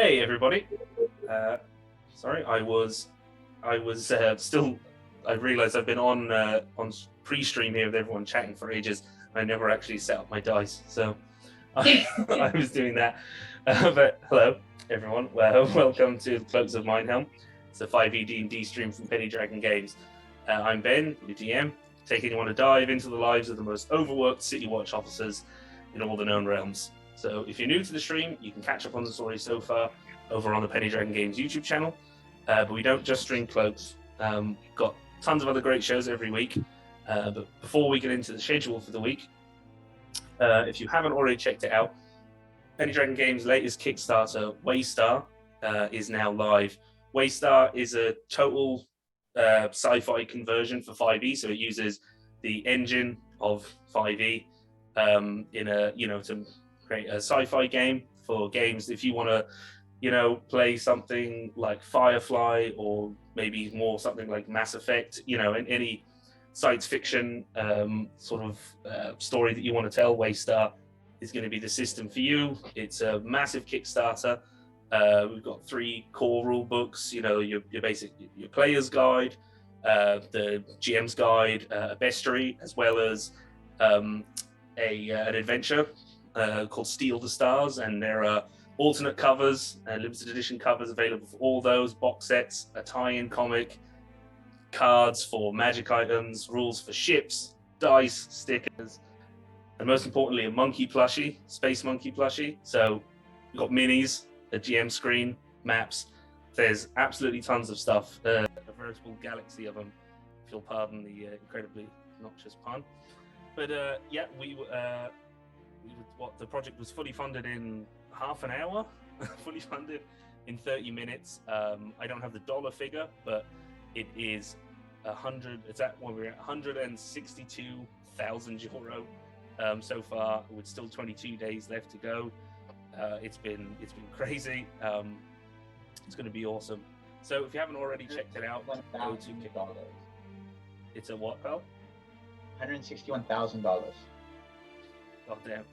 Hey everybody! Sorry, I realised I've been on pre-stream here with everyone chatting for ages. I never actually set up my dice, so I was doing that. But hello everyone! Welcome to the Cloaks of Mindhelm. It's a 5e D&D stream from Penny Dragon Games. I'm Ben, the DM, taking you on a dive into the lives of the most overworked City Watch officers in all the known realms. So if you're new to the stream, you can catch up on the story so far over on the Penny Dragon Games YouTube channel. But we don't just stream Cloaks. We've got tons of other great shows every week. But before we get into the schedule for the week, if you haven't already checked it out, Penny Dragon Games' latest Kickstarter, Waystar, is now live. Waystar is a total sci-fi conversion for 5e, so it uses the engine of 5e to create a sci-fi game for games. If you want to, play something like Firefly or maybe more something like Mass Effect, and any science fiction story that you want to tell, Waystar is going to be the system for you. It's a massive Kickstarter. We've got 3 core rule books, your basic, your player's guide, the GM's guide, a bestiary, as well as an adventure called Steal the Stars, and there are alternate covers, limited edition covers available for all those, box sets, a tie-in comic, cards for magic items, rules for ships, dice, stickers, and most importantly, a monkey plushie, space monkey plushie. So we've got minis, a GM screen, maps. There's absolutely tons of stuff, a veritable galaxy of them, if you'll pardon the incredibly obnoxious pun. But the project was fully funded in half an hour, fully funded in 30 minutes. I don't have the dollar figure, but it is 162,000 euro so far, with still 22 days left to go. It's been crazy. It's going to be awesome. So if you haven't already checked it out, go to Kickstarter. It's a what, pal? $161,000. God damn.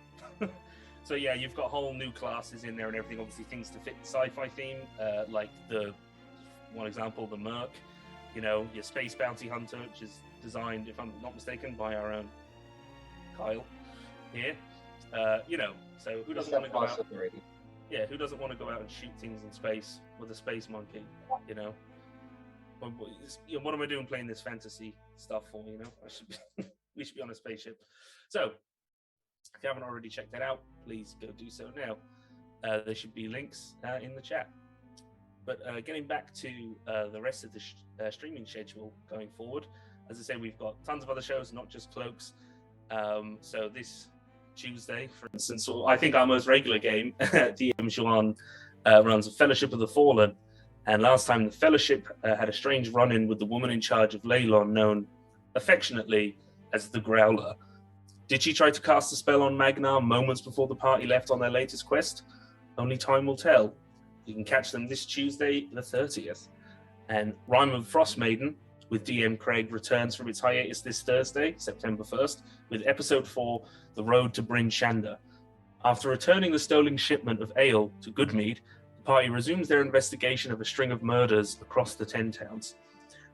So yeah, you've got whole new classes in there and everything, obviously things to fit the sci-fi theme, like one example, the Merc, your space bounty hunter, which is designed, if I'm not mistaken, by our own Kyle here. So who doesn't want to go out? Yeah, who doesn't want to go out and shoot things in space with a space monkey? What am I doing playing this fantasy stuff for? We should be on a spaceship. So if you haven't already checked that out, please go do so now. There should be links in the chat. But getting back to the rest of the streaming schedule going forward, as I say, we've got tons of other shows, not just Cloaks. So this Tuesday, for instance, I think our most regular game, DM Juan runs a Fellowship of the Fallen. And last time the Fellowship had a strange run-in with the woman in charge of Leylon, known affectionately as the Growler. Did she try to cast a spell on Magnar moments before the party left on their latest quest? Only time will tell. You can catch them this Tuesday, the 30th. And Rime of Frost Maiden with DM Craig returns from its hiatus this Thursday, September 1st, with Episode 4, The Road to Bryn Shander. After returning the stolen shipment of ale to Goodmead, the party resumes their investigation of a string of murders across the 10 towns.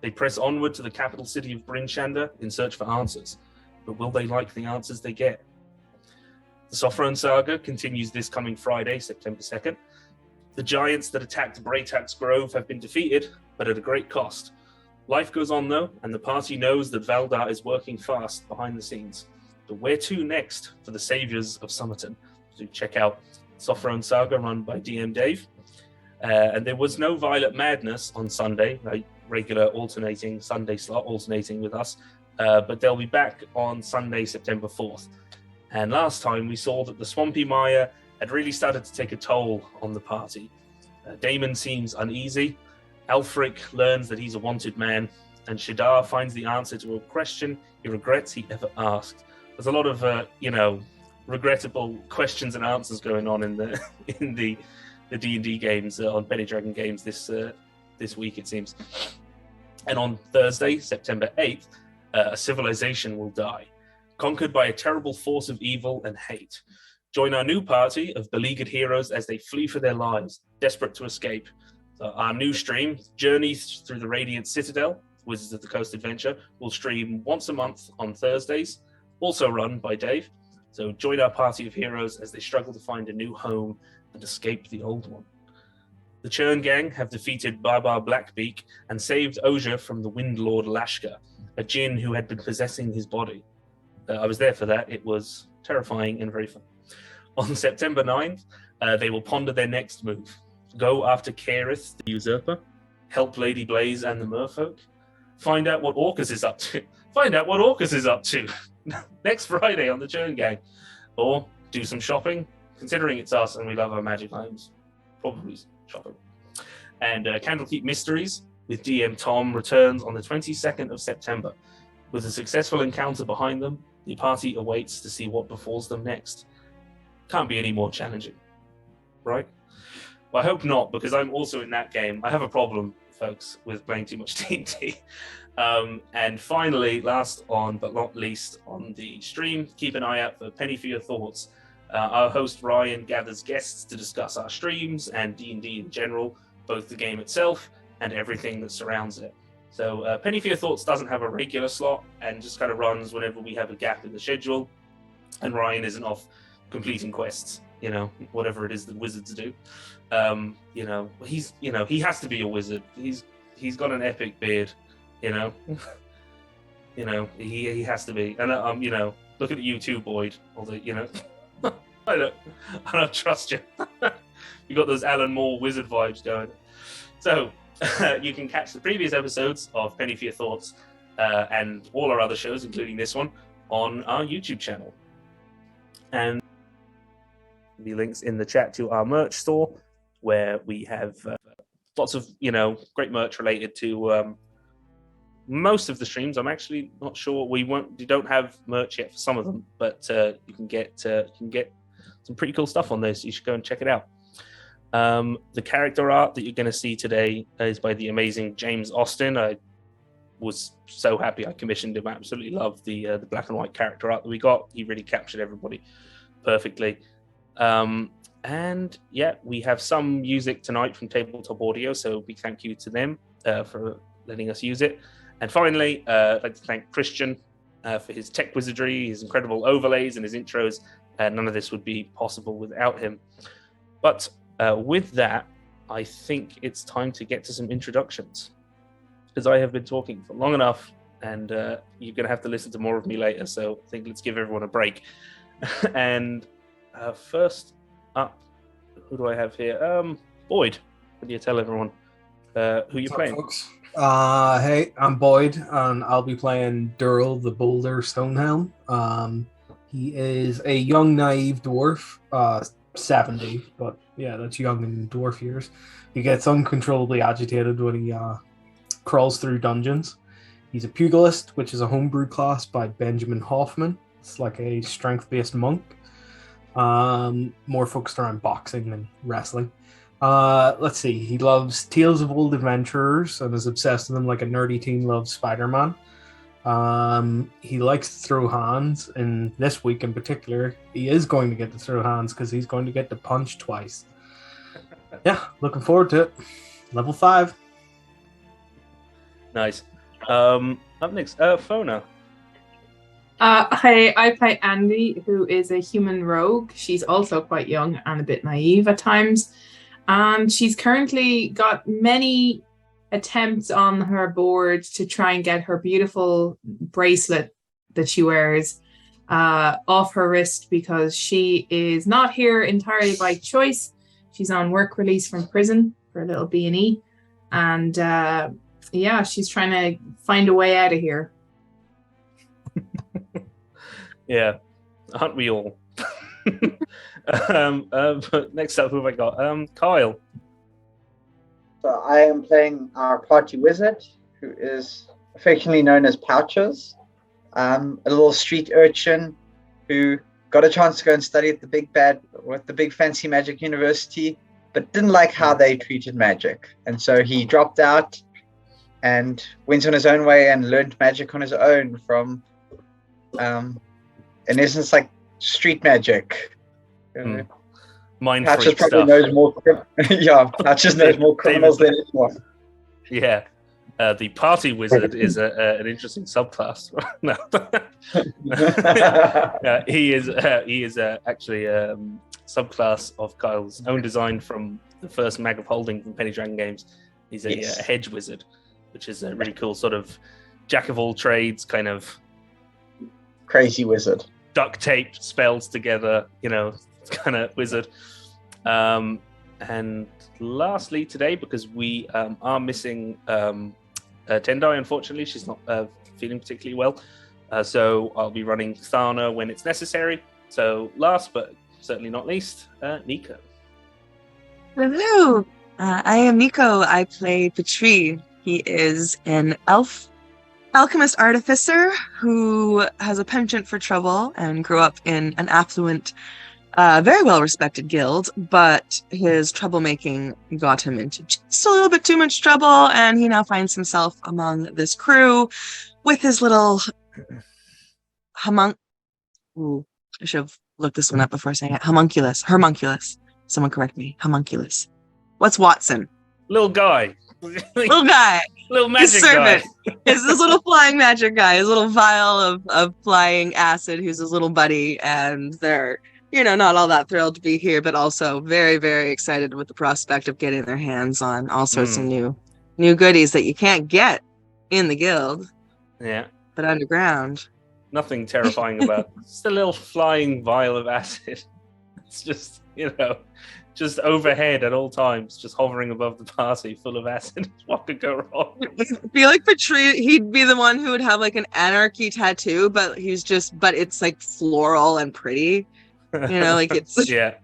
They press onward to the capital city of Bryn Shander in search for answers. But will they like the answers they get? The Sophrone Saga continues this coming Friday, September 2nd. The giants that attacked Braytax Grove have been defeated, but at a great cost. Life goes on, though, and the party knows that Valdar is working fast behind the scenes. But where to next for the saviors of Somerton? So check out Sophrone Saga, run by DM Dave. And there was no Violet Madness on Sunday, a regular alternating Sunday slot, alternating with us. But they'll be back on Sunday, September 4th. And last time we saw that the Swampy Maya had really started to take a toll on the party. Damon seems uneasy. Alfric learns that he's a wanted man. And Shadar finds the answer to a question he regrets he ever asked. There's a lot of, regrettable questions and answers going on in the D&D games on Penny Dragon Games this week, it seems. And on Thursday, September 8th, a civilization will die, conquered by a terrible force of evil and hate. Join our new party of beleaguered heroes as they flee for their lives, desperate to escape. So our new stream, Journeys Through the Radiant Citadel, Wizards of the Coast Adventure, will stream once a month on Thursdays, also run by Dave. So join our party of heroes as they struggle to find a new home and escape the old one. The Churn Gang have defeated Barbar Blackbeak and saved Osier from the Wind Lord Lashka, a djinn who had been possessing his body. I was there for that. It was terrifying and very fun. On September 9th, they will ponder their next move. Go after Kareth, the Usurper, help Lady Blaze and the Merfolk, find out what Orcus is up to. Next Friday on the Churn Gang. Or do some shopping, considering it's us and we love our magic items. Probably shopping. And Candlekeep Mysteries with DM Tom returns on the 22nd of September. With a successful encounter behind them, the party awaits to see what befalls them next. Can't be any more challenging, right? Well, I hope not, because I'm also in that game. I have a problem, folks, with playing too much D&D. And finally, last on but not least on the stream, keep an eye out for Penny for Your Thoughts. Our host Ryan gathers guests to discuss our streams and D&D in general, both the game itself and everything that surrounds it. So Penny for Your Thoughts doesn't have a regular slot and just kind of runs whenever we have a gap in the schedule. And Ryan isn't off completing quests, whatever it is that wizards do. He has to be a wizard. He's got an epic beard, he has to be. And look at you too, Boyd. Although I don't trust you. You got those Alan Moore wizard vibes going. So you can catch the previous episodes of Penny for Your Thoughts and all our other shows, including this one, on our YouTube channel. And the links in the chat to our merch store, where we have lots of great merch related to most of the streams. I'm actually not sure. We don't have merch yet for some of them, but you can get some pretty cool stuff on this. You should go and check it out. The character art that you're going to see today is by the amazing James Austin. I was so happy I commissioned him. I absolutely loved the black and white character art that we got. He really captured everybody perfectly. And yeah, we have some music tonight from Tabletop Audio, so big thank you to them for letting us use it. And finally, I'd like to thank Christian for his tech wizardry, his incredible overlays and his intros. None of this would be possible without him. But with that, I think it's time to get to some introductions, because I have been talking for long enough, and you're going to have to listen to more of me later, so I think let's give everyone a break. And first up, who do I have here? Boyd, what do you tell everyone who you're playing? Folks? Hey, I'm Boyd, and I'll be playing Durrell the Boulder Stonehelm. He is a young, naive dwarf, 70, but yeah, that's young in dwarf years. He gets uncontrollably agitated when he crawls through dungeons. He's a pugilist, which is a homebrew class by Benjamin Hoffman. It's like a strength-based monk, more focused around boxing and wrestling. Let's see, he loves Tales of Old Adventurers and is obsessed with them like a nerdy teen loves Spider-Man. He likes to throw hands, and this week in particular, he is going to get to throw hands because he's going to get to punch twice. Yeah, looking forward to it. Level 5. Nice. Up next, Fona. Hi, I play Andy, who is a human rogue. She's also quite young and a bit naive at times. And she's currently got many attempts on her board to try and get her beautiful bracelet that she wears off her wrist, because she is not here entirely by choice. She's on work release from prison for a little B&E. And yeah, she's trying to find a way out of here. Yeah, aren't we all? But next up, who have I got? Kyle. So I am playing our party wizard, who is affectionately known as Pouches, a little street urchin who got a chance to go and study at the big fancy magic university, but didn't like how they treated magic, and so he dropped out and went on his own way and learned magic on his own from, in essence, like street magic. Mind Patches freak probably stuff. knows more. Yeah, Patches knows more criminals than anyone. Yeah. The party wizard is an interesting subclass. No. He is actually a subclass of Kyle's own design from the first Mag of Holding from Penny Dragon Games. He's a hedge wizard, which is a really cool sort of jack of all trades, kind of crazy wizard. Duct tape spells together, kind of wizard. And lastly today, because we are missing Tendai, unfortunately, she's not feeling particularly well. So I'll be running Thana when it's necessary. So last but certainly not least, Nico. Hello, I am Nico. I play Petrie. He is an alchemist artificer who has a penchant for trouble and grew up in an affluent, very well-respected guild, but his troublemaking got him into just a little bit too much trouble, and he now finds himself among this crew with his little Ooh, I should have looked this one up before saying it. Homunculus. Someone correct me. Homunculus. What's Watson? Little guy. Little guy. Little magic his servant. guy. Is this little flying magic guy, his little vial of flying acid, who's his little buddy, and they're, not all that thrilled to be here, but also very, very excited with the prospect of getting their hands on all sorts of new goodies that you can't get in the guild. Yeah. But underground. Nothing terrifying about it. Just a little flying vial of acid. It's just, just overhead at all times, just hovering above the party, full of acid. What could go wrong? I feel like Petrie, he'd be the one who would have like an anarchy tattoo, but but it's like floral and pretty. Like it's yeah,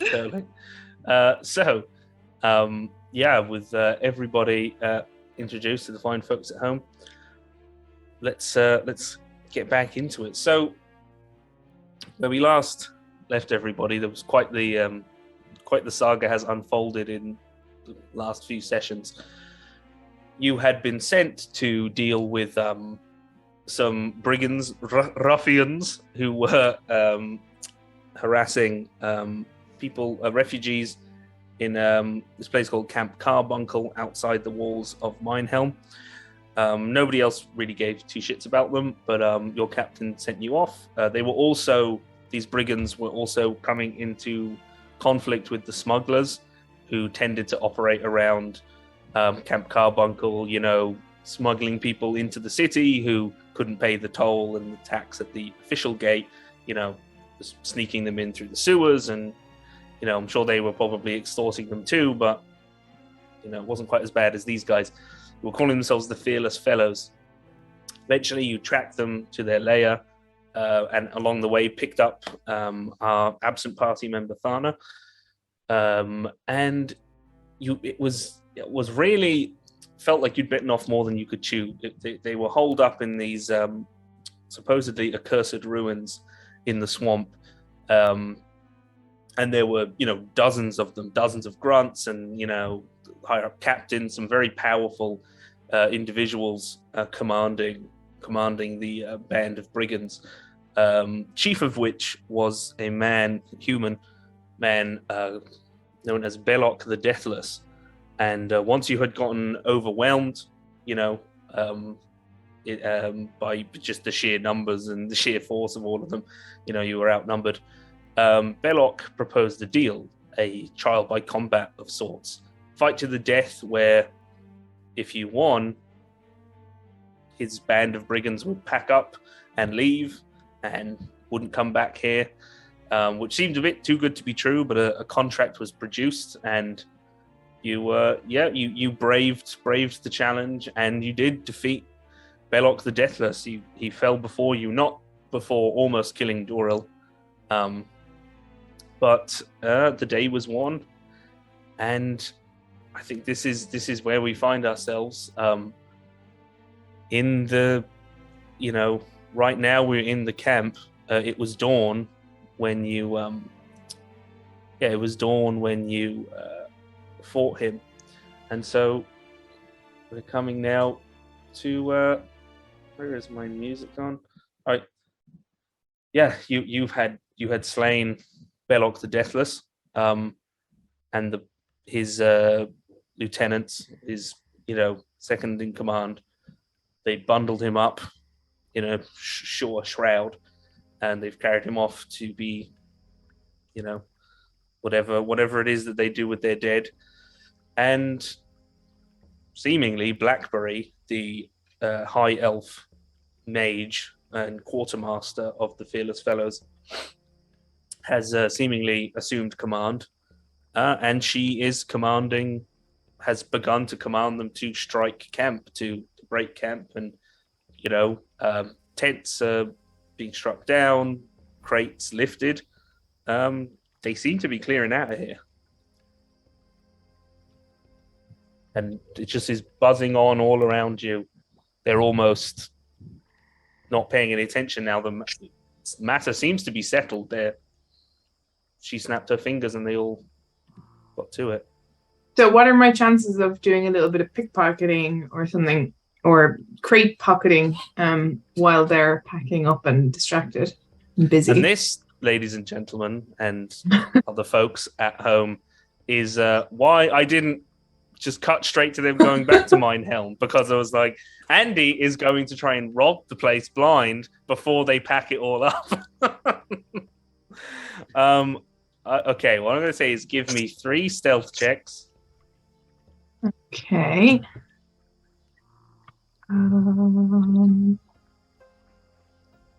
totally. With everybody introduced to the fine folks at home, let's get back into it. So, when we last left everybody, there was quite the saga has unfolded in the last few sessions. You had been sent to deal with some brigands, ruffians, who were harassing people, refugees, in this place called Camp Carbuncle outside the walls of Minehelm. Nobody else really gave two shits about them, but your captain sent you off. These brigands were also coming into conflict with the smugglers, who tended to operate around Camp Carbuncle, smuggling people into the city who couldn't pay the toll and the tax at the official gate, just sneaking them in through the sewers. And, I'm sure they were probably extorting them too, but, it wasn't quite as bad as these guys who were calling themselves the Fearless Fellows. Eventually, you tracked them to their lair, and along the way picked up our absent party member Thana, and it was really felt like you'd bitten off more than you could chew. They were holed up in these supposedly accursed ruins in the swamp, and there were dozens of them, dozens of grunts, and higher up captains, some very powerful individuals commanding the band of brigands, chief of which was a human man known as Belloc the Deathless. And once you had gotten overwhelmed, by just the sheer numbers and the sheer force of all of them, you were outnumbered. Belloc proposed a deal, a trial by combat of sorts, fight to the death, where if you won, his band of brigands would pack up and leave and wouldn't come back here, which seemed a bit too good to be true, but a contract was produced, and you braved the challenge, and you did defeat Belloc the Deathless. He fell before you, not before almost killing Doril, but the day was won, and I think this is where we find ourselves. In the, right now we're in the camp. It was dawn when you, fought him, and so we're coming now to. Where is my music gone? All right. you had slain Belloc the Deathless, and his lieutenants, his second in command. They bundled him up in a shroud, and they've carried him off to be, whatever it is that they do with their dead. And seemingly Blackberry, the high elf mage and quartermaster of the Fearless Fellows, has seemingly assumed command, and she has begun to command them to strike camp, to break camp, and tents being struck down, crates lifted. They seem to be clearing out of here, and it just is buzzing on all around you. They're almost not paying any attention now. The matter seems to be settled there. She snapped her fingers and they all got to it. So what are my chances of doing a little bit of pickpocketing or something, or crate pocketing while they're packing up and distracted and busy? And this, ladies and gentlemen, and other folks at home, is why I didn't just cut straight to them going back to Minehelm, because I was like, Andy is going to try and rob the place blind before they pack it all up. Okay, what I'm going to say is give me 3 stealth checks. Okay.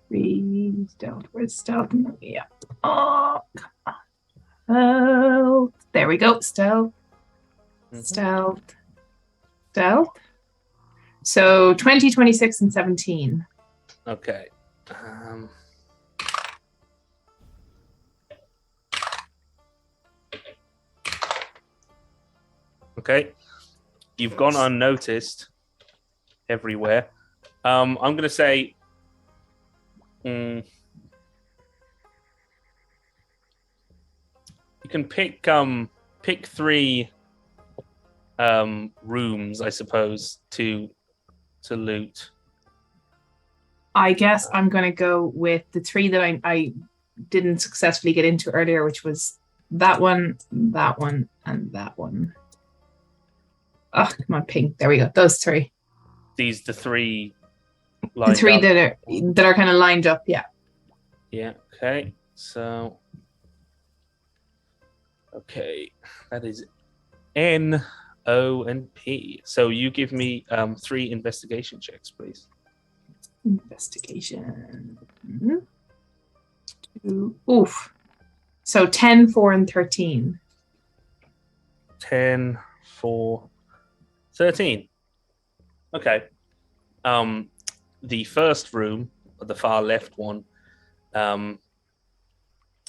3 stealth. Where's stealth? Yeah. Oh, come on. Oh, there we go. Stealth. Mm-hmm. Stealth. So 20, 26, and 17. Okay. Okay. You've gone unnoticed everywhere. I'm going to say... you can pick 3 rooms, I suppose, to loot. I guess I'm going to go with the 3 that I didn't successfully get into earlier, which was that one, and that one. Oh, come on, pink. There we go. Those 3. These the 3 lined the 3 up. that are kind of lined up, yeah. Yeah, okay. So okay. That is N, O, and P. So you give me 3 investigation checks, please. Investigation. 2. Oof. So 10, 4, and 13. 10, 4, 13. Okay. The first room, the far left one,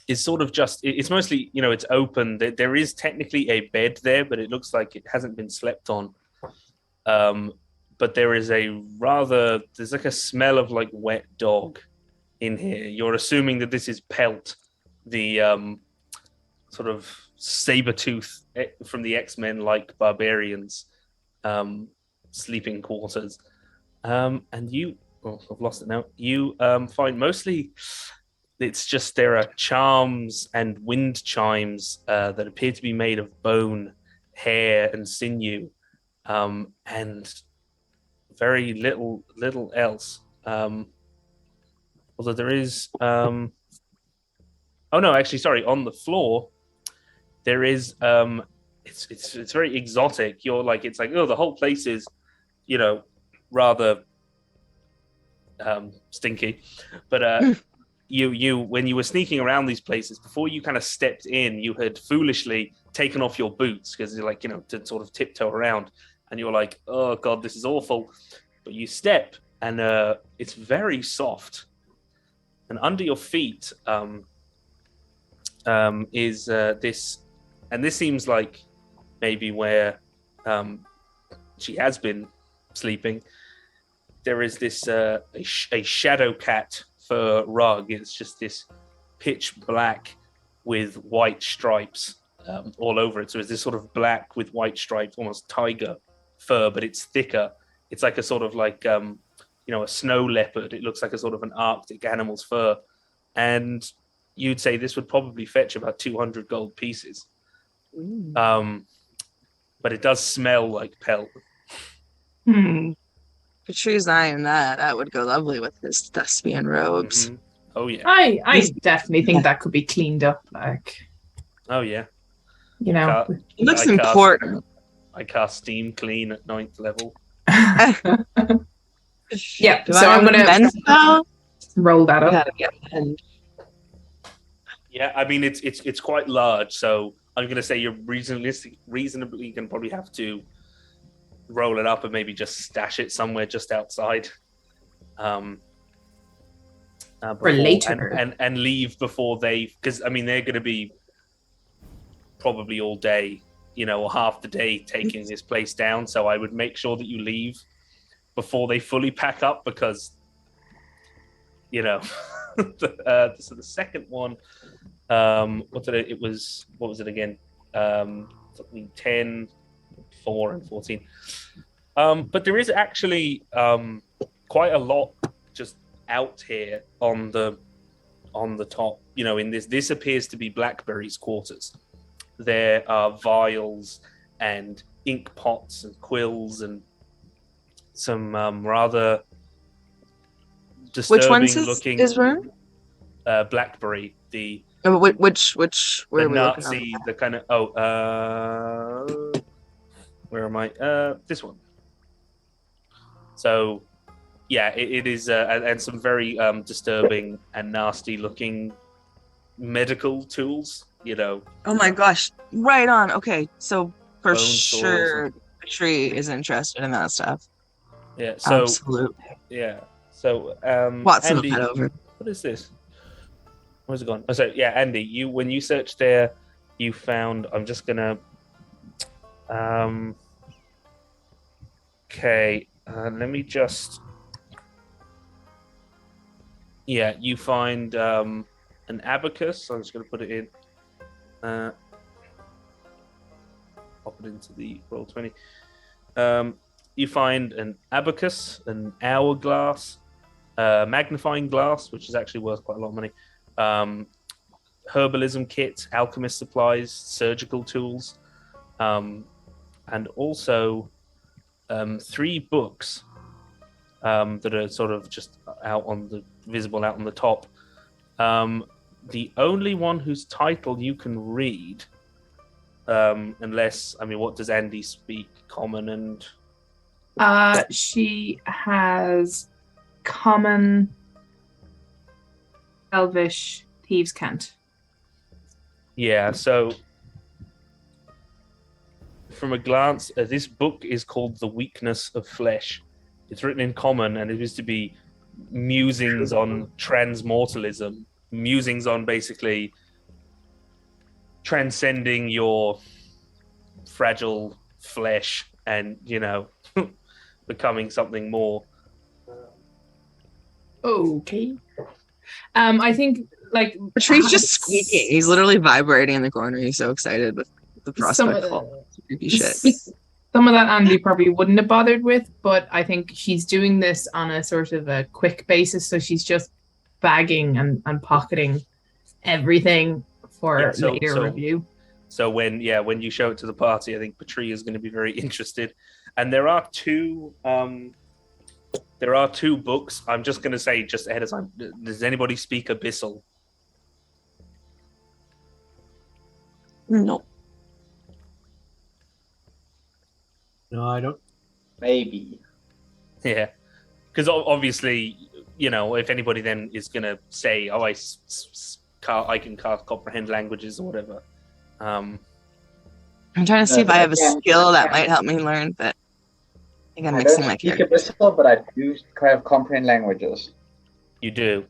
is sort of just, it's mostly, it's open. There is technically a bed there, but it looks like it hasn't been slept on. But there is there's like a smell of like wet dog in here. You're assuming that this is Pelt, the sort of saber-tooth from the X-Men like barbarians sleeping quarters. And you, I've lost it now. You find mostly it's just there are charms and wind chimes that appear to be made of bone, hair, and sinew, and very little else. Although there is, oh no, actually, sorry. On the floor, there is it's very exotic. You're like, it's like, oh, the whole place is, rather stinky, but you when you were sneaking around these places before you kind of stepped in, you had foolishly taken off your boots because you're like, to sort of tiptoe around, and you're like, oh god, this is awful. But you step and it's very soft, and under your feet is this, and this seems like maybe where she has been sleeping. There is this a shadow cat fur rug. It's just this pitch black with white stripes all over it. So it's this sort of black with white stripes, almost tiger fur, but it's thicker. It's like a sort of like a snow leopard. It looks like a sort of an Arctic animal's fur, and you'd say this would probably fetch about 200 gold pieces. But it does smell like pelt. Patrice's eyeing that. That would go lovely with his thespian robes. Mhm. Oh yeah. I definitely think that could be cleaned up. Like, Oh yeah. you know. It looks important. I cast Steam Clean at 9th level. Yeah, Do so I I'm have a gonna pen spell? roll that up. Gotta get a pen. Yeah, I mean it's quite large, so I'm gonna say you're reasonably gonna probably have to roll it up and maybe just stash it somewhere just outside. For later. and leave before because I mean they're gonna be probably all day, or half the day taking this place down. So I would make sure that you leave before they fully pack up, because so the second one, what was it again? Something 10, 4, and 14. But there is actually quite a lot just out here on the top. In this appears to be Blackberry's quarters. There are vials and ink pots and quills and some rather disturbing looking room? Blackberry, the Which where the are we Nazi, looking at? the kind of where am I? This one. So yeah, it is, and some very disturbing and nasty looking medical tools. Oh my gosh! Right on. Okay, so for Bone saws sure, Tree is interested in that stuff. Yeah. So Absolutely. yeah. So Watson Andy, will head over. what is this? Where's it gone? Oh, so yeah, Andy, when you searched there, you found. I'm just gonna. Okay. Let me just. Yeah, you find an abacus. So I'm just gonna put it in. Pop it into the Roll20. You find an abacus, an hourglass, magnifying glass, which is actually worth quite a lot of money. Herbalism kit, alchemist supplies, surgical tools, and also 3 books that are sort of just visible out on the top. The only one whose title you can read, unless, what does Andy speak? Common and... She has Common, Elvish, Thieves' Cant. Yeah, so from a glance, this book is called The Weakness of Flesh. It's written in Common, and it is to be musings on transmortalism, musings on basically transcending your fragile flesh and, becoming something more. Okay. I think, like... Patrice's just squeaking. He's literally vibrating in the corner. He's so excited with the prospect of all creepy shit. Some of that Andy probably wouldn't have bothered with, but I think she's doing this on a sort of a quick basis, so she's just bagging and pocketing everything for later review. So when you show it to the party, I think Patri is going to be very interested. And there are two books. I'm just going to say just ahead of time. Does anybody speak Abyssal? No. No, I don't. Maybe. Yeah, because obviously, if anybody then is going to say, "Oh, I can comprehend languages" or whatever. I'm trying to see if I have a skill that might help me learn, but I think I'm mixing my characters. Abyssal, but I do kind of comprehend languages. You do.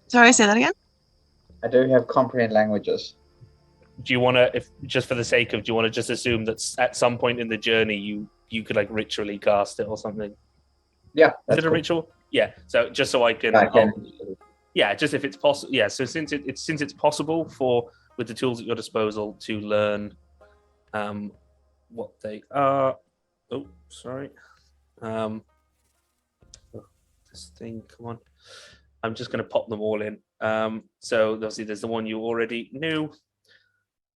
Sorry, say that again? I do have comprehend languages. Do you want to, if just for the sake of, do you want to just assume that at some point in the journey you could like ritually cast it or something? Yeah. Is it a ritual? Yeah. So just so I can. Yeah, just if it's possible. Yeah. So since it's possible with the tools at your disposal to learn, what they are. Oh, sorry. This thing. Come I'm just going to pop them all in. So obviously there's the one you already knew.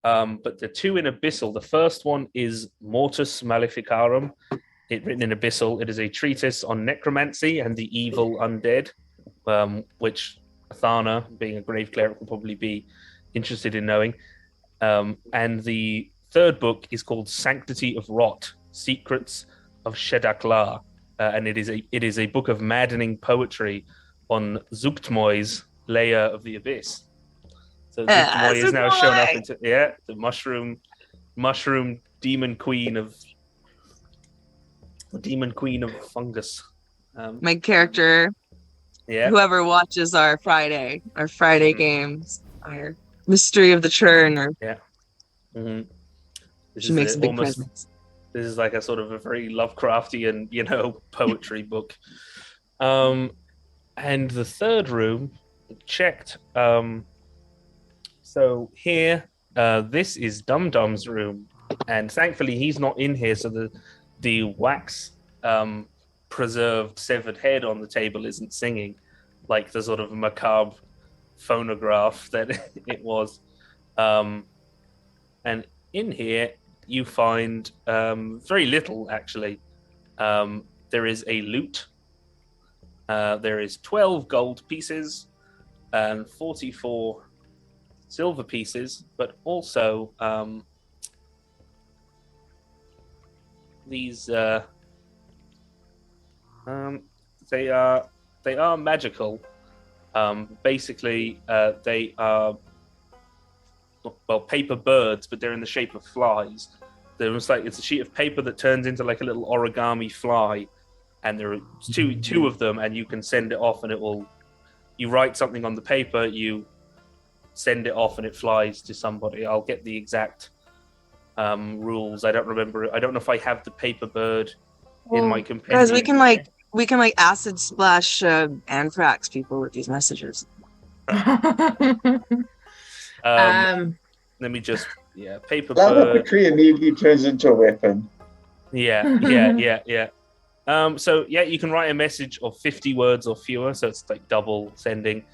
But the two in Abyssal, the first one is Mortus Maleficarum. It written in Abyssal. It is a treatise on necromancy and the evil undead, which Athana, being a grave cleric, will probably be interested in knowing. And the third book is called Sanctity of Rot, Secrets of Shedaklar. And it is a book of maddening poetry on Zuktmoy's layer of the abyss. So Zuktmoy is now shown up into the mushroom demon queen of fungus. My character, whoever watches our Friday games, our Mystery of the Churn, or she makes a big presence. This is like a sort of a very Lovecraftian, poetry book. And the third room, checked. So here, this is Dum-Dum's room, and thankfully he's not in here. So the wax preserved severed head on the table isn't singing like the sort of macabre phonograph that it was. And in here, you find very little, actually. There is a lute. There is 12 gold pieces and 44 silver pieces, but also these they are magical. Basically, they are paper birds, but they're in the shape of flies. It's a sheet of paper that turns into like a little origami fly, and there are two of them, and you can send it off, and you write something on the paper, you send it off, and it flies to somebody. I'll get the exact rules. I don't remember. I don't know if I have the paper bird in my compendium. Guys, we can acid splash anthrax people with these messages. Let me just paper Lava bird. tree immediately turns into a weapon. Yeah. So you can write a message of 50 words or fewer, so it's like double sending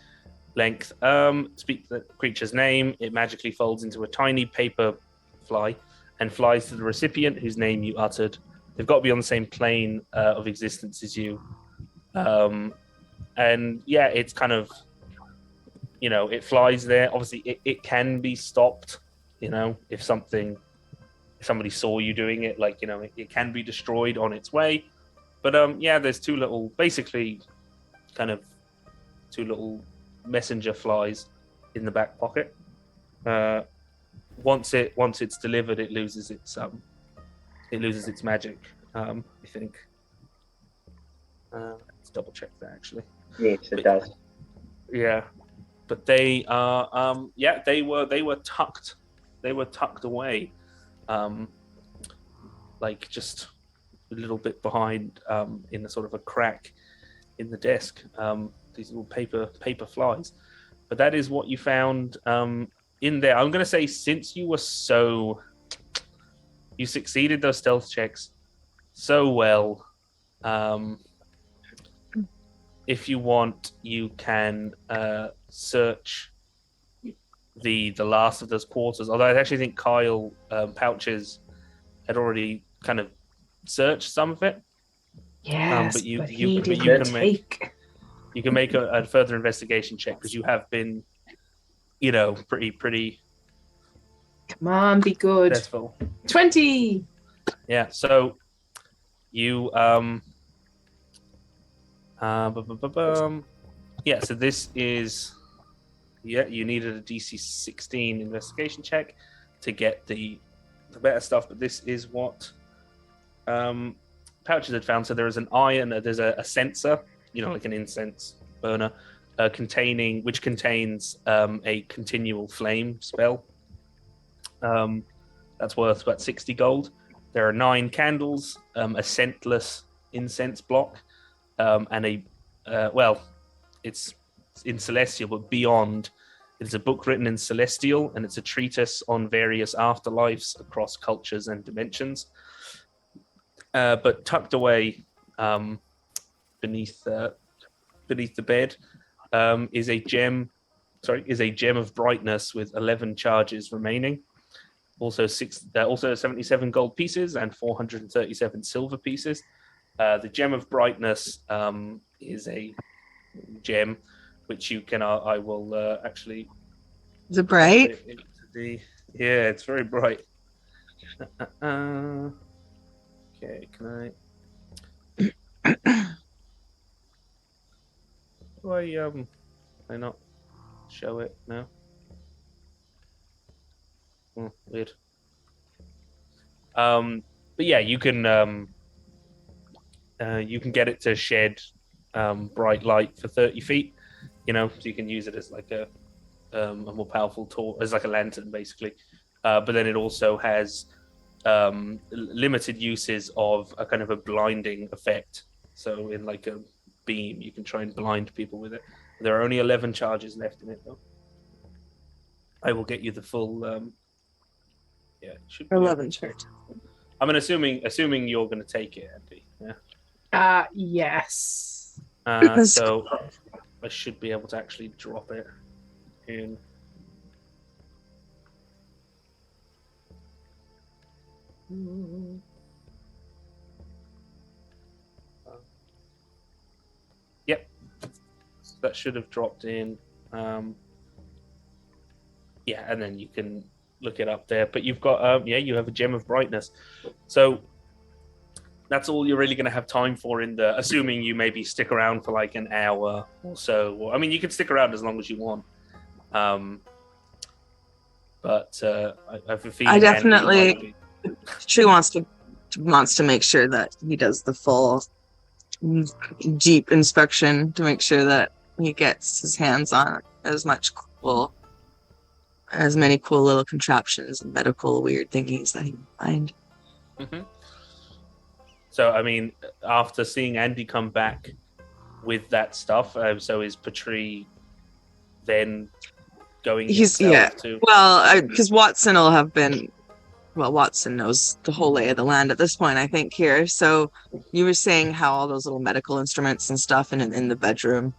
length. Speak the creature's name. It magically folds into a tiny paper fly and flies to the recipient whose name you uttered. They've got to be on the same plane of existence as you. It's kind of, it flies there. Obviously, it can be stopped, if somebody saw you doing it, it can be destroyed on its way. But there's two little messenger flies in the back pocket. Once it's delivered, it loses its magic. I think. Let's double check that actually. Yes, it does. Yeah, but they are they were tucked away, like just a little bit behind in a sort of a crack in the desk. These little paper flies, but that is what you found in there. I'm going to say, since you succeeded those stealth checks so well, if you want, you can search the last of those quarters. Although I actually think Kyle Pouches had already kind of searched some of it. Yes, but you can make a further investigation check, because you have been, pretty. Come on, be good. Successful. 20. Yeah. So you So this is you needed a DC 16 investigation check to get the better stuff, but this is what Pouches had found. So there is an iron, there's a censer, like an incense burner, which contains a continual flame spell. That's worth about 60 gold. There are 9 candles, a scentless incense block, and it's in Celestial, but beyond. It's a book written in Celestial, and it's a treatise on various afterlives across cultures and dimensions. But tucked away beneath the bed is a gem of brightness with 11 charges remaining. Also 77 gold pieces and 437 silver pieces. The gem of brightness is a gem which you can. I will actually. Is it bright? Yeah, it's very bright. Okay, can I not show it now? Weird. But yeah, you can get it to shed bright light for 30 feet. So you can use it as like a more powerful tool, as like a lantern, basically. But then it also has limited uses of a kind of a blinding effect. So in like a beam, you can try and blind people with it. There are only 11 charges left in it, though. I will get you the full. Yeah, it should be 11 charges. I'm assuming you're going to take it, Andy. Yeah. Yes. So I should be able to actually drop it in. Yep, that should have dropped in. Yeah, and then you can look it up there. But you've got you have a gem of brightness. So that's all you're really going to have time for assuming you maybe stick around for like an hour or so. Or, I mean, you can stick around as long as you want. But I have a feeling I definitely. She wants to make sure that he does the full deep inspection to make sure that he gets his hands on as many cool little contraptions and medical weird thingies that he can find. Mm-hmm. So, I mean, after seeing Andy come back with that stuff, so is Patri then going to... Well, because Watson will have been... Well, Watson knows the whole lay of the land at this point, I think, here. So you were saying how all those little medical instruments and stuff in the bedroom,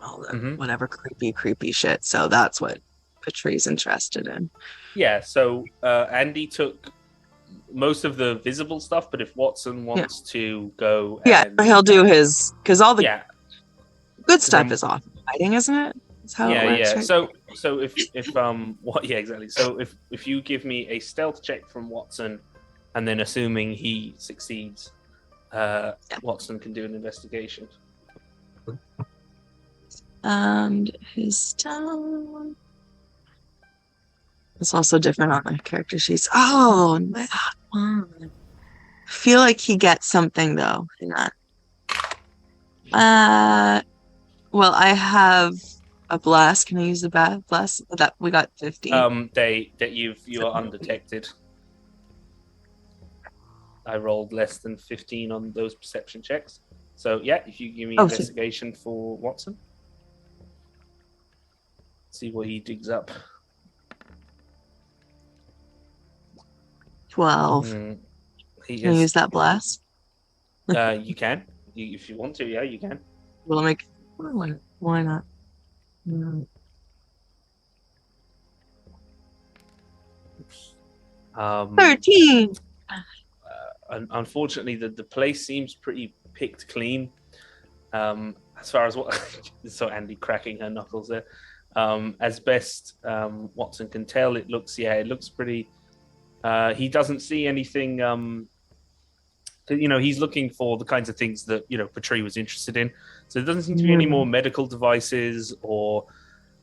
all the whatever creepy shit. So that's what Patri's interested in. Yeah, so Andy took most of the visible stuff, but if Watson wants to go... he'll do his... Because all the good stuff is off fighting, isn't it? That's how it works, right? So if exactly. So if you give me a stealth check from Watson, and then assuming he succeeds, Watson can do an investigation. And his stealth. It's also different on my character sheets. Oh, my God. I feel like he gets something though in that. Well, I have a blast. Can I use the blast? That we got 15. You are undetected. I rolled less than 15 on those perception checks. So yeah, if you give me investigation for Watson, see what he digs up. 12. Can I use that blast? You can. If you want to, yeah, you can. Will I make... Why not? 13. Unfortunately, the place seems pretty picked clean. As far as what so Andy cracking her knuckles there. As best Watson can tell, it looks pretty. He doesn't see anything. He's looking for the kinds of things that Patri was interested in. So there doesn't seem to be any more medical devices or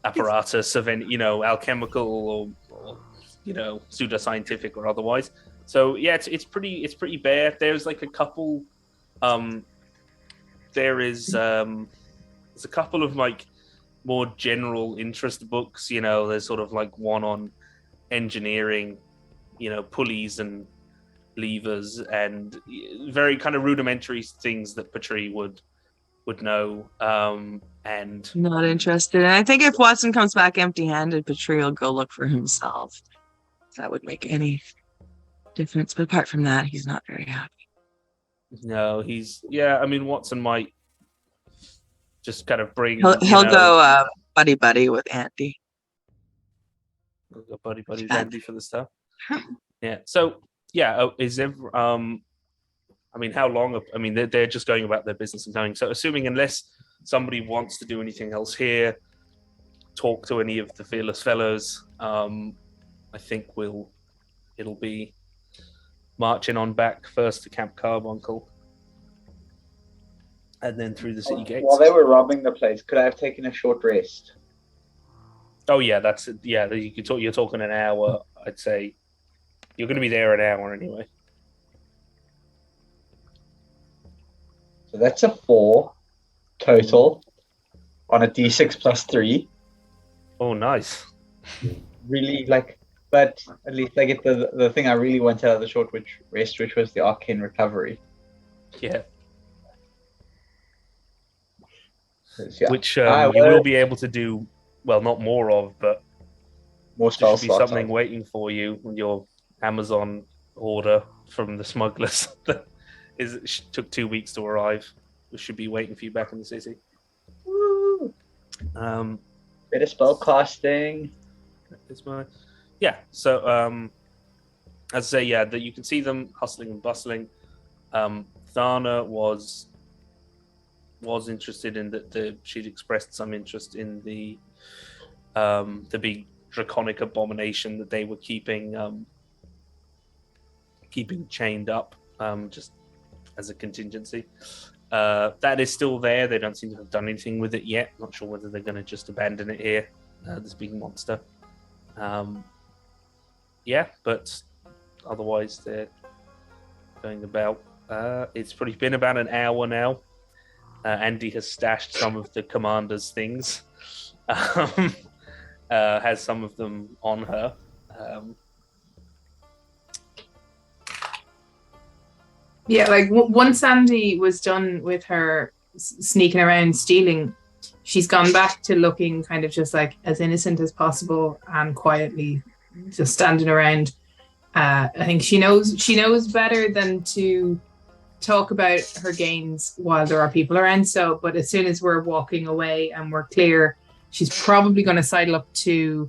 apparatus of any, alchemical or pseudoscientific or otherwise. So yeah, it's pretty bare. There's like a couple. There's a couple of like more general interest books. There's sort of like one on engineering, pulleys and levers and very kind of rudimentary things that Patri would know. And not interested. And I think if Watson comes back empty-handed, Patri will go look for himself. That would make any difference. But apart from that, he's not very happy. No, Watson might just kind of bring. He'll go buddy buddy with Andy. We'll go buddy with Andy for the stuff. Yeah. So yeah, is there? I mean, how long? I mean, they're just going about their business and going. So assuming unless somebody wants to do anything else here, talk to any of the Fearless Fellows, I think it'll be marching on back first to Camp Carbuncle, and then through the city gates. While they were robbing the place, could I have taken a short rest? Oh yeah, that's it. Yeah. You could talk. You're talking an hour. I'd say you're going to be there an hour anyway. So that's a 4 total on a D6 plus 3. Oh, nice. Really, but at least I get the thing I really wanted out of the short rest, which was the arcane recovery. Yeah. Yeah. Which you will be able to do, well, not more of, but more there spell should be slots something waiting for you in your Amazon order from the smugglers that took 2 weeks to arrive. Which should be waiting for you back in the city. Woo! Bit of spell casting. Yeah. So as I say, yeah, that you can see them hustling and bustling. Thana was interested in that. She'd expressed some interest in the big draconic abomination that they were keeping chained up, just as a contingency. That is still there. They don't seem to have done anything with it yet. Not sure whether they're going to just abandon it here. This big monster. Yeah, but otherwise they're going about. It's probably been about an hour now. Andy has stashed some of the commander's things. Has some of them on her. Yeah, like once Sandy was done with her sneaking around stealing, she's gone back to looking kind of just like as innocent as possible and quietly just standing around. I think she knows better than to talk about her gains while there are people around. So, but as soon as we're walking away and we're clear, she's probably going to sidle up to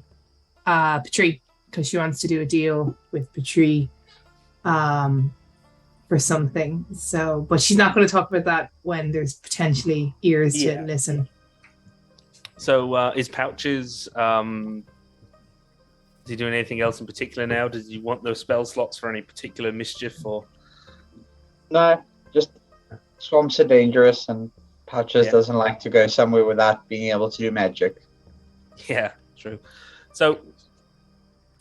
Patri because she wants to do a deal with Patri. For something, so but she's not going to talk about that when there's potentially ears to listen. So is Pouches is he doing anything else in particular now? Does he want those spell slots for any particular mischief or no, just swamps are dangerous and Pouches doesn't like to go somewhere without being able to do magic. Yeah, true. So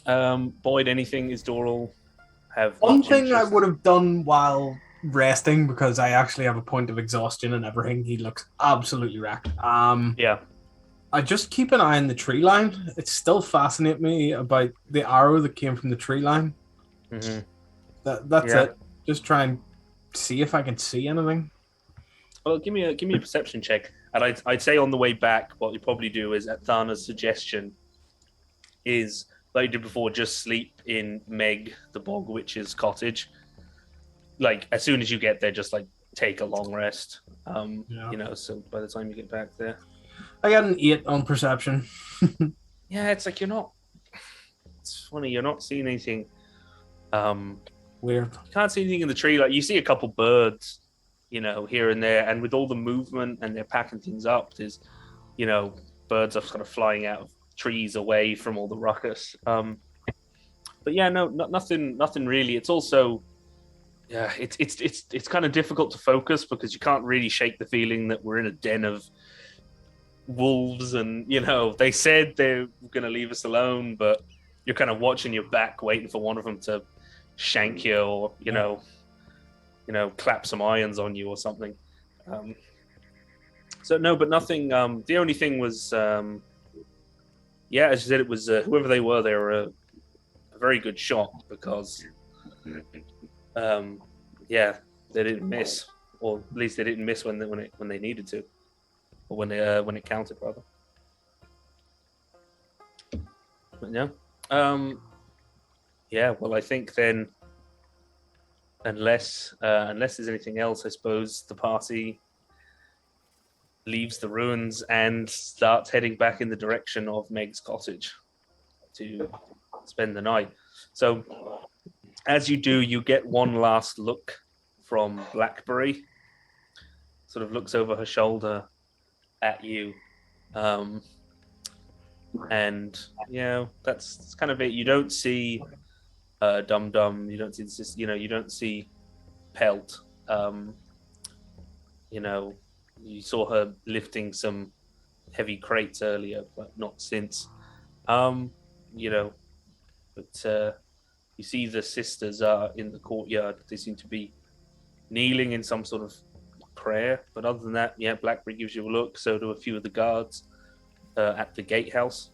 Boyd, anything is Doral have one thing interest? I would have done while resting, because I actually have a point of exhaustion and everything. He looks absolutely wrecked. Yeah. I just keep an eye on the tree line. It still fascinates me about the arrow that came from the tree line. Mm-hmm. That's it. Just try and see if I can see anything. Well, give me a perception check. And I'd say on the way back, what you probably do is, at Thana's suggestion, is like you did before, just sleep in Meg the Bog Witch's cottage. Like as soon as you get there, just like take a long rest. You know, so by the time you get back there, I got an 8 on perception. Yeah, it's like you're not. It's funny, you're not seeing anything. Weird. You can't see anything in the tree. Like you see a couple birds, you know, here and there, and with all the movement and they're packing things up, there's, you know, birds are kind of flying out of trees away from all the ruckus. But yeah, no, nothing really. It's also, yeah, it's kind of difficult to focus because you can't really shake the feeling that we're in a den of wolves, and you know they said they're going to leave us alone, but you're kind of watching your back, waiting for one of them to shank you, or you know, clap some irons on you or something. So no, but nothing. The only thing was, yeah, as you said, it was whoever they were a very good shot because, yeah, they didn't miss, or at least they didn't miss when they needed to, or when it counted rather. But no, yeah. Well, I think then, unless there's anything else, I suppose the party leaves the ruins and starts heading back in the direction of Meg's cottage to spend the night. So as you do, you get one last look from Blackberry. Sort of looks over her shoulder at you. And that's kind of it. You don't see Dum-Dum, you don't see this, you don't see Pelt. You saw her lifting some heavy crates earlier, but not since. But you see the sisters are in the courtyard. They seem to be kneeling in some sort of prayer. But other than that, Blackberry gives you a look. So do a few of the guards at the gatehouse.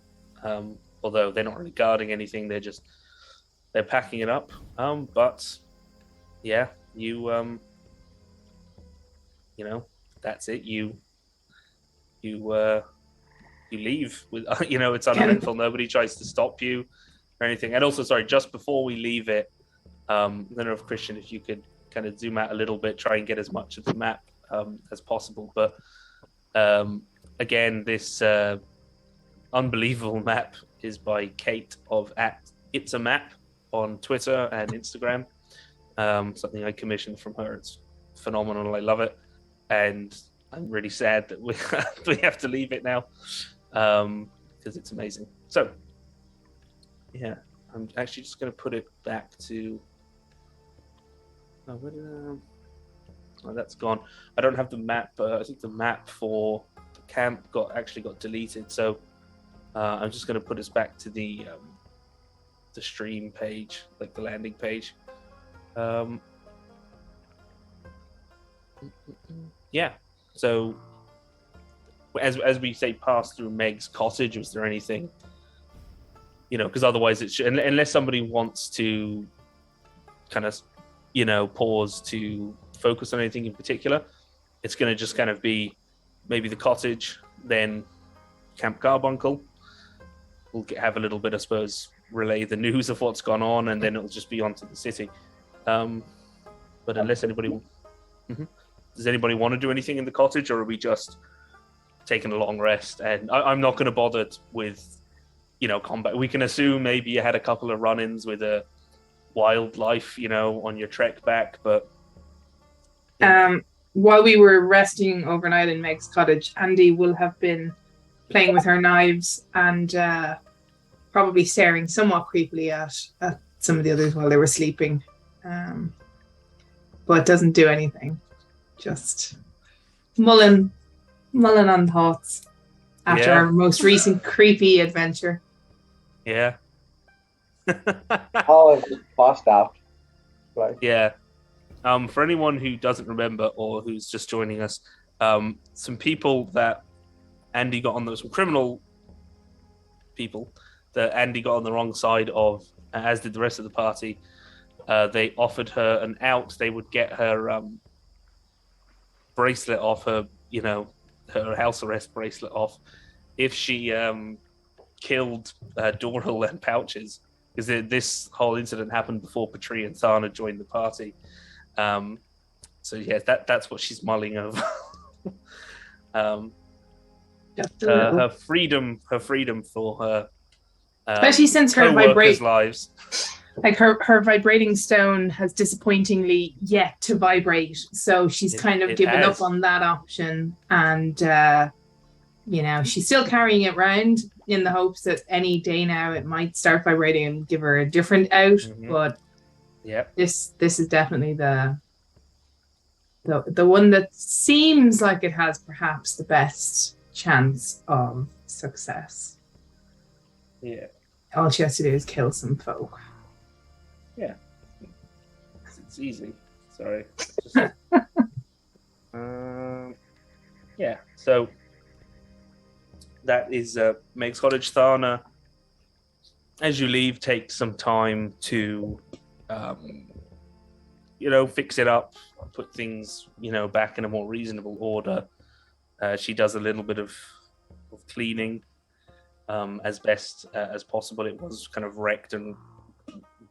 Although they're not really guarding anything, they're packing it up. But yeah, you that's it. You leave with it's uneventful. Nobody tries to stop you or anything. And also, sorry, just before we leave it, I don't know if Christian, if you could kind of zoom out a little bit, try and get as much of the map as possible. But again, this unbelievable map is by Kate of @It'sAMap on Twitter and Instagram. Something I commissioned from her. It's phenomenal. I love it. And I'm really sad that we have to leave it now because it's amazing. So, yeah, I'm actually just going to put it back to... Oh, that's gone. I don't have the map. I think the map for the camp got deleted. So I'm just going to put us back to the stream page, like the landing page. Yeah. So as we say, pass through Meg's cottage, was there anything, because otherwise unless somebody wants to kind of, pause to focus on anything in particular, it's going to just kind of be maybe the cottage, then Camp Carbuncle. We'll have a little bit, I suppose, relay the news of what's gone on, and then it'll just be onto the city. But unless anybody... Does anybody want to do anything in the cottage, or are we just taking a long rest? And I'm not going to bother with, combat. We can assume maybe you had a couple of run-ins with a wildlife, on your trek back, but... While we were resting overnight in Meg's cottage, Andy will have been playing with her knives and probably staring somewhat creepily at some of the others while they were sleeping. But doesn't do anything. Just mulling on thoughts after our most recent creepy adventure. Yeah. Oh, it's passed out. Right. Yeah. For anyone who doesn't remember or who's just joining us, some people that Andy got on some criminal people that Andy got on the wrong side of, as did the rest of the party. They offered her an out. They would get her bracelet off, her house arrest bracelet off, if she killed Doral and Pouches, because this whole incident happened before Patri and Thana joined the party. So yeah, that's what she's mulling over. Her freedom for her, especially since her lives. Like her vibrating stone has disappointingly yet to vibrate, so she's kind of given up on that option, and she's still carrying it around in the hopes that any day now it might start vibrating and give her a different out. But this is definitely the one that seems like it has perhaps the best chance of success. Yeah. All she has to do is kill some folk. Yeah. It's easy. Sorry. Yeah. So that is Meg's cottage. Thana, as you leave, take some time to fix it up, put things, back in a more reasonable order. She does a little bit of cleaning as best as possible. It was kind of wrecked and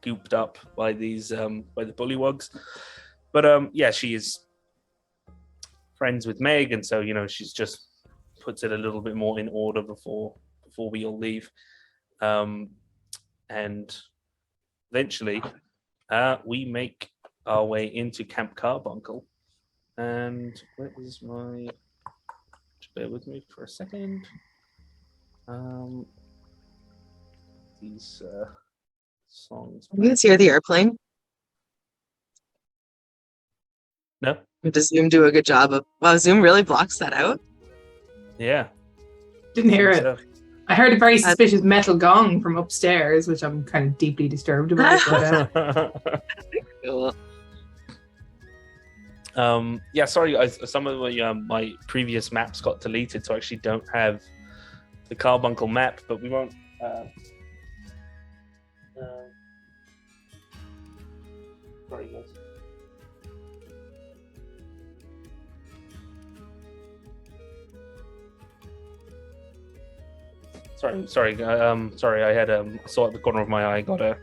gooped up by these by the bullywugs, but she is friends with Meg, and so she's just puts it a little bit more in order before we all leave, and eventually we make our way into Camp Carbuncle. And where is my? Just bear with me for a second. These songs. You can hear the airplane. No. Does Zoom do a good job of? Wow, Zoom really blocks that out. Yeah. Didn't hear it. So. I heard a very suspicious metal gong from upstairs, which I'm kind of deeply disturbed about. But, Cool. Yeah, sorry. Some of my previous maps got deleted, so I actually don't have the Carbuncle map. But we won't. Sorry, guys. Sorry. I had saw at the corner of my eye, got a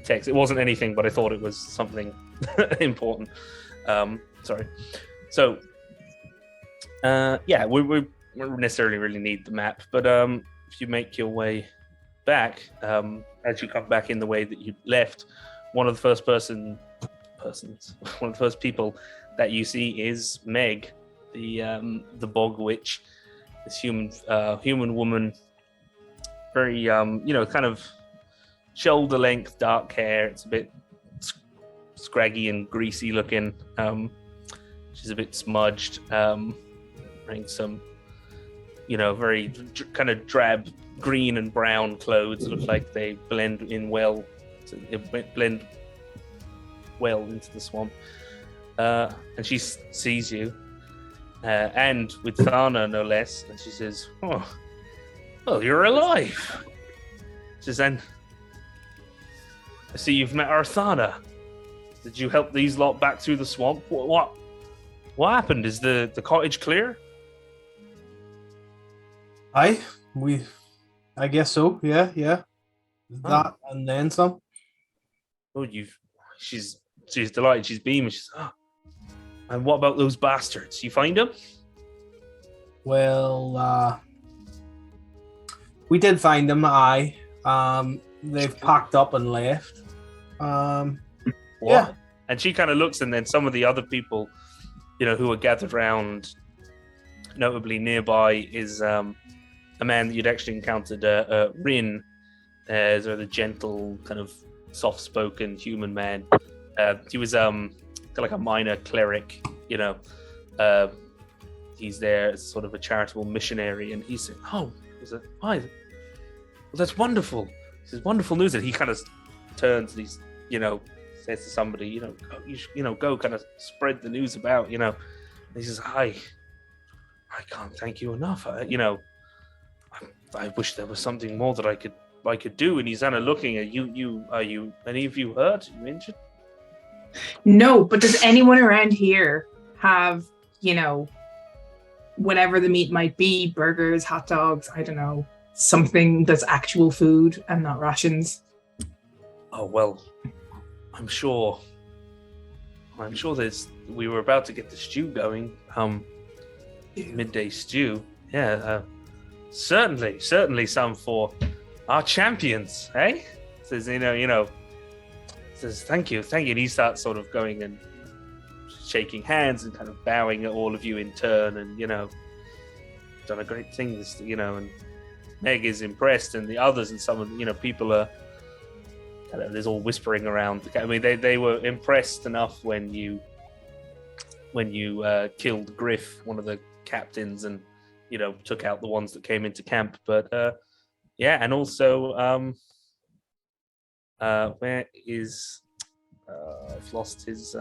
text. It wasn't anything, but I thought it was something important. Sorry. So, yeah, we won't necessarily really need the map, but if you make your way back, as you come back in the way that you left, one of the first people that you see is Meg, the bog witch, this human woman, very kind of shoulder length, dark hair. It's a bit scraggy and greasy looking. She's a bit smudged, wearing some, very kind of drab green and brown clothes. Look like they blend in well. Blend well into the swamp. And she sees you, and with Thana no less, and she says, "Oh, well, you're alive." She says, "And I see you've met our Thana. Did you help these lot back through the swamp? What happened? Is the cottage clear?" I guess so. Yeah. That and then some. Oh, she's delighted. She's beaming. She's, and what about those bastards? You find them? Well, we did find them. They've packed up and left. What? Yeah. And she kind of looks, and then some of the other people, who are gathered around, notably nearby, is a man that you'd actually encountered, Rin, sort of the gentle, kind of soft-spoken human man. He was kind of like a minor cleric, he's there as sort of a charitable missionary, and he's saying, "Oh, why? Well, that's wonderful. This is wonderful news." And he kind of turns and he's, says to somebody, go kind of spread the news about, And he says, I can't thank you enough. I wish there was something more that I could do. And he's kind of looking at you. Are you any of you hurt? Are you injured? No, but does anyone around here have, whatever the meat might be, burgers, hot dogs, I don't know, something that's actual food and not rations? Oh, well, I'm sure we were about to get the stew going. Midday stew. Yeah, certainly some for our champions, eh? Says, says, thank you. And he starts sort of going and shaking hands and kind of bowing at all of you in turn, and, done a great thing, and Meg is impressed, and the others and some of, people are kind of, there's all whispering around. I mean, they were impressed enough when you killed Griff, one of the captains, and, took out the ones that came into camp. But, yeah, and also, where is I've lost his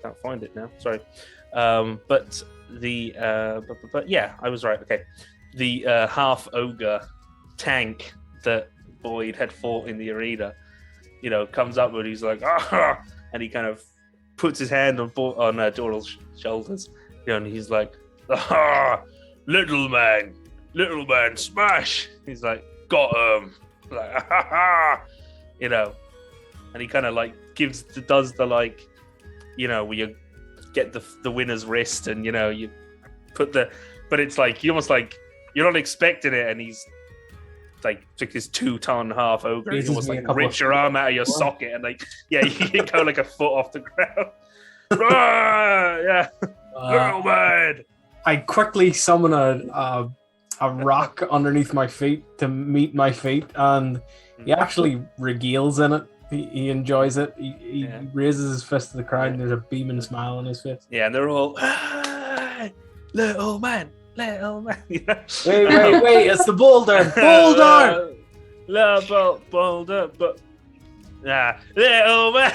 can't find it now, sorry. But yeah, I was right. Okay, the half ogre tank that Boyd had fought in the arena, comes up and he's like, "Ah!" and he kind of puts his hand on Doral's shoulders, and he's like, "Ah, little man, smash!" He's like, "Got him!" Like, "Ha ha ha!" you know, and he kind of like does the like, you know, where you get the winner's wrist and, you know, you put but it's like, you almost like, you're not expecting it, and he's like this 2-ton-half ogre. You almost like rip your arm out of your socket, and like, yeah, you go like a foot off the ground. Yeah, little man. I quickly summon a rock underneath my feet to meet my feet, and he actually regales in it. He enjoys it. He raises his fist to the crowd, and there's a beaming smile on his face. Yeah, and they're all, hey, little man. Little man. Wait, it's the boulder. Boulder, but little man.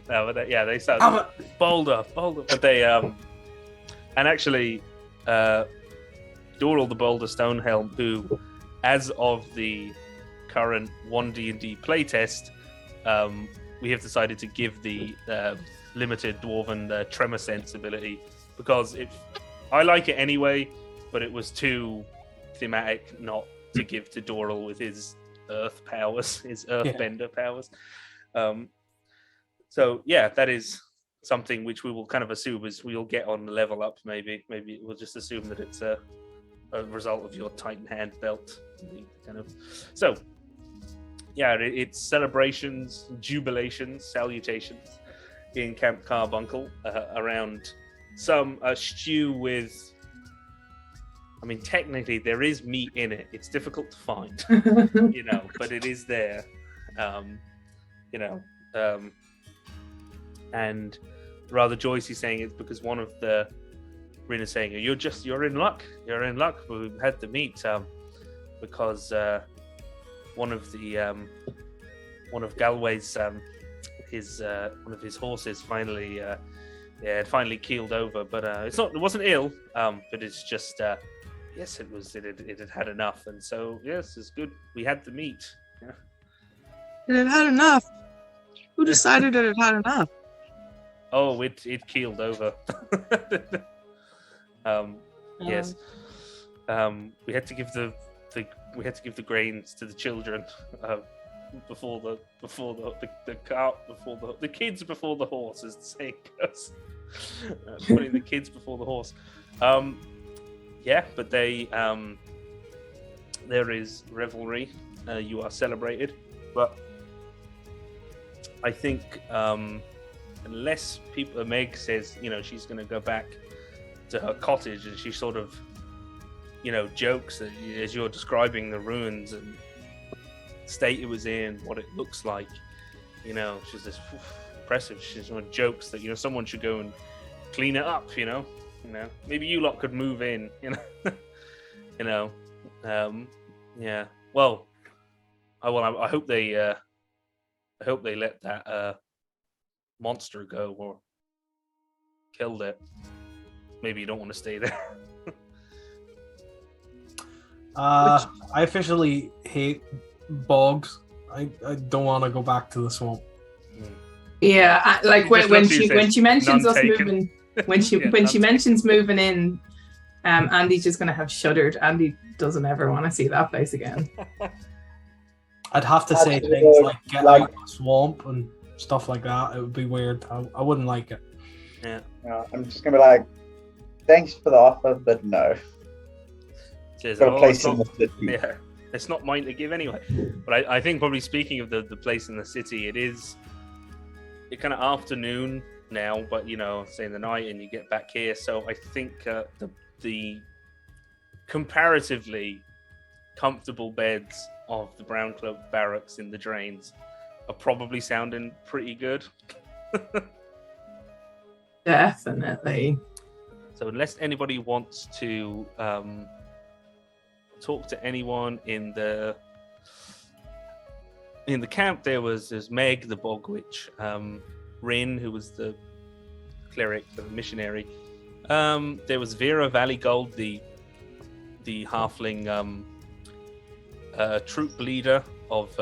No, but they sound boulder, but they and actually Doral the Boulder Stonehelm, who, as of the current 1D&D playtest, we have decided to give the limited dwarven tremor sense ability, because I like it anyway, but it was too thematic not to give to Doral with his earth powers, his earthbender powers. So yeah, that is something which we will kind of assume is we'll get on the level up. Maybe we'll just assume that it's a result of your Titan hand belt. Kind of. So yeah, it's celebrations, jubilations, salutations in Camp Carbuncle around some stew with, I mean, technically there is meat in it. It's difficult to find, you know, but it is there, you know. And rather Joyce is saying it's because one of the Rin is saying, you're in luck. You're in luck. We had the meat because one of Galway's one of his horses finally. It finally keeled over, but it wasn't ill, but it's just yes, it had had enough, and so yes, it's good. We had the meat. Yeah. It had enough. Who decided it had enough? Oh, it keeled over. Yes. We had to give the grains to the children before the cart, before the kids before the horse, as the saying goes. Putting the kids before the horse. Yeah, but there is revelry. You are celebrated, but I think unless Meg says, you know, she's going to go back to her cottage, and she sort of, you know, jokes as you're describing the ruins and state it was in, what it looks like. You know, she's this impressive. She's jokes that, you know, someone should go and clean it up. You know, maybe you lot could move in. You know, yeah. Well, I hope they let that monster go or killed it. Maybe you don't want to stay there. I officially hate bogs. I don't want to go back to the swamp. Yeah, like when she mentions us moving, when she mentions moving in, Andy's just gonna have shuddered. Andy doesn't ever want to see that place again. I'd have to say things like get out of the swamp and stuff like that. It would be weird. I wouldn't like it. Yeah. I'm just gonna be like, thanks for the offer, but no. Got a place in the city. Yeah, it's not mine to give anyway. But I think probably speaking of the place in the city, it's kind of afternoon now, but you know, say in the night, and you get back here. So I think the comparatively comfortable beds of the Brown Cloak barracks in the drains are probably sounding pretty good. Definitely. So unless anybody wants to talk to anyone in the camp, there's Meg the Bog Witch, Rin, who was the cleric, the missionary. There was Vera Valleygold, the halfling troop leader of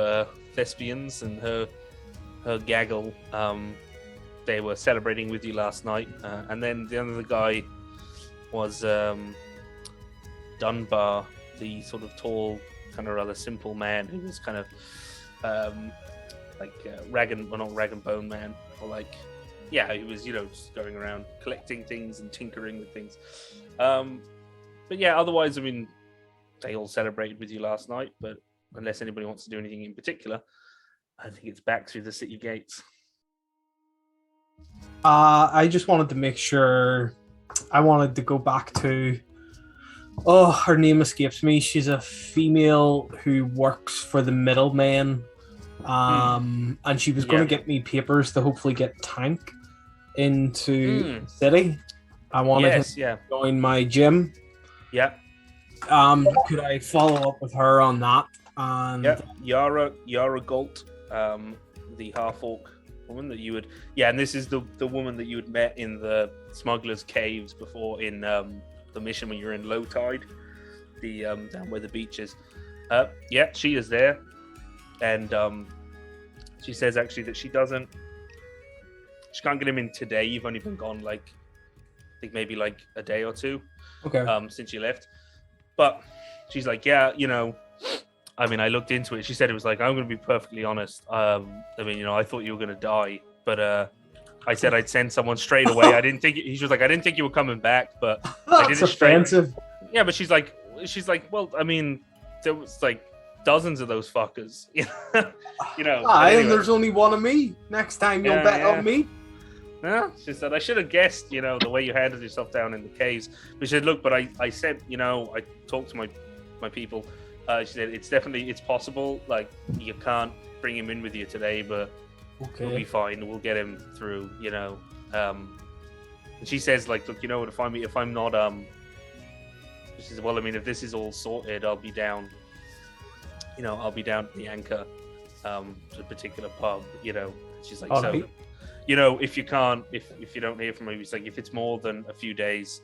thespians, and her gaggle. They were celebrating with you last night, and then the other guy was Dunbar, the sort of tall, kind of rather simple man who was kind of not rag and bone man, or like, yeah, he was, just going around collecting things and tinkering with things. But yeah, otherwise, I mean, they all celebrated with you last night, but unless anybody wants to do anything in particular, I think it's back through the city gates. I just wanted to make sure. I wanted to go back to. Oh, her name escapes me. She's a female who works for the middleman. And she was going to get me papers to hopefully get Tank into the city. I wanted him to join my gym. Yeah. Could I follow up with her on that? And Yara Galt, the half-orc woman that you would... Yeah, and this is the woman that you had met in the Smuggler's Caves before in the mission when you were in low tide, the down where the beach is. Yeah, she is there. And she says actually that she can't get him in today. You've only been gone I think maybe like a day or two. Okay. Since you left. But she's like, yeah, I mean, I looked into it. She said it was like, I'm going to be perfectly honest. I mean, I thought you were going to die, but I said I'd send someone straight away. I didn't think he was like, I didn't think you were coming back, but I did it offensive. Yeah, but she's like, well, I mean, there was like dozens of those fuckers, Anyway. And there's only one of me. Next time you'll bet on me. Yeah, she said, I should have guessed, the way you handled yourself down in the caves. But she said, look, but I said, I talked to my people. She said, it's possible. Like, you can't bring him in with you today, but we'll be fine. We'll get him through, And she says, like, look, what, if I'm not, she says, well, I mean, if this is all sorted, I'll be down, I'll be down at the Anchor, to a particular pub, She's like, so... if you can't, if you don't hear from me, it's like, if it's more than a few days,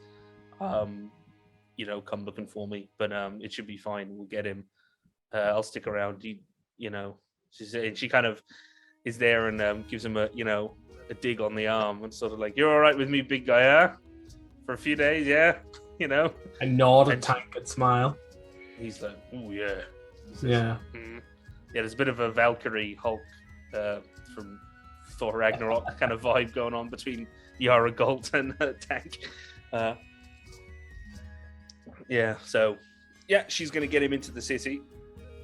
come looking for me. But it should be fine. We'll get him. I'll stick around. She kind of is there and gives him a dig on the arm and sort of like, you're all right with me, big guy, huh? For a few days, yeah. I nod and Tank and smile. He's like, oh yeah. Says, yeah. Yeah, there's a bit of a Valkyrie Hulk from Thor Ragnarok kind of vibe going on between Yara Galt and Tank. She's going to get him into the city.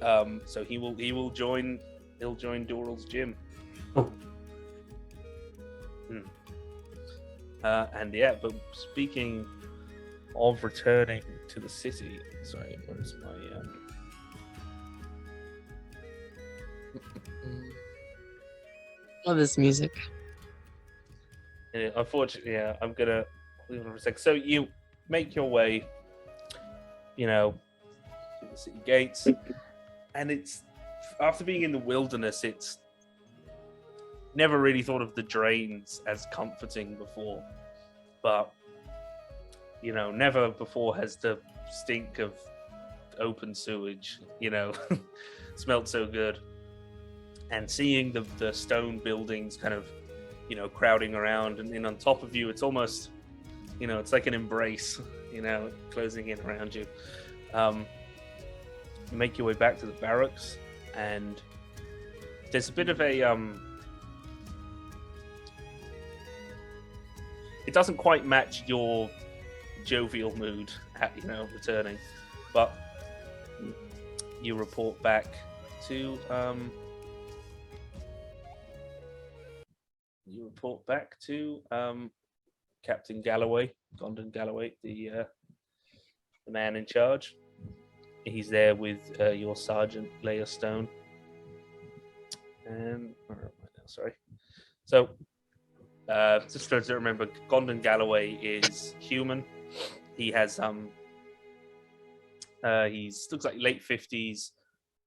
So he'll join Doral's gym. Oh. But speaking of returning to the city, sorry, where's my Love this music. Unfortunately, I'm gonna leave it for a sec. So you make your way, to the city gates, and it's after being in the wilderness, it's never really thought of the drains as comforting before, but never before has the stink of open sewage, smelled so good. And seeing the stone buildings kind of, crowding around and on top of you, it's almost, it's like an embrace, closing in around you. You make your way back to the barracks, and there's a bit of a, it doesn't quite match your jovial mood at, returning, but you report back to, Captain Galloway, Gondon Galloway, the man in charge. He's there with your Sergeant Leia Stone. And where am I now? Sorry. So, just to remember, Gondon Galloway is human. He has he's looks like late 50s,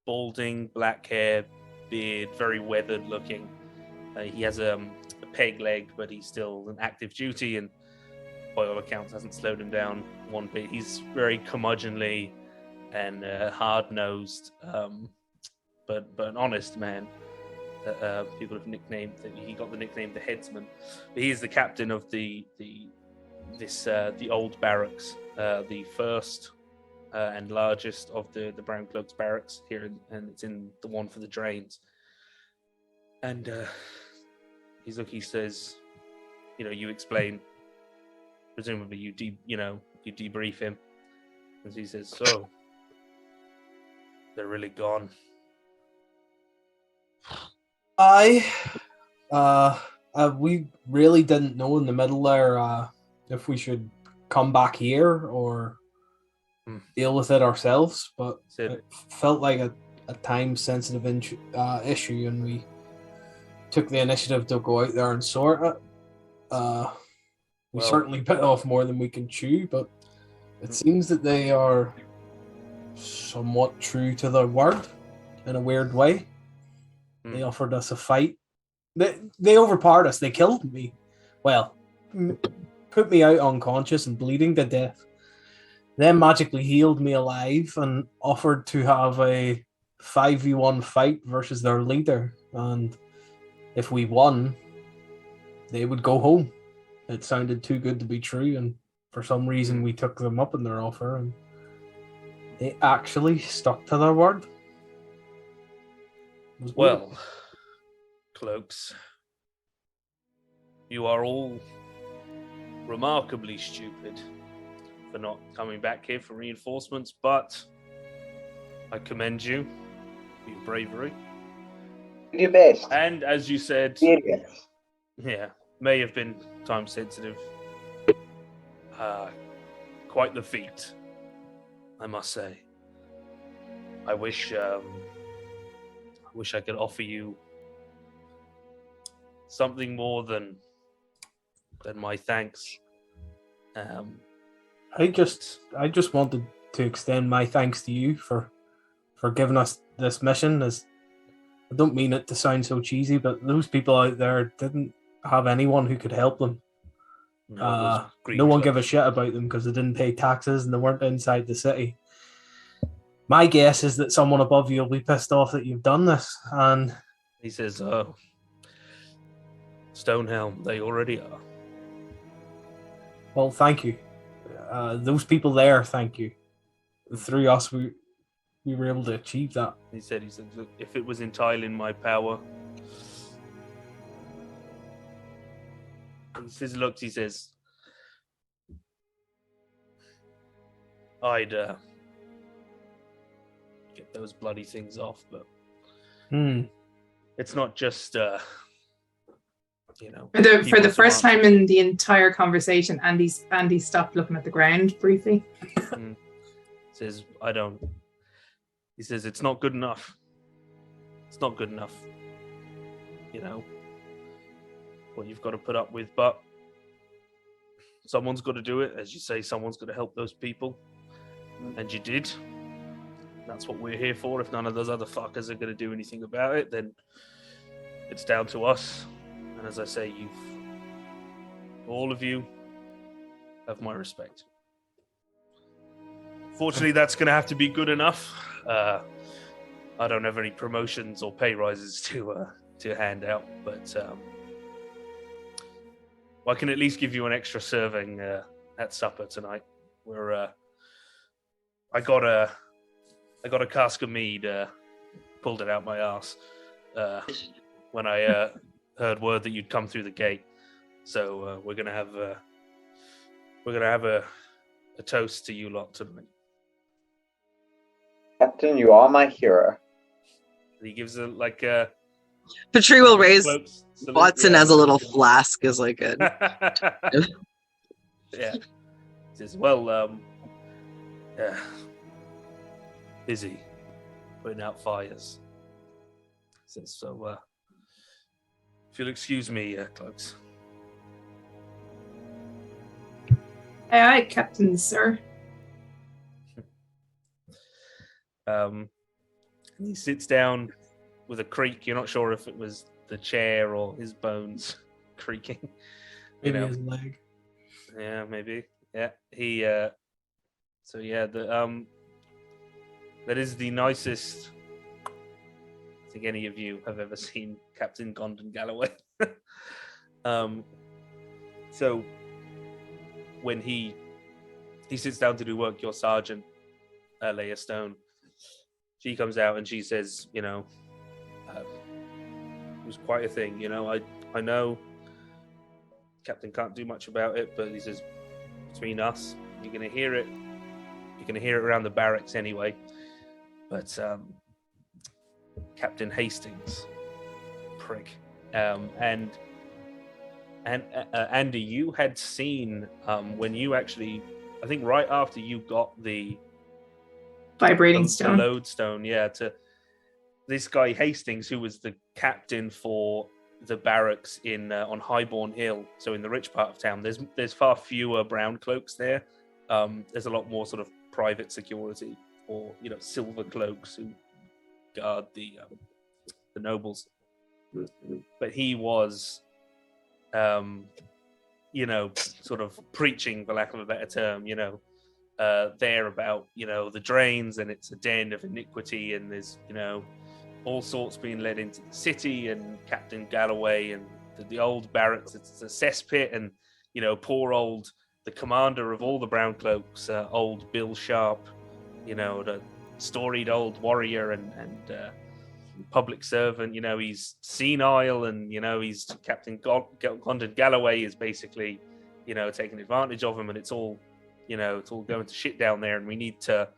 balding, black hair, beard, very weathered looking. He has a peg leg, but he's still an active duty, and by all accounts hasn't slowed him down one bit. He's very curmudgeonly and hard-nosed, but an honest man. People have nicknamed he got the nickname the Headsman. But he is the captain of the old barracks, the first and largest of the Brown Cloaks barracks here, and it's in the one for the drains. And he says, you explain. Presumably, you debrief him, and he says, "So, they're really gone." We really didn't know in the middle there if we should come back here or deal with it ourselves, but it felt like a time-sensitive issue, and we took the initiative to go out there and sort it. We certainly bit off more than we can chew, but it seems that they are somewhat true to their word in a weird way. They offered us a fight. They overpowered us. They killed me. Well, put me out unconscious and bleeding to death. Then magically healed me alive and offered to have a 5v1 fight versus their leader. And if we won, they would go home. It sounded too good to be true, and for some reason we took them up on their offer, and they actually stuck to their word. Well, Cloaks, you are all remarkably stupid for not coming back here for reinforcements, but I commend you for your bravery. Do your best. And as you said, may have been time sensitive. Quite the feat, I must say. I wish I could offer you something more than my thanks. I just wanted to extend my thanks to you for giving us this mission. I don't mean it to sound so cheesy, but those people out there didn't have anyone who could help them. No one gave a shit about them because they didn't pay taxes and they weren't inside the city. My guess is that someone above you will be pissed off that you've done this. And he says, "Oh, Stonehelm, they already are." Well, thank you. Those people there, thank you. Through us, we were able to achieve that. He said, "Look, if it was entirely in my power." He says, he says, "I'd get those bloody things off, but it's not just, For the first time in the entire conversation, Andy stopped looking at the ground briefly. Says, He says, it's not good enough. It's not good enough. What you've got to put up with, but someone's got to do it. As you say, someone's got to help those people. And you did. That's what we're here for. If none of those other fuckers are going to do anything about it, then it's down to us. And as I say, all of you have my respect. Fortunately, that's going to have to be good enough. I don't have any promotions or pay rises to hand out, but I can at least give you an extra serving at supper tonight. I got a cask of mead, pulled it out my arse when I heard word that you'd come through the gate. So we're gonna have a toast to you lot tonight. Captain, you are my hero. And he gives a Petrie will raise Watson as a little flask is like a yeah. He says, well, busy putting out fires. He says, so if you'll excuse me, Cloaks. Aye, Captain, sir. He sits down with a creak. You're not sure if it was the chair or his bones creaking. Maybe his leg. Yeah, maybe. Yeah, he. So yeah, that is the nicest I think any of you have ever seen Captain Gondon Galloway. So when he sits down to do work, your sergeant, Leia Stone, she comes out and she says, was quite a thing. You know, I know Captain can't do much about it, but he says, between us, you're going to hear it. You're going to hear it around the barracks anyway. But Captain Hastings, prick, and Andy, you had seen when you actually, I think right after you got the Vibrating stone. The lodestone, yeah, to this guy Hastings, who was the captain for the barracks in on Highbourne Hill, so in the rich part of town. There's far fewer brown cloaks there. There's a lot more sort of private security, or silver cloaks who guard the nobles. But he was, sort of preaching, for lack of a better term, there about the drains, and it's a den of iniquity, and there's all sorts being led into the city, and Captain Galloway and the old barracks, it's a cesspit, and poor old the commander of all the brown cloaks, old Bill Sharp, the storied old warrior and public servant, he's senile, and he's Captain Gondon Galloway is basically taking advantage of him, and it's all going to shit down there, and we need to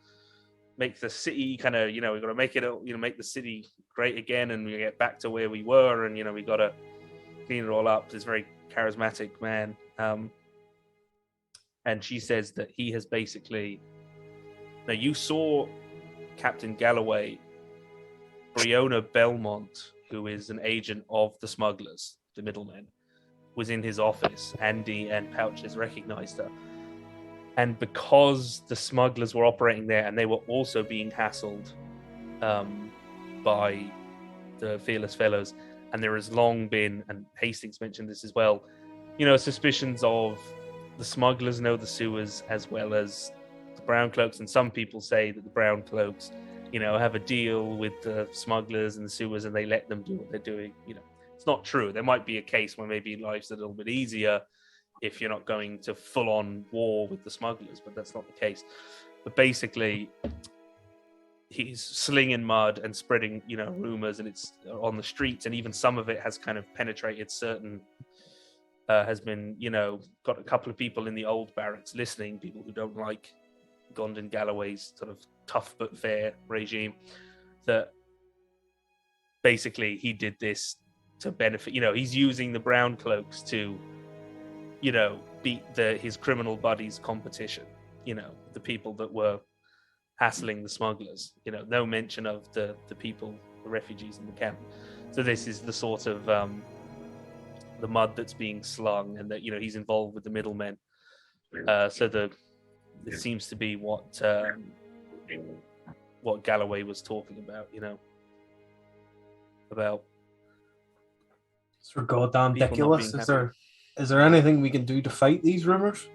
make the city kind of, we've got to make it, make the city great again, and we get back to where we were, and we got to clean it all up. This very charismatic man, and she says that he has basically, now you saw Captain Galloway, Briona Belmont, who is an agent of the smugglers, the middlemen, was in his office. Andy and Pouches recognized her. And because the smugglers were operating there, and they were also being hassled by the Fearless Fellows, and there has long been, and Hastings mentioned this as well, suspicions of the smugglers know the sewers as well as the brown cloaks, and some people say that the brown cloaks, have a deal with the smugglers and the sewers, and they let them do what they're doing. It's not true. There might be a case where maybe life's a little bit easier if you're not going to full-on war with the smugglers, but that's not the case. But basically, he's slinging mud and spreading, rumors, and it's on the streets, and even some of it has kind of penetrated certain, has been, got a couple of people in the old barracks listening, people who don't like Gondon Galloway's sort of tough but fair regime, that basically he did this to benefit, he's using the brown cloaks to beat his criminal buddies' competition, the people that were hassling the smugglers, no mention of the people, the refugees in the camp. So this is the sort of the mud that's being slung, and that he's involved with the middlemen. It seems to be what Galloway was talking about, about. It's for goddamn ridiculous. Is there anything we can do to fight these rumors?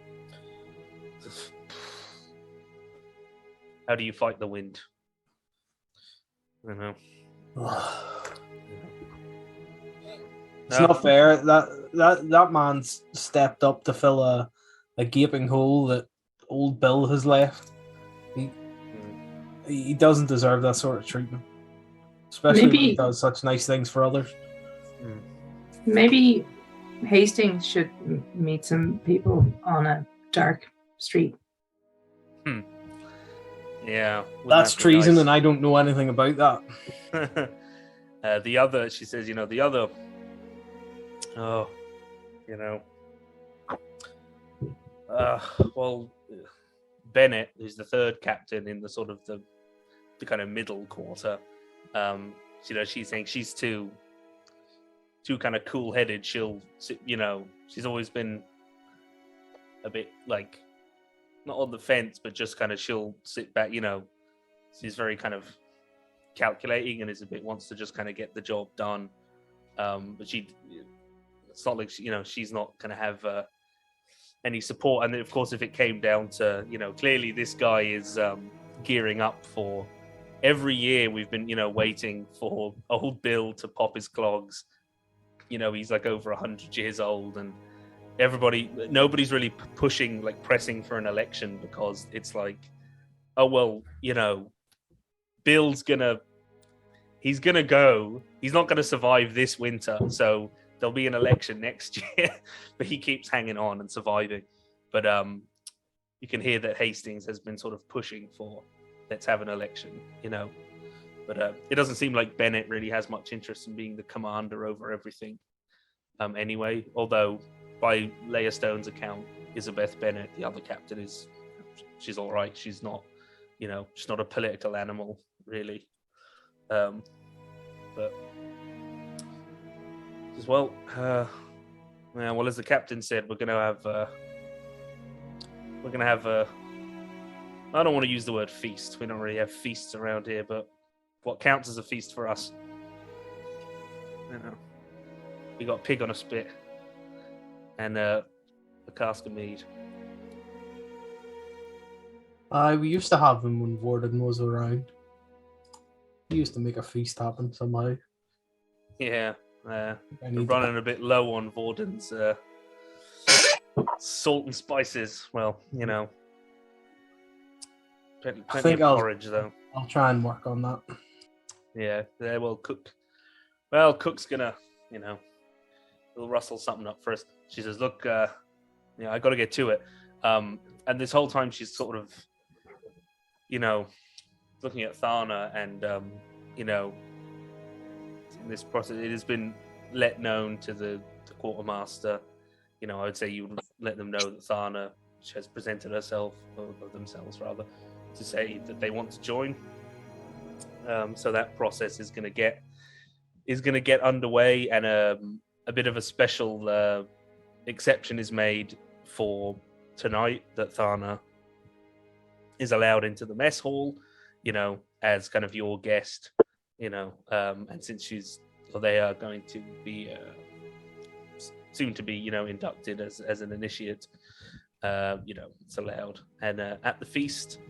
How do you fight the wind? I don't know. It's not fair. That man's stepped up to fill a gaping hole that old Bill has left. He doesn't deserve that sort of treatment, especially when he does such nice things for others. Maybe Hastings should meet some people on a dark street. Yeah, that's treason, nice. And I don't know anything about that. The other, she says, the other. Well, Bennett, who's the third captain in the sort of the kind of middle quarter. She's saying she's too kind of cool-headed. She'll, she's always been a bit like not on the fence, but just kind of she'll sit back. She's very kind of calculating and is a bit wants to just kind of get the job done. But it's not like she's not going to have any support. And then, of course, if it came down to clearly this guy is gearing up for. Every year we've been waiting for old Bill to pop his clogs. He's like over 100 years old, and nobody's really pressing for an election, because it's like, oh well, Bill's he's gonna go, he's not going to survive this winter. So there'll be an election next year, but he keeps hanging on and surviving. But you can hear that Hastings has been sort of pushing for, let's have an election, you know. But it doesn't seem like Bennett really has much interest in being the commander over everything anyway. Although, by Leia Stone's account, Isabeth Bennett, the other captain, she's all right. She's not, you know, she's not a political animal, really. But as well, well, as the captain said, we're gonna have a. I don't want to use the word feast. We don't really have feasts around here, but what counts as a feast for us? You know, we got pig on a spit and a cask of mead. We used to have them when Warden was around. We used to make a feast happen somehow. Yeah, we're running a bit low on Vorden's salt and spices. Well, you know, plenty of porridge though. I'll try and work on that. Yeah, well, Cook's gonna, you know, he'll rustle something up first. She says, "Look, I got to get to it." And this whole time she's sort of, you know, looking at Thana, and you know, in this process, it has been let known to the quartermaster. You know, I would say you would let them know that Thana has presented herself, or themselves rather, to say that they want to join. So that process is going to get underway, and a bit of a special exception is made for tonight, that Thana is allowed into the mess hall, you know, as kind of your guest, you know, and since they are going to be soon to be, you know, inducted as an initiate, you know, it's allowed. And at the feast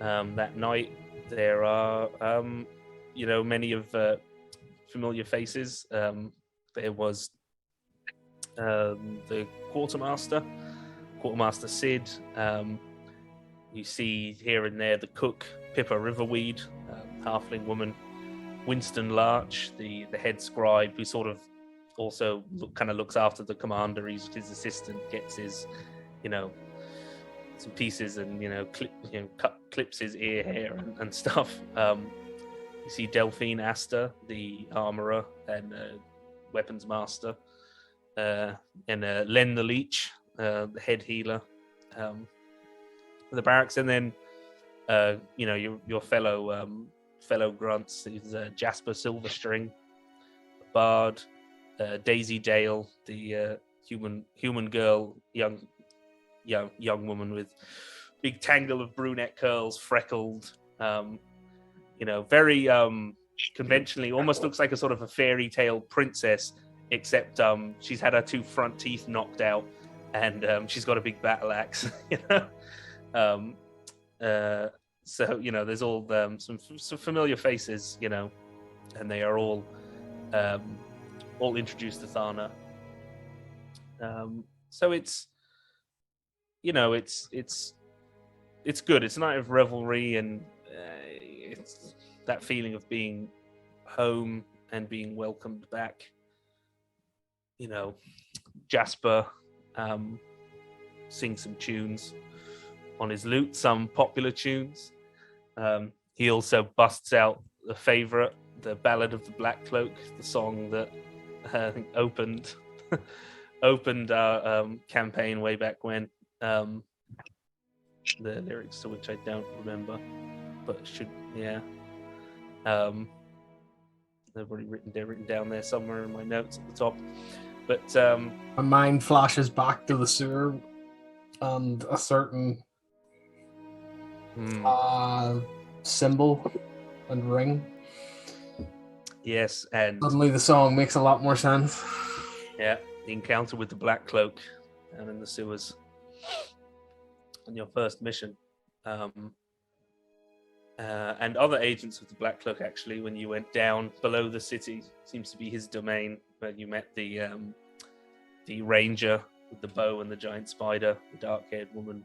that night, there are, you know, many of familiar faces. There was the quartermaster Sid. You see here and there the cook, Pippa Riverweed, halfling woman, Winston Larch, the head scribe, who sort of also kind of looks after the commander. He's his assistant, gets his, you know, some pieces, and, you know, clips his ear hair and stuff. You see Delphine Astor, the armorer and weapons master, and Len the Leech, the head healer, the barracks, and then you know, your fellow grunts is Jasper Silverstring, the bard, Daisy Dale, the human girl, young woman with big tangle of brunette curls, freckled, you know, very conventionally, almost looks like a sort of a fairy tale princess, except she's had her 2 front teeth knocked out, and she's got a big battle axe. You know, so, you know, there's all some familiar faces, you know, and they are all introduced to Thana. So it's, you know, it's good. It's a night of revelry, and it's that feeling of being home and being welcomed back. You know, Jasper sings some tunes on his lute, some popular tunes. He also busts out the favorite, the Ballad of the Black Cloak, the song that I think opened our campaign way back when. The lyrics to which I don't remember, but they're written down there somewhere in my notes at the top. But my mind flashes back to the sewer and a certain symbol and ring. Yes, and suddenly the song makes a lot more sense. Yeah, the encounter with the Black Cloak down in the sewers on your first mission. And other agents of the Black Cloak, actually, when you went down below the city, seems to be his domain, where you met the ranger with the bow and the giant spider, the dark-haired woman,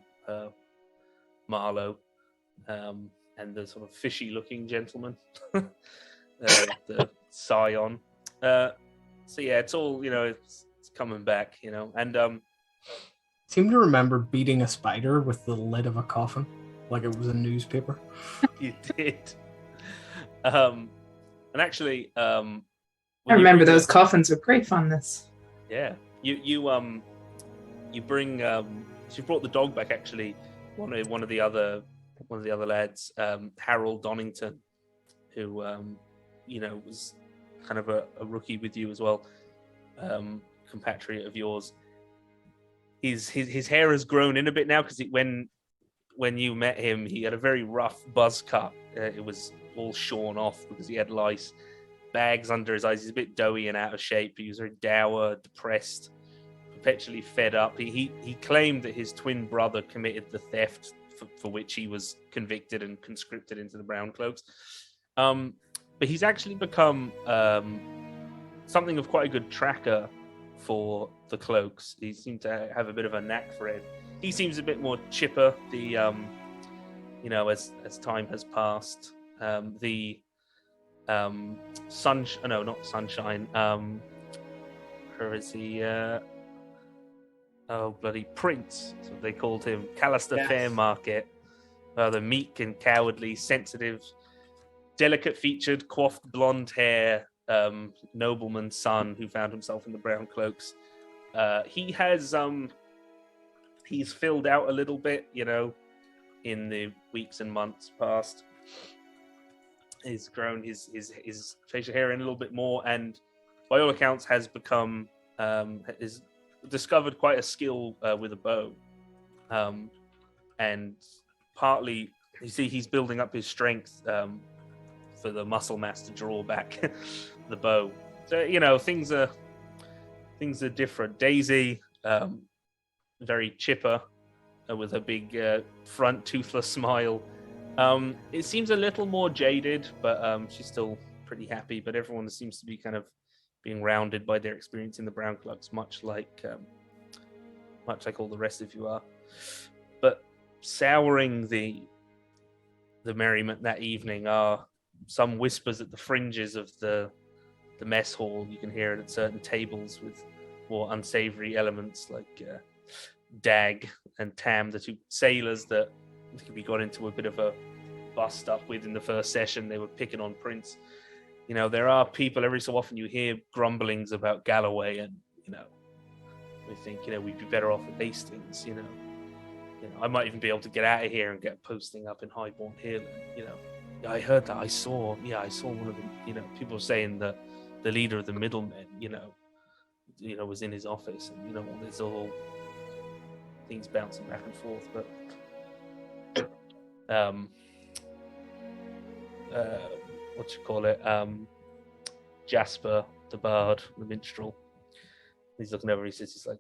Marlowe, and the sort of fishy-looking gentleman. the scion. So yeah, it's all it's coming back, and Seem to remember beating a spider with the lid of a coffin, like it was a newspaper. you did. And actually, I remember those coffins were great fun. Yeah, you bring she brought the dog back. Actually, one of the other lads, Harold Donington, who was kind of a rookie with you as well, compatriot of yours. His hair has grown in a bit now because when you met him, he had a very rough buzz cut. It was all shorn off because he had lice, bags under his eyes. He's a bit doughy and out of shape. He was very dour, depressed, perpetually fed up. He claimed that his twin brother committed the theft for which he was convicted and conscripted into the Brown Cloaks. But he's actually become something of quite a good tracker for the Cloaks. He seemed to have a bit of a knack for it. He seems a bit more chipper. As time has passed, not sunshine. Where is he? Bloody Prince. That's what they called him. Callister Fairmarket. The meek and cowardly, sensitive, delicate-featured, coiffed blonde hair nobleman's son who found himself in the Brown Cloaks. He's filled out a little bit, in the weeks and months past. He's grown his facial hair in a little bit more, and by all accounts has become is discovered quite a skill with a bow, and partly you see he's building up his strength for the muscle mass to draw back the bow. So things are different. Daisy, very chipper, with a big front toothless smile. It seems a little more jaded, but she's still pretty happy. But everyone seems to be kind of being rounded by their experience in the Brown Cloaks, much like all the rest of you are. But souring the merriment that evening are some whispers at the fringes of the mess hall. You can hear it at certain tables with more unsavory elements like Dag and Tam, the two sailors that we got into a bit of a bust up with in the first session. They were picking on Prince. There are people every so often you hear grumblings about Galloway, and we think we'd be better off at Hastings. I might even be able to get out of here and get posting up in Highbourne Hill. I heard that. I saw one of them. People saying that the leader of the middlemen, was in his office, and there's all things bouncing back and forth. But Jasper, the bard, the minstrel, he's looking over. He says, "He's like,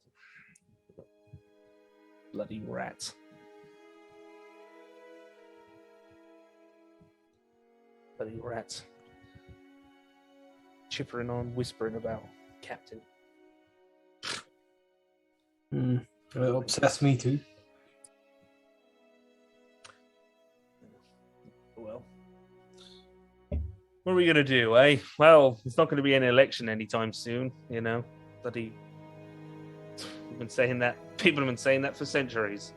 bloody rat." Bloody rat. Chippering on, whispering about Captain. It obsessed me too. Well, what are we going to do, eh? Well, there's not going to be any election anytime soon, Bloody... We've been saying that. People have been saying that for centuries,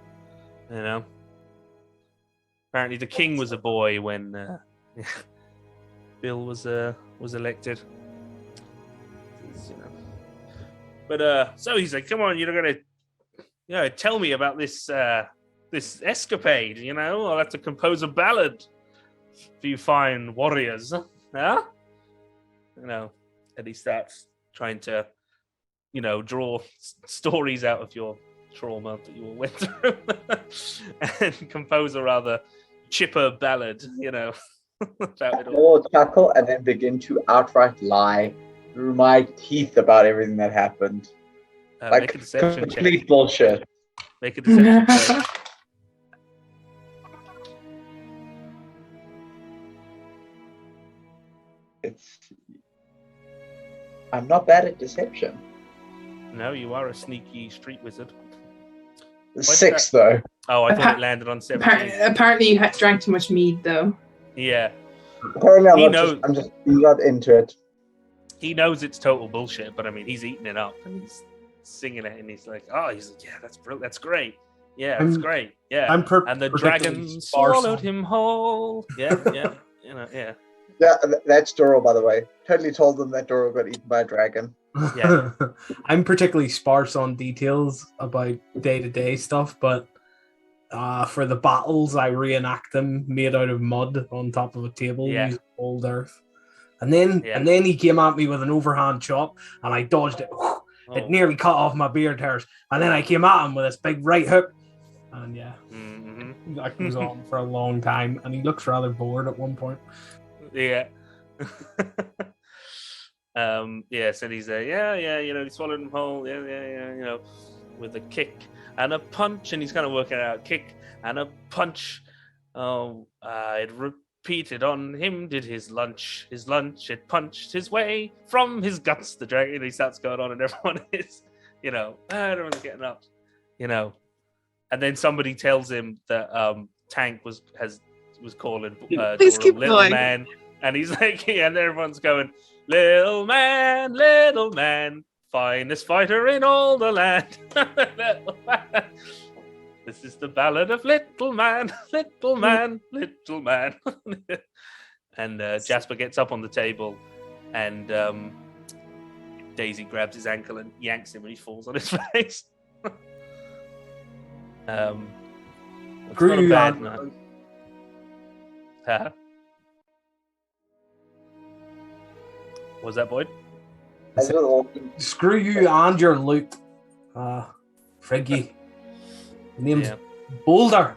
Apparently the king was a boy when... Bill was elected. But so he's like, "Come on, you're gonna, tell me about this escapade. I'll have to compose a ballad for you fine warriors, huh?" And he starts trying to, draw stories out of your trauma that you all went through, and compose a rather chipper ballad, about it all. Or chuckle and then begin to outright lie through my teeth about everything that happened. Make a deception complete check. bullshit. Make a deception check. I'm not bad at deception. No, you are a sneaky street wizard. 6 though. Oh, I thought it landed on 17. Apparently you had drank too much mead, though. Yeah. Apparently, He knows. I'm just not into it. He knows it's total bullshit, but I mean, he's eating it up and he's singing it, and he's like, yeah, that's brilliant. That's great. Yeah, that's great. Yeah. And the dragon swallowed him whole. Yeah, yeah. Yeah. Yeah, that's Doro, by the way. Totally told them that Doro got eaten by a dragon. Yeah. I'm particularly sparse on details about day-to-day stuff, but for the battles, I reenact them made out of mud on top of a table using old earth. And then he came at me with an overhand chop, and I dodged it. It nearly cut off my beard hairs. And then I came at him with this big right hook. And that goes on for a long time. And he looks rather bored at one point. Yeah. So he's there. He swallowed him whole. Yeah. With a kick and a punch. And he's kind of working out kick and a punch. It repeated on him, did his lunch, it punched his way from his guts. The dragon, he starts going on, and everyone is, everyone's getting up, and then somebody tells him that Tank was calling Please keep little going. Man, and he's like, and everyone's going, little man, finest fighter in all the land. Little man. This is the ballad of little man. And Jasper gets up on the table, and Daisy grabs his ankle and yanks him, and he falls on his face. It's not a bad night. Huh? What was that, Boyd? Screw you and your loot. Friggy. Name's Boulder.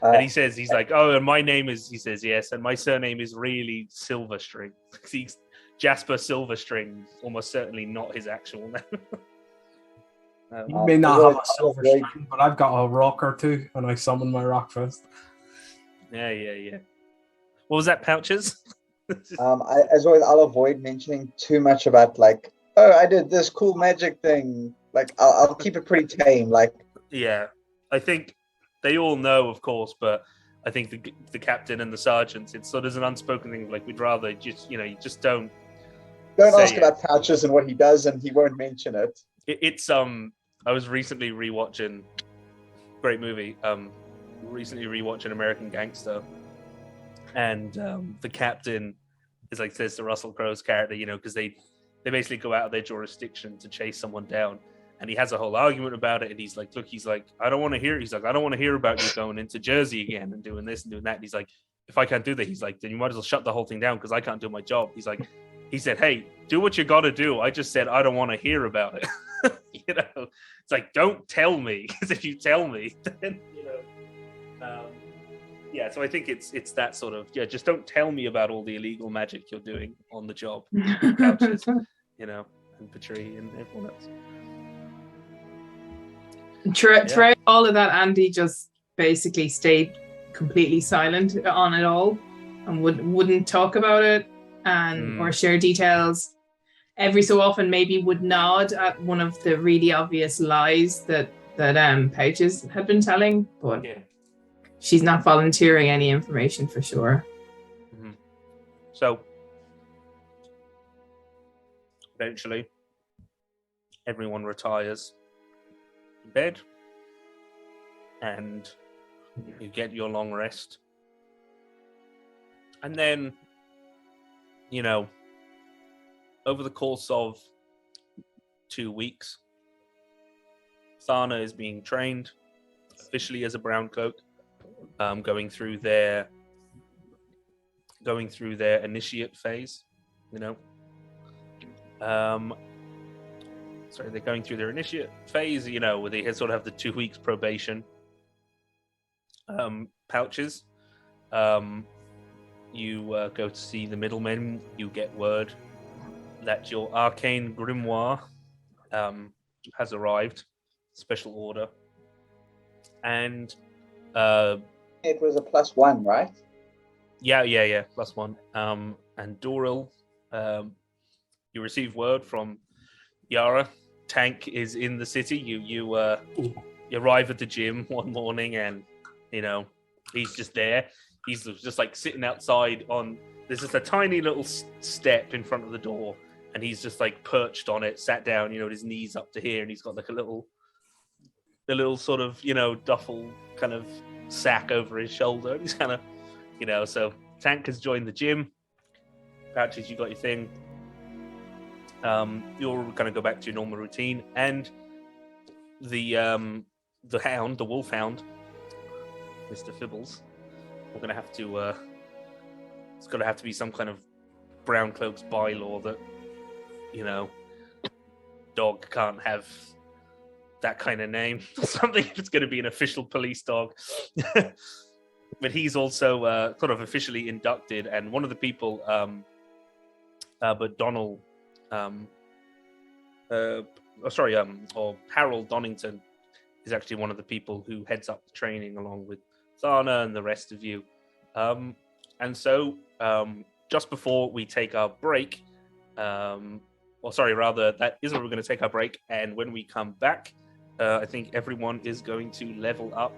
And he says, he's like, and my name is, he says, yes, and my surname is really Silverstring. He's Jasper Silverstring, almost certainly not his actual name. You may not have a silver string, but I've got a rock or two, and I summon my rock first. Yeah. What was that, Pouches? As always, I'll avoid mentioning too much about, like, I did this cool magic thing. Like, I'll keep it pretty tame. Like, yeah, I think they all know, of course, but I think the captain and the sergeants, it's sort of an unspoken thing. Like, we'd rather just, you just don't ask about Pouches and what he does, and he won't mention it. It's I was recently rewatching, great movie. Recently rewatching American Gangster, and the captain is like, says to Russell Crowe's character, because they basically go out of their jurisdiction to chase someone down. And he has a whole argument about it. And he's like, I don't want to hear. He's like, I don't want to hear about you going into Jersey again and doing this and doing that. And he's like, if I can't do that, he's like, then you might as well shut the whole thing down because I can't do my job. He's like, he said, hey, do what you got to do. I just said, I don't want to hear about it. It's like, don't tell me. Because if you tell me, then, so I think it's that sort of, just don't tell me about all the illegal magic you're doing on the job. Couches, and Patry and everyone else. Throughout all of that, Andy just basically stayed completely silent on it all and wouldn't talk about it or share details. Every so often, maybe would nod at one of the really obvious lies that Pouches had been telling, but she's not volunteering any information for sure. Mm-hmm. So eventually, everyone retires to bed, and you get your long rest, and then, over the course of 2 weeks, Thana is being trained officially as a brown cloak, going through their initiate phase. They're going through their initiate phase, where they sort of have the 2 weeks probation. Pouches, you go to see the middlemen. You get word that your arcane grimoire has arrived, special order, and it was a +1, right? Yeah, +1. And Doril, you receive word from Yara. Tank is in the city. You arrive at the gym one morning, and he's just there. he's just like sitting outside on. There's just a tiny little step in front of the door, and he's just like perched on it, sat down, with his knees up to here, and he's got like the little sort of duffel kind of sack over his shoulder. And he's kind of so Tank has joined the gym. Pouches, you got your thing. You're gonna go back to your normal routine, and the hound, the wolf hound, Mr. Fibbles, we're gonna have to. It's gonna have to be some kind of Brown Cloaks bylaw that dog can't have that kind of name or something. If it's gonna be an official police dog. But he's also sort of officially inducted, and one of the people, but Donald, or Harold Donington is actually one of the people who heads up the training along with Thana and the rest of you. And so, just before we take our break, that is where we're going to take our break. And when we come back, I think everyone is going to level up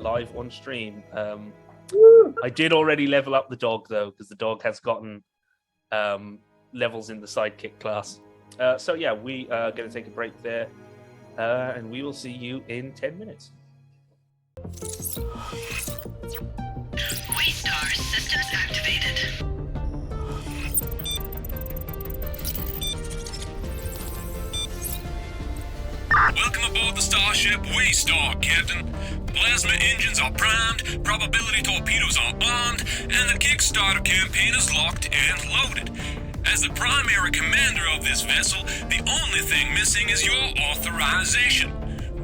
live on stream. I did already level up the dog, though, because the dog has gotten levels in the sidekick class. So yeah, we are going to take a break there, and we will see you in 10 minutes. Waystar systems activated. Welcome aboard the starship Waystar, Captain. Plasma engines are primed, probability torpedoes are armed, and the Kickstarter campaign is locked and loaded. As the primary commander of this vessel, the only thing missing is your authorization.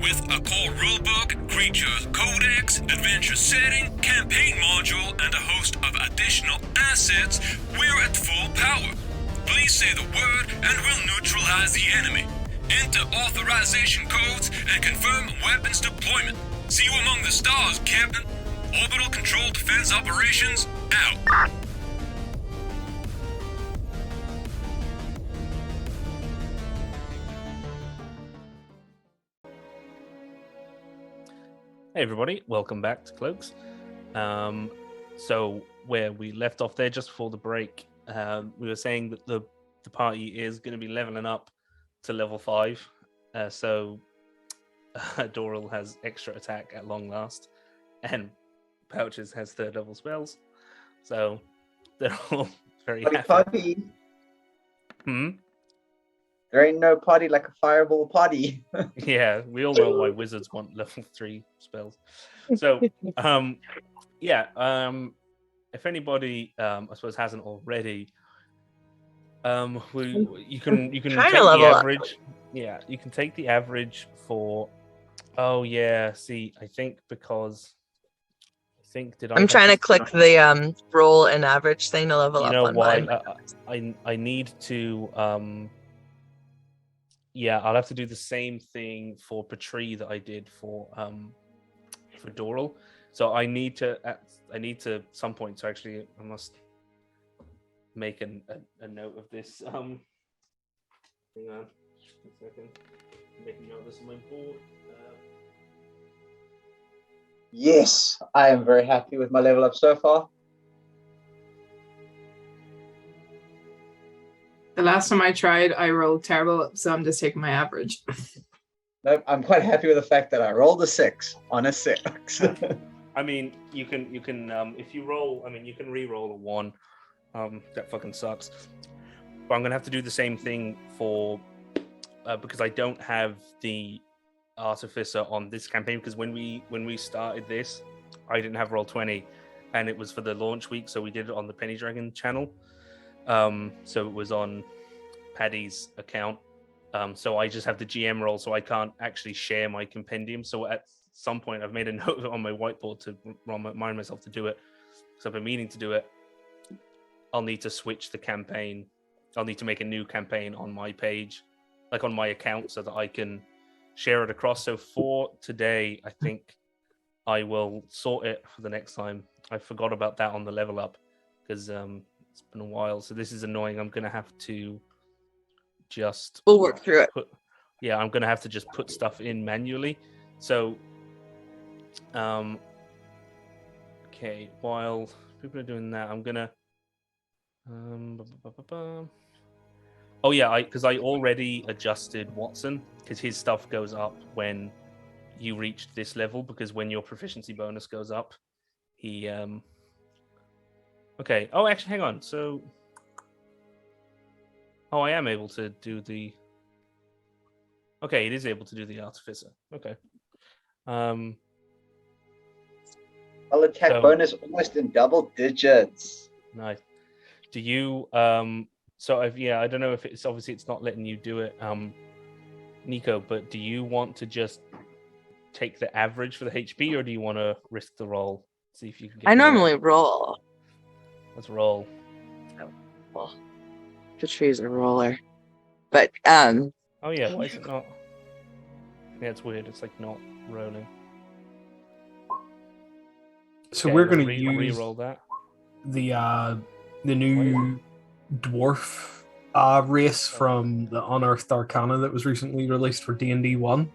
With a core rulebook, creature codex, adventure setting, campaign module, and a host of additional assets, we're at full power. Please say the word and we'll neutralize the enemy. Enter authorization codes and confirm weapons deployment. See you among the stars, Captain. Orbital Control Defense Operations, out. Hey everybody, welcome back to Cloaks. So where we left off there just before the break, we were saying that the party is going to be leveling up to level 5. So Doral has extra attack at long last, and Pouches has 3rd level spells. So they're all very happy. Party. There ain't no party like a fireball party. Yeah, we all know why wizards want level 3 spells. So, if anybody, I suppose, hasn't already, you can take the average. Up. Yeah, you can take the average for. Oh yeah, see, I think because. I'm trying to click the roll and average thing to level up on mine. I need to. I'll have to do the same thing for Patri that I did for Doral. So I need to at some point. So actually, I must make a note of this. Hang on, a second. I'm making note of this on my board. Yes, I am very happy with my level up so far. The last time I tried, I rolled terrible, so I'm just taking my average. Nope, I'm quite happy with the fact that I rolled a 6 on a 6. I mean, you can if you roll. I mean, you can re-roll a 1. That fucking sucks. But I'm gonna have to do the same thing for because I don't have the Artificer on this campaign, because when we started this, I didn't have Roll20, and it was for the launch week, so we did it on the Penny Dragon channel. So it was on Paddy's account. So I just have the GM role, so I can't actually share my compendium. So at some point, I've made a note on my whiteboard to remind myself to do it. So I've been meaning to do it. I'll need to switch the campaign. I'll need to make a new campaign on my page, like on my account, so that I can share it across. So for today, I think I will sort it for the next time. I forgot about that on the level up because it's been a while. So this is annoying. I'm going to have to just... We'll work through it. I'm going to have to just put stuff in manually. So, okay, Okay, while people are doing that, I'm gonna. Oh yeah, because I already adjusted Watson because his stuff goes up when you reach this level. Because when your proficiency bonus goes up, he Okay. Oh, actually, hang on. So, I am able to do the. Okay, it is able to do the artificer. Okay. Well, attack So- bonus almost in double digits. Nice. Do you so I don't know if it's obviously it's not letting you do it, Nico, but do you want to just take the average for the HP or do you want to risk the roll? See if you can get I more? normally roll. Let's roll. Well, Patrice's a roller. But Oh yeah, why is it not? Yeah, it's weird. It's like not rolling. So Okay, we're let's going to use re-roll that. the new dwarf race from the Unearthed Arcana that was recently released for D&D 1.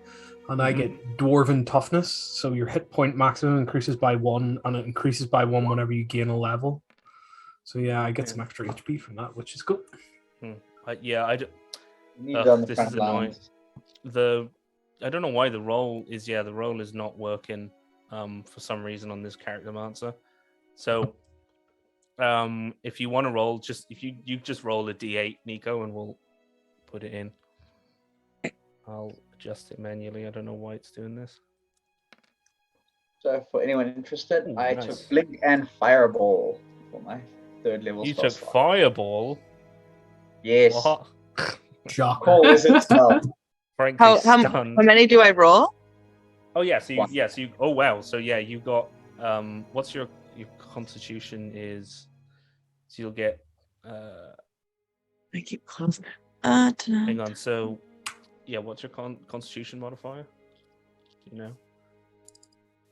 And I get Dwarven Toughness, so your hit point maximum increases by 1, and it increases by 1 whenever you gain a level. So yeah, I get some extra HP from that, which is good. Need it on the This front is annoying. lines. I don't know why the roll is not working for some reason on this character answer. So if you want to roll, if you just roll a D8, Nico, and we'll put it in. I'll adjust it manually. I don't know why it's doing this. So for anyone interested, Ooh, I nice. took Blink and Fireball for my 3rd level You spell took slot. Fireball. Yes. What? Shocker. Cool wizard spell. Frankly how stunned. many do I roll? Oh yeah, so One. you oh wow, so yeah, you got what's your constitution is, so you'll get I keep closing. hang on, so yeah, what's your constitution modifier? Do you know?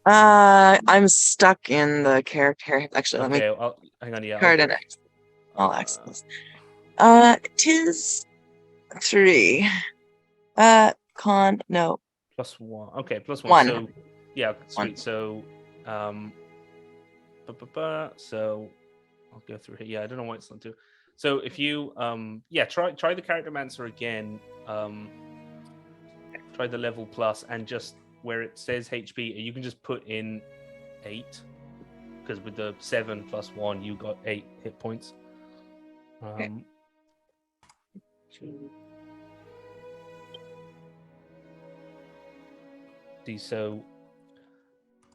I'm stuck in the character. Actually, let me Hang on, yeah. card it. I'll access. Tis 3. No. +1. Okay, +1. 1. So yeah, sweet. 1. So so I'll go through here. Yeah, I don't know why it's not doing. So if you try the character mancer again. Try the level plus and just where it says HP, you can just put in 8 because with the 7 + 1, you got 8 hit points. So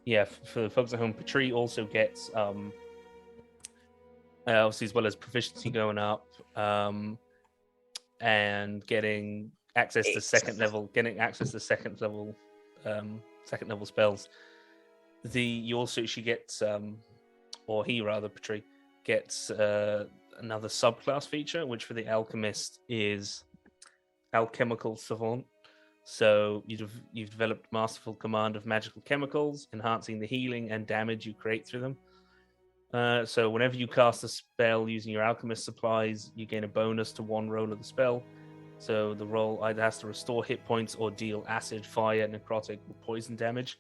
yeah, for the folks at home, Patri also gets obviously as well as proficiency going up, and getting access to second level spells. She gets or he rather, Patri gets another subclass feature, which for the alchemist is Alchemical Savant. So you've developed masterful command of magical chemicals, enhancing the healing and damage you create through them. So whenever you cast a spell using your alchemist supplies, you gain a bonus to 1 roll of the spell. So the roll either has to restore hit points or deal acid, fire, necrotic, or poison damage.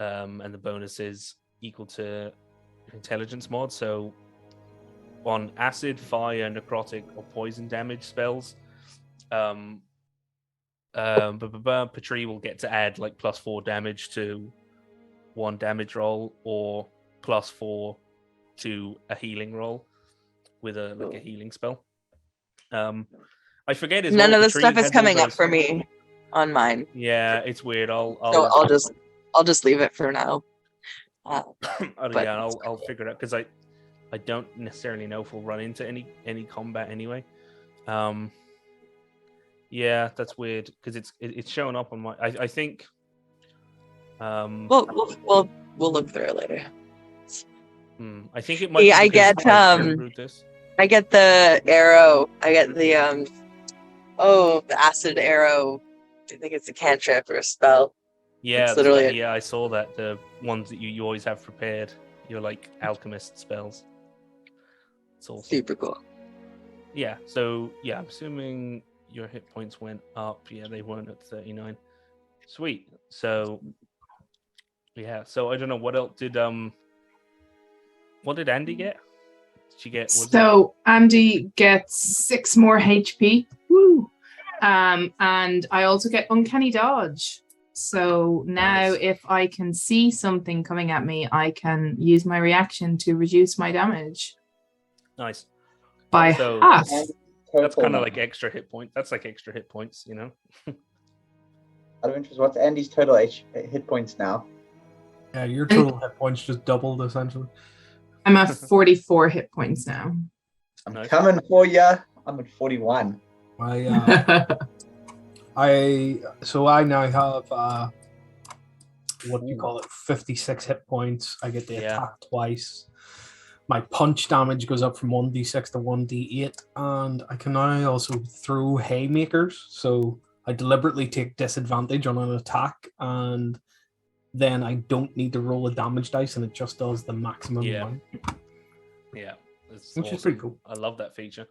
And the bonus is equal to intelligence mod. So on acid, fire, necrotic, or poison damage spells, Patri will get to add like +4 damage to 1 damage roll or +4 to a healing roll with a healing spell. I forget as None well, of this Patri stuff is has coming all up for me on mine. Yeah, it's weird. I'll just leave it for now. I'll figure it out because I don't necessarily know if we'll run into any combat anyway. Yeah, that's weird because it's showing up on my. I think. We'll look through it later. I think it might. Yeah, I get the arrow. I get the the acid arrow. I think it's a cantrip or a spell. Yeah, it's literally yeah. I saw that the ones that you always have prepared. You're like alchemist spells. It's awesome. Super cool. Yeah. So yeah, I'm assuming your hit points went up. Yeah, they weren't at 39. Sweet. So yeah. So I don't know what else did What did Andy get? Did she get? So Andy gets 6 more HP. Woo! And I also get Uncanny Dodge. So now Nice. if I can see something coming at me, I can use my reaction to reduce my damage Nice. by So- half. That's kind of like extra hit point. That's like extra hit points, you know. Out of interest, what's Andy's total hit points now? Yeah, your total hit points just doubled essentially. I'm at 44 hit points now. I'm Nice. coming for ya. I'm at 41. I now have what do you call it? 56 hit points. I get the attack twice. My punch damage goes up from 1d6 to 1d8, and I can now also throw haymakers. So I deliberately take disadvantage on an attack, and then I don't need to roll a damage dice, and it just does the maximum amount. Yeah, it's Which is pretty cool. I love that feature.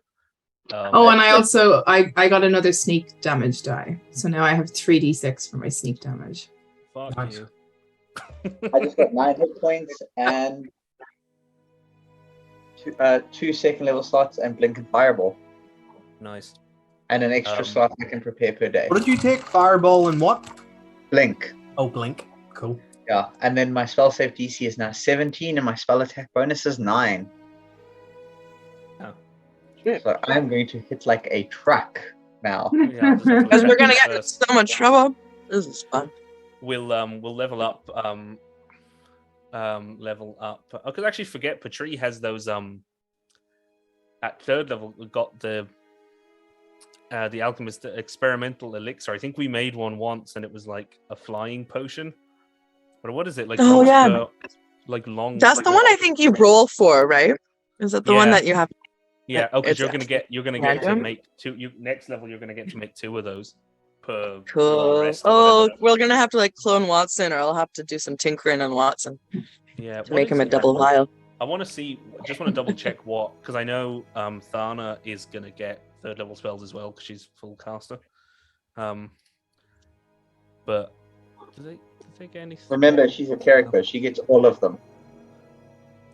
And I also I got another sneak damage die. So now I have 3d6 for my sneak damage. Fuck Nice. you. I just got 9 hit points and 2 second level slots and blink and fireball. Nice. And an extra slot I can prepare per day. What did you take? Fireball and what? Blink. Oh, blink. Cool. Yeah, and then my spell save DC is now 17 and my spell attack bonus is 9. Oh. So I'm going to hit like a truck now. Yeah, Because we're gonna get in so much trouble. This is fun. We'll level up. Level up. I could actually forget. Patri has those. At 3rd level, we got the alchemist experimental elixir. I think we made one once, and it was like a flying potion. But what is it like? Oh, yeah. Like long. That's the one I think you roll for, right? Is that the one that you have? Yeah. Oh, because It's you're gonna get to random? make 2. Next level, you're gonna get to make 2 of those per Cool. rest or Oh, whatever. we're gonna have to like clone Watson, or I'll have to do some tinkering on Watson Yeah. to make him a double vial. I want to see. Just want to double check what, because I know Thana is gonna get 3rd level spells as well because she's full caster. But do they get anything? Remember, she's a character. She gets all of them.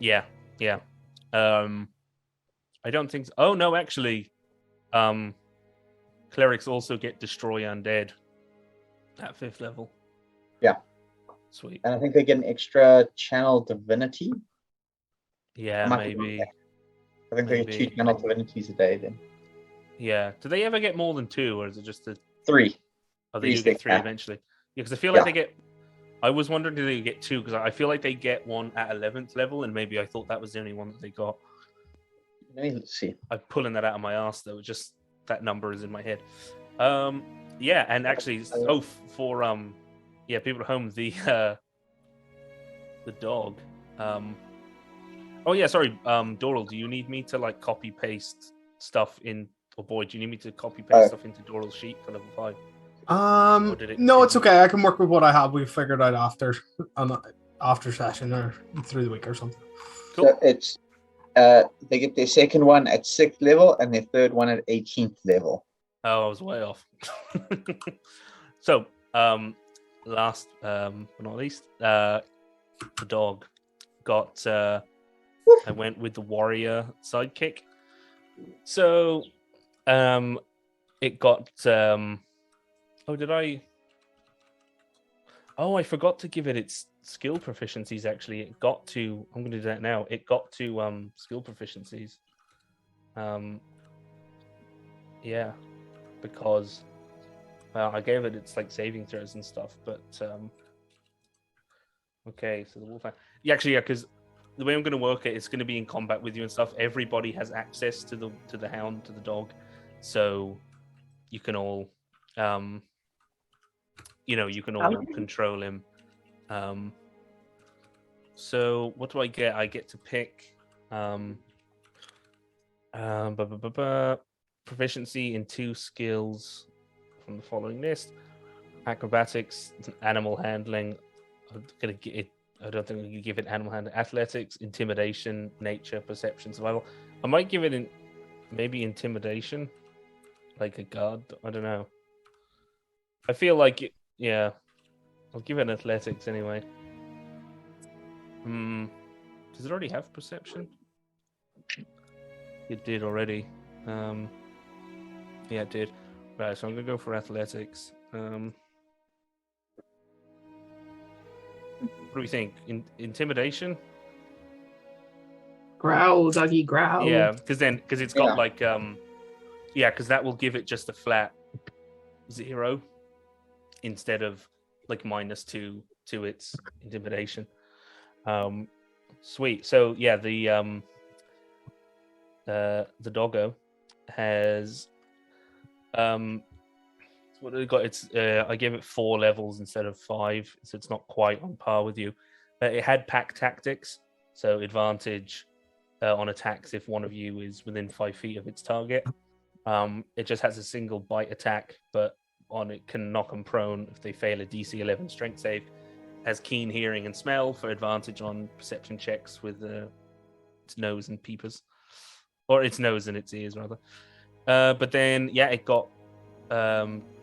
Yeah. I don't think. Oh no, actually, clerics also get destroy undead at 5th level. Yeah. Sweet. And I think they get an extra channel divinity. Yeah, Might be maybe. wrong. I think they get 2 channel divinities a day then. Yeah. Do they ever get more than 2, or is it just 3. Oh, they do Three's get 3 the cap. eventually. Yeah, because I feel like they get. I was wondering, do they get 2? Because I feel like they get one at 11th level, and maybe I thought that was the only one that they got. Let me see. I'm pulling that out of my ass though. Just that number is in my head. Yeah, and actually, for people at home, the dog. Oh yeah, sorry, Doral. Do you need me to like copy paste stuff in? Or Boyd, do you need me to copy paste stuff into Doral's sheet for level 5? No, it's okay. I can work with what I have. We figured out after session or through the week or something. Cool. So it's they get their 2nd one at 6th level and their 3rd one at 18th level. Oh, I was way off. So, last but not least, the dog got. I went with the warrior sidekick. So, it got. Oh, did I? Oh, I forgot to give it its skill proficiencies. Actually, it got to. I'm going to do that now. It got to skill proficiencies. Yeah, because I gave it its like saving throws and stuff. But okay, so the wolf. Yeah, actually, yeah, because the way I'm going to work it, it's going to be in combat with you and stuff. Everybody has access to the hound, to the dog, so you can all. You can all control him. So what do I get? I get to pick proficiency in 2 skills from the following list: acrobatics, animal handling. I'm gonna get it. I don't think we can give it animal handling. Athletics, intimidation, nature, perception, survival. I might give it maybe intimidation, like a guard. I don't know. I feel like it. Yeah, I'll give it athletics anyway. Does it already have perception? It did already. Yeah, it did. Right, so I'm gonna go for athletics. What do we think? Intimidation? Growl, doggy, growl. Yeah, because it's got Yeah. like because that will give it just a flat 0 instead of like -2 to its intimidation. Sweet. So yeah, the doggo has what it got. It's I gave it 4 levels instead of 5, so it's not quite on par with you. It had pack tactics, so advantage on attacks if one of you is within 5 feet of its target. It just has a single bite attack, but on it can knock them prone if they fail a DC 11 strength save. Has keen hearing and smell for advantage on perception checks with its nose and peepers, or its nose and its ears rather. But then it got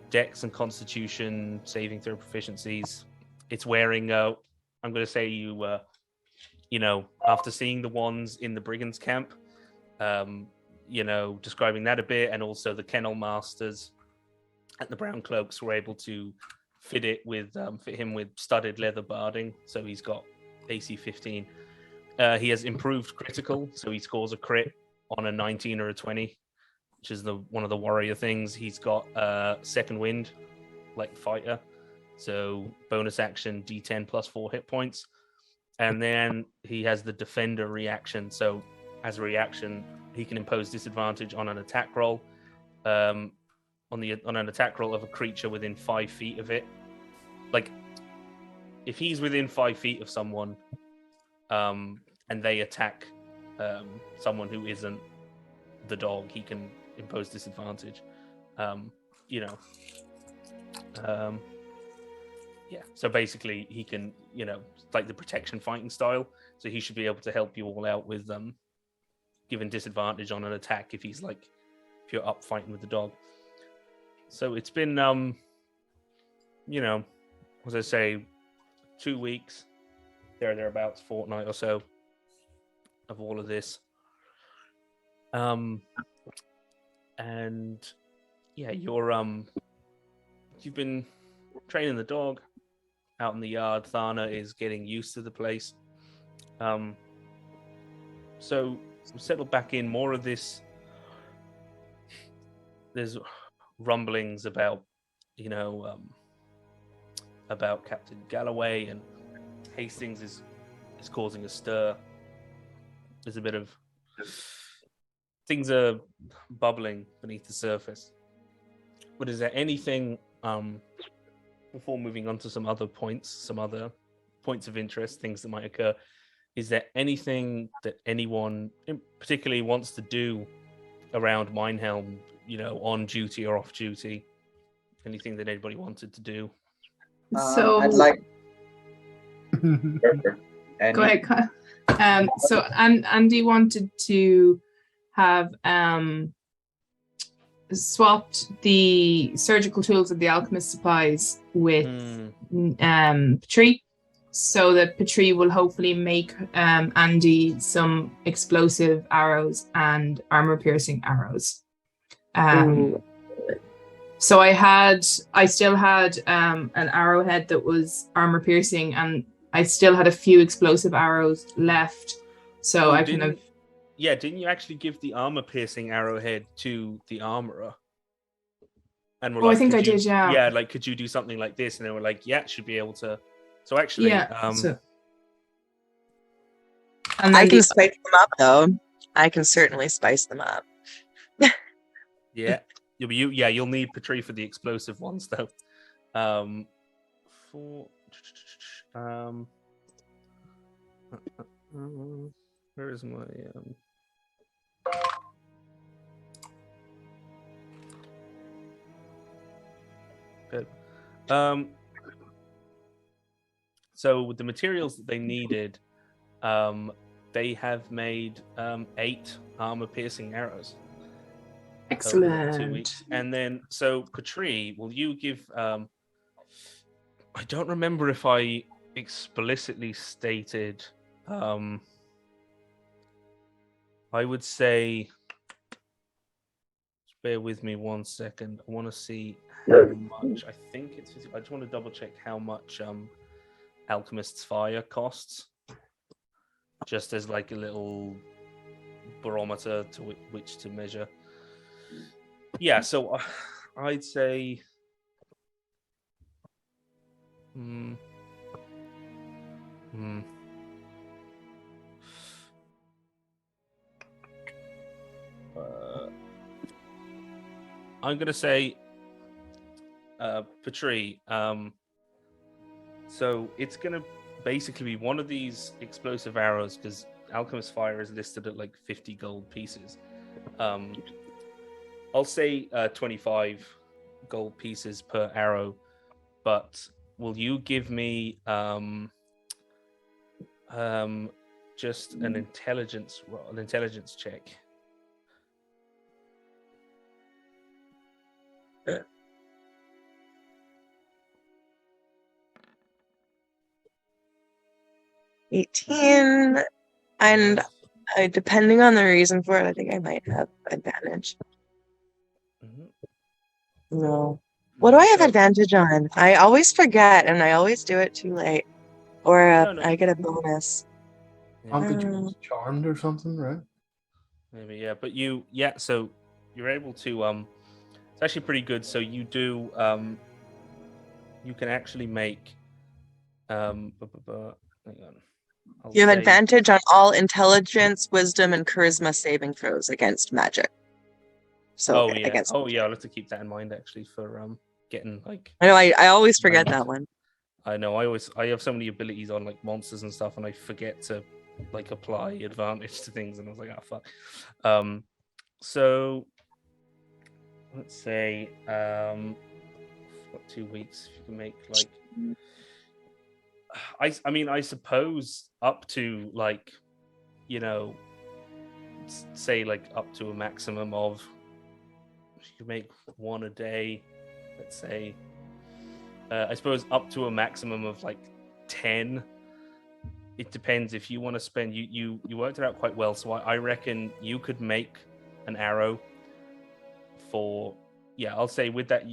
Dex and Constitution saving throw proficiencies. It's wearing I'm going to say after seeing the ones in the Brigands camp, describing that a bit, and also the Kennel Masters at the Brown Cloaks were able to fit him with studded leather barding, so he's got AC 15. He has improved critical, so he scores a crit on a 19 or a 20, which is one of the warrior things. He's got second wind, like fighter, so bonus action D10 plus 4 hit points. And then he has the defender reaction. So as a reaction, he can impose disadvantage on an attack roll, on an attack roll of a creature within 5 feet of it. Like, if he's within 5 feet of someone, and they attack someone who isn't the dog, he can impose disadvantage. So basically he can, like the protection fighting style. So he should be able to help you all out with giving disadvantage on an attack if you're up fighting with the dog. So it's been, as I say, 2 weeks, thereabouts, fortnight or so of all of this. You've been training the dog out in the yard. Thana is getting used to the place. So we settled back in. More of this. There's rumblings about, about Captain Galloway, and Hastings is causing a stir. There's a bit of things are bubbling beneath the surface. But is there anything, before moving on to some other points of interest, things that might occur, is there anything that anyone particularly wants to do around Minehelm, on duty or off duty? Anything that anybody wanted to do? So I'd like. Go ahead, Kyle. So Andy wanted to have swapped the surgical tools of the alchemist supplies with Petrie, so that Petrie will hopefully make Andy some explosive arrows and armor-piercing arrows. So I still had an arrowhead that was armor-piercing, and I still had a few explosive arrows left. So didn't you actually give the armor-piercing arrowhead to the armorer? And I think I did, yeah. Yeah, like, could you do something like this? And they were like, yeah, it should be able to. So actually, I can spice them up, though. I can certainly spice them up. Yeah, you'll need Petrie for the explosive ones, though. Where is my good. So with the materials that they needed, they have made 8 armor-piercing arrows. Excellent. 2 weeks. And then, so Petrie, will you give? I don't remember if I explicitly stated I would say. Bear with me 1 second. I want to see how much. I think it's. I just want to double check how much Alchemist's Fire costs. Just as like a little barometer to which to measure. Yeah, so I'd say. I'm gonna say, Patri. So it's gonna basically be one of these explosive arrows because Alchemist Fire is listed at like 50 gold pieces. I'll say 25 gold pieces per arrow, but will you give me just an intelligence check? Yeah. 18, and depending on the reason for it, I think I might have advantage. No. What do I have advantage on? I always forget, and I always do it too late. Or I get a bonus. Aren't you charmed or something, right? Maybe, yeah. But so you're able to it's actually pretty good. So you do you can actually make hang on. You have advantage on all intelligence, wisdom, and charisma saving throws against magic. So against I'll have to keep that in mind actually for getting like. I know I always forget that one. I know I have so many abilities on like monsters and stuff, and I forget to like apply advantage to things, and I was like, oh fuck. So let's say what 2 weeks if you can make like. I suppose up to like, say like up to a maximum of, you can make one a day, let's say. I suppose up to a maximum of like 10. It depends if you want to spend. You worked it out quite well, so I reckon you could make an arrow for. Yeah, I'll say with that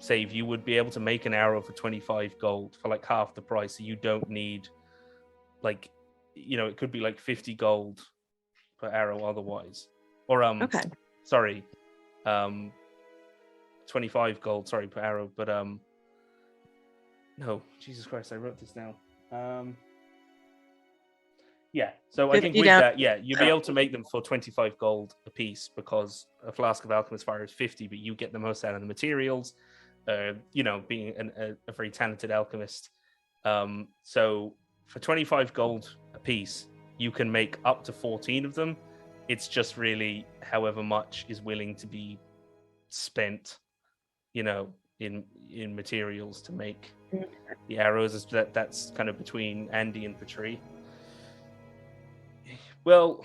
save, you would be able to make an arrow for 25 gold for like half the price. So you don't need, like, it could be like 50 gold per arrow otherwise. Or okay. Sorry, 25 gold. Sorry, per arrow. But no, Jesus Christ, I wrote this down. Yeah, so I think with that, you'll be able to make them for 25 gold a piece because a flask of Alchemist Fire is 50, but you get the most out of the materials, being a very talented alchemist. So for 25 gold a piece, you can make up to 14 of them. It's just really however much is willing to be spent, in materials to make the arrows. That's kind of between Andy and Patri. Well,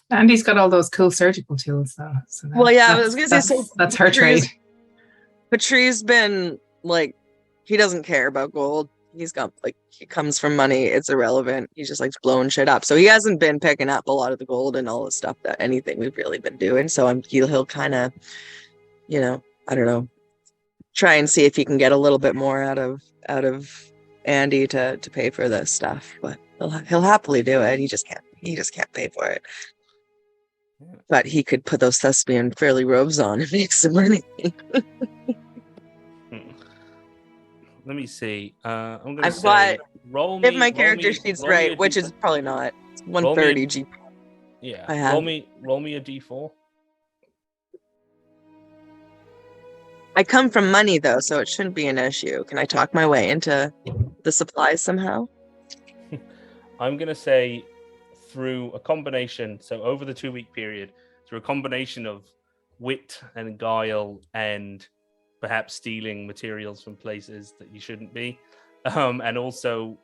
Andy's got all those cool surgical tools, though. So I was gonna say, so that's her trade. Patri's been like, he doesn't care about gold. He's got he comes from money. It's irrelevant. He just likes blowing shit up. So he hasn't been picking up a lot of the gold and all the stuff that anything we've really been doing. So he'll kind of, I don't know, try and see if he can get a little bit more out of Andy to pay for this stuff. But he'll happily do it. He just can't pay for it. But he could put those thespian fairy robes on and make some money. Let me see. I'm going to say, if my character sheet's right, which is probably not. It's 130 G. Yeah. Roll me a D4. I come from money though, so it shouldn't be an issue. Can I talk my way into the supplies somehow? I'm going to say through a combination, so over the 2-week period, through a combination of wit and guile and perhaps stealing materials from places that you shouldn't be, and also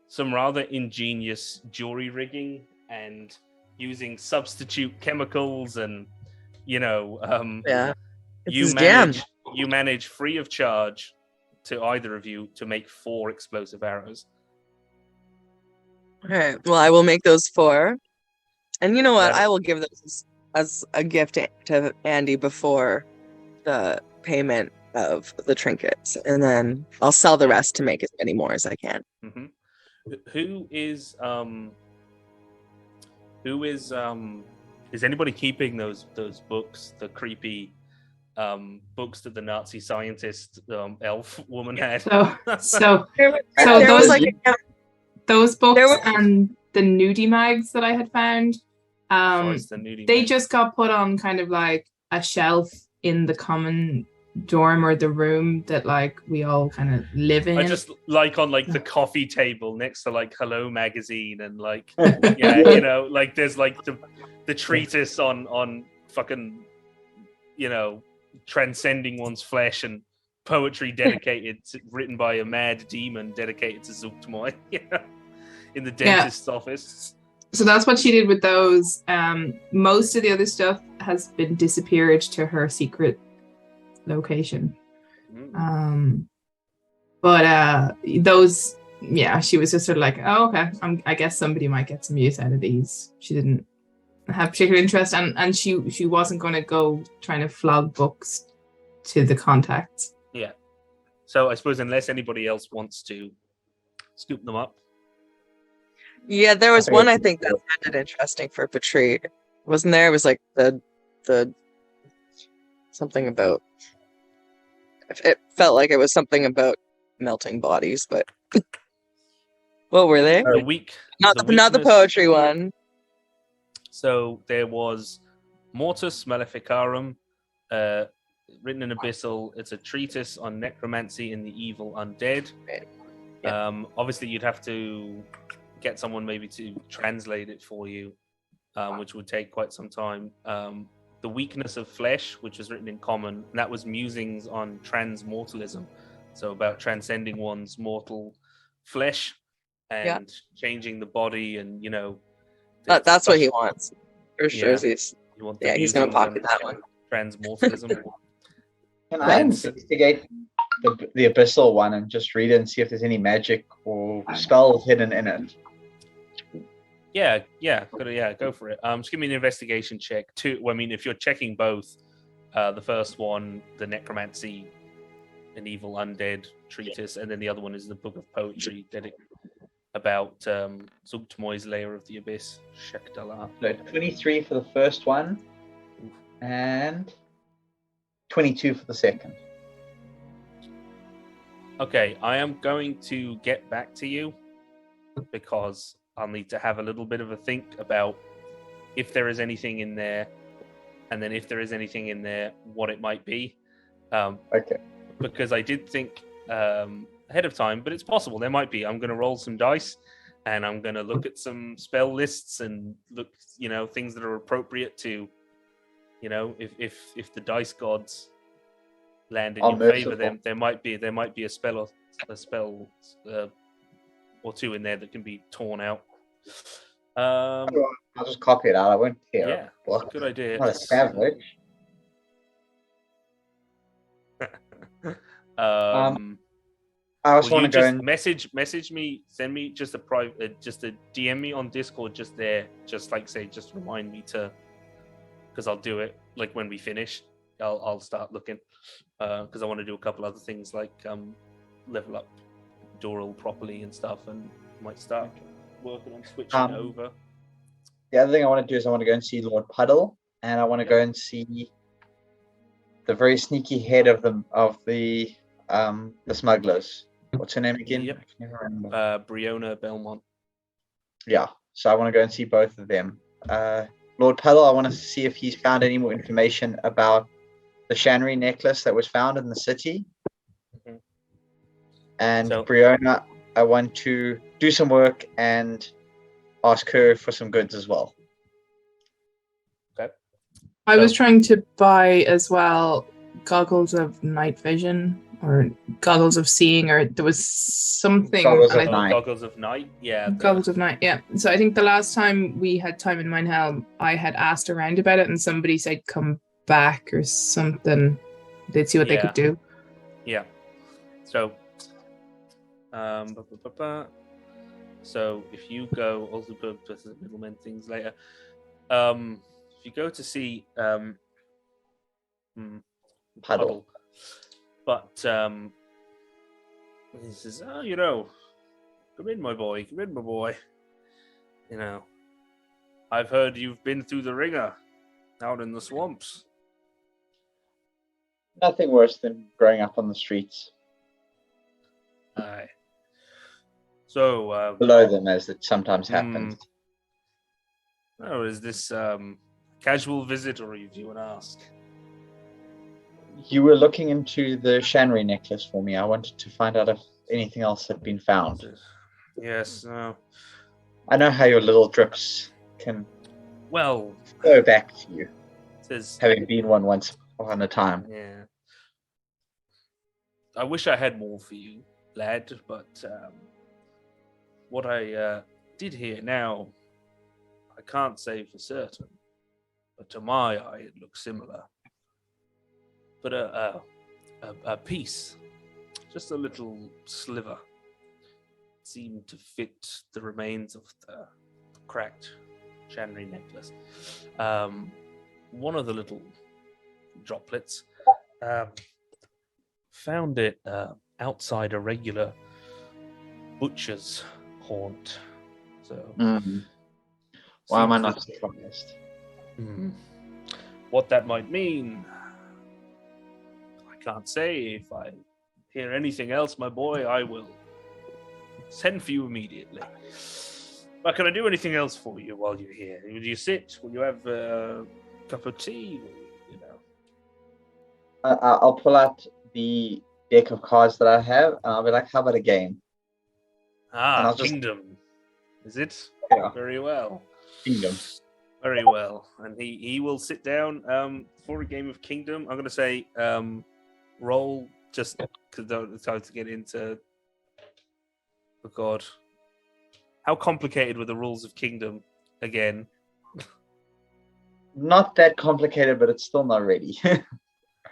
some rather ingenious jewelry rigging and using substitute chemicals and, you manage free of charge to either of you to make 4 explosive arrows. All right. Well, I will make those 4. And you know what? That- I will give those as a gift to Andy before the payment of the trinkets, and then I'll sell the rest to make as many more as I can. Mhm. Who is anybody keeping those books, the creepy books that the Nazi scientist elf woman had? So There was those- like those books There was- and the nudie mags that I had found, Christ, the nudie they mag. just got put on kind of like a shelf in the common dorm or the room that like we all kind of live in. I just like on like the coffee table next to like Hello magazine and like yeah, you know, like there's like the treatise on fucking, you know, transcending one's flesh and poetry written by a mad demon dedicated to Zuchtmoy, you know, in the dentist's office. So that's what she did with those. Most of the other stuff has been disappeared to her secret location. But those, yeah, she was just sort of like, oh, okay, I guess somebody might get some use out of these. She didn't have particular interest, and she wasn't going to go trying to flog books to the contacts. Yeah. So I suppose unless anybody else wants to scoop them up. Yeah, there was I think one it's- I think that sounded interesting for Patrie. Wasn't there? It was like the something about. It felt like it was something about melting bodies, but what were they? The weak, Not the weakness- poetry one. So there was Mortus Maleficarum, written in Abyssal. It's a treatise on necromancy and the evil undead. Obviously, you'd have to get someone maybe to translate it for you, which would take quite some time. The Weakness of Flesh, which was written in common, and that was musings on transmortalism, so about transcending one's mortal flesh and changing the body, and you know, That's what he wants. For sure. Yeah. He's you want the he's gonna musings on pocket that one. transmortalism. Can I investigate the abyssal one and just read it and see if there's any magic or spells hidden in it? Go for it. Just give me an investigation check. If you're checking both, the first one, the necromancy, an evil undead treatise, and then the other one is the book of poetry about Zuchtmoy's Layer of the Abyss, Shekdalar. So 23 for the first one, and 22 for the second. Okay, I am going to get back to you because I'll need to have a little bit of a think about if there is anything in there, and then if there is anything in there, what it might be. Okay. Because I did think ahead of time, but it's possible there might be. I'm going to roll some dice, and I'm going to look at some spell lists and look, you know, things that are appropriate to, you know, if the dice gods land in Are your favor, merciful. then there might be a spell or two in there that can be torn out. I'll just copy it out. I won't care. Yeah, What? good idea. Not a savage. I also Will want you to go just and message me, send me just a private, just a DM me on Discord, just there, just like say, just remind me to, because I'll do it like when we finish. I'll start looking because I want to do a couple other things like level up Doral properly and stuff, and might start working on switching over. the other thing I want to do is I want to go and see Lord Puddle, and I want to go and see the very sneaky head of the smugglers. What's her name again? Yep. I can never remember. Briona Belmont. Yeah, so I want to go and see both of them. Lord Puddle, I want to see if he's found any more information about the Shanry necklace that was found in the city. Mhm. And So- Briona, I want to do some work and ask her for some goods as well. I was So- trying to buy as well goggles of night vision or goggles of seeing, or there was something. Goggles and of I- night. Goggles of Night. Yeah. Goggles of night, yeah. So I think the last time we had time in Minehelm, I had asked around about it, and somebody said come back or something. They'd see what they Yeah. could do. Yeah. So, so if you go, also put the middlemen things later. If you go to see Puddle. but he says, "Oh, come in, my boy. Come in, my boy. I've heard you've been through the ringer out in the swamps." Nothing worse than growing up on the streets. Aye. So Below them, as it sometimes happens. Oh, is this casual visit, or if you would ask? You were looking into the Shanry necklace for me. I wanted to find out if anything else had been found. Yes. I know how your little drips can Well, go back to you, says, having been one once upon a time. yeah. I wish I had more for you, lad, but what I did hear now, I can't say for certain, but to my eye it looks similar. But a piece, just a little sliver, seemed to fit the remains of the cracked Shanry necklace. One of the little droplets found it outside a regular butcher's haunt. So, Why am I seems not that- surprised? What that might mean, I can't say. If I hear anything else, my boy, I will send for you immediately. But can I do anything else for you while you're here? Will you sit? Will you have a cup of tea? I'll pull out the deck of cards that I have, and I'll be like, how about a game? And I'll just- Kingdom. Is it? Yeah. Very well. Kingdom. Very well. And he will sit down for a game of Kingdom. I'm going to say roll, just because it's time to get into... Oh, God. How complicated were the rules of Kingdom again? Not that complicated, but it's still not ready.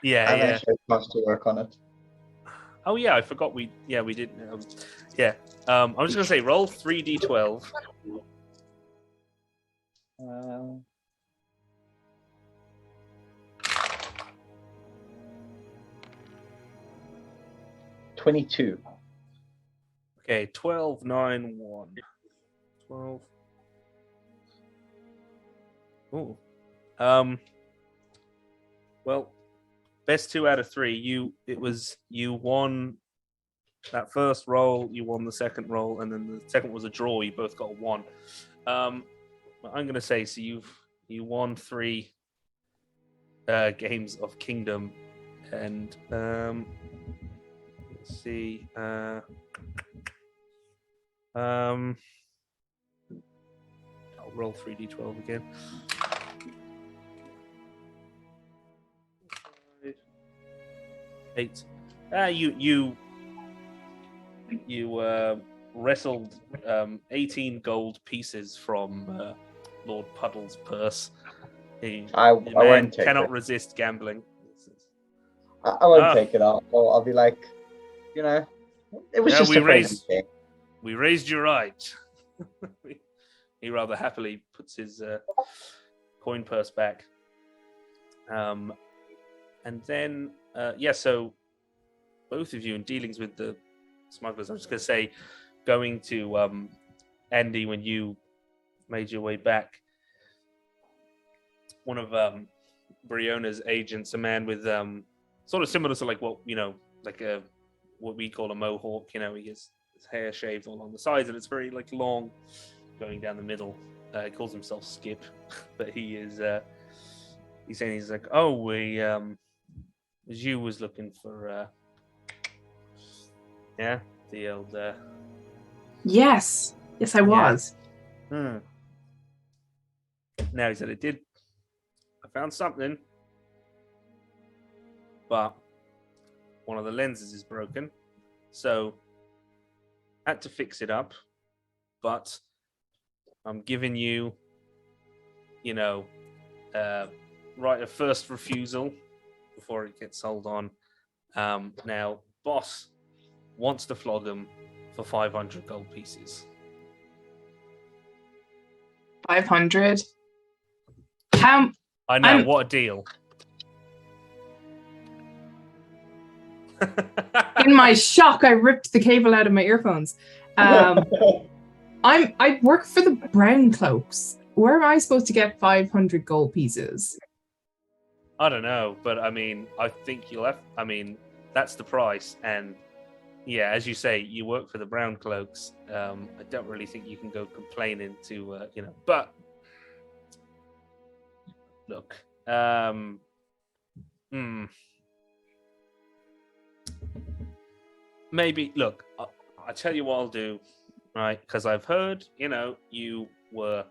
Yeah, I'm yeah. actually supposed to work on it. Oh, yeah, I forgot we did. Yeah. I'm just going to say roll 3d12. 22. Okay, 12, 9, 1. 12. Ooh. Well, best 2 out of 3. You won that first roll, you won the second roll, and then the second was a draw. You both got 1. I'm going to say, so you won 3 games of Kingdom, and let's see. I'll roll 3d12 again. 8. You wrestled 18 gold pieces from Lord Puddle's purse. I won't take cannot it. resist gambling. I won't take it. I'll be like, it was just a crazy thing. We raised you right. He rather happily puts his coin purse back. And then, so both of you in dealings with the smugglers, I'm just going to say, going to Andy, when you made your way back, one of Briona's agents, a man with sort of similar to what we call a mohawk, he has his hair shaved all on the sides, and it's very long going down the middle. He calls himself Skip, but he is he's saying, he's like, oh, we you was looking for the old Yes I was. Now he said, I found something, but one of the lenses is broken, so had to fix it up, but I'm giving you, right of first refusal before it gets sold on. Now, boss wants to flog him for 500 gold pieces. 500. How I know, I'm- what a deal. in my shock, I ripped the cable out of my earphones. I work for the Brown Cloaks. Where am I supposed to get 500 gold pieces? I don't know, but I mean, I think you'll have. I mean, that's the price, and yeah, as you say, you work for the Brown Cloaks. I don't really think you can go complaining to, But look, maybe look. I tell you what I'll do, right? Because I've heard, you were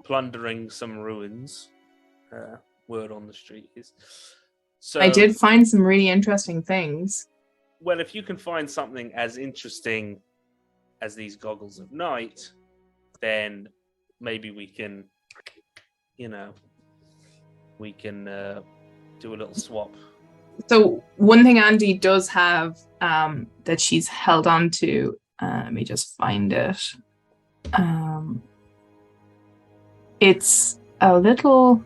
plundering some ruins. Word on the street is. So I did find some really interesting things. Well, if you can find something as interesting as these goggles of night, then maybe we can, do a little swap. So one thing Andy does have that she's held on to, let me just find it. It's a little...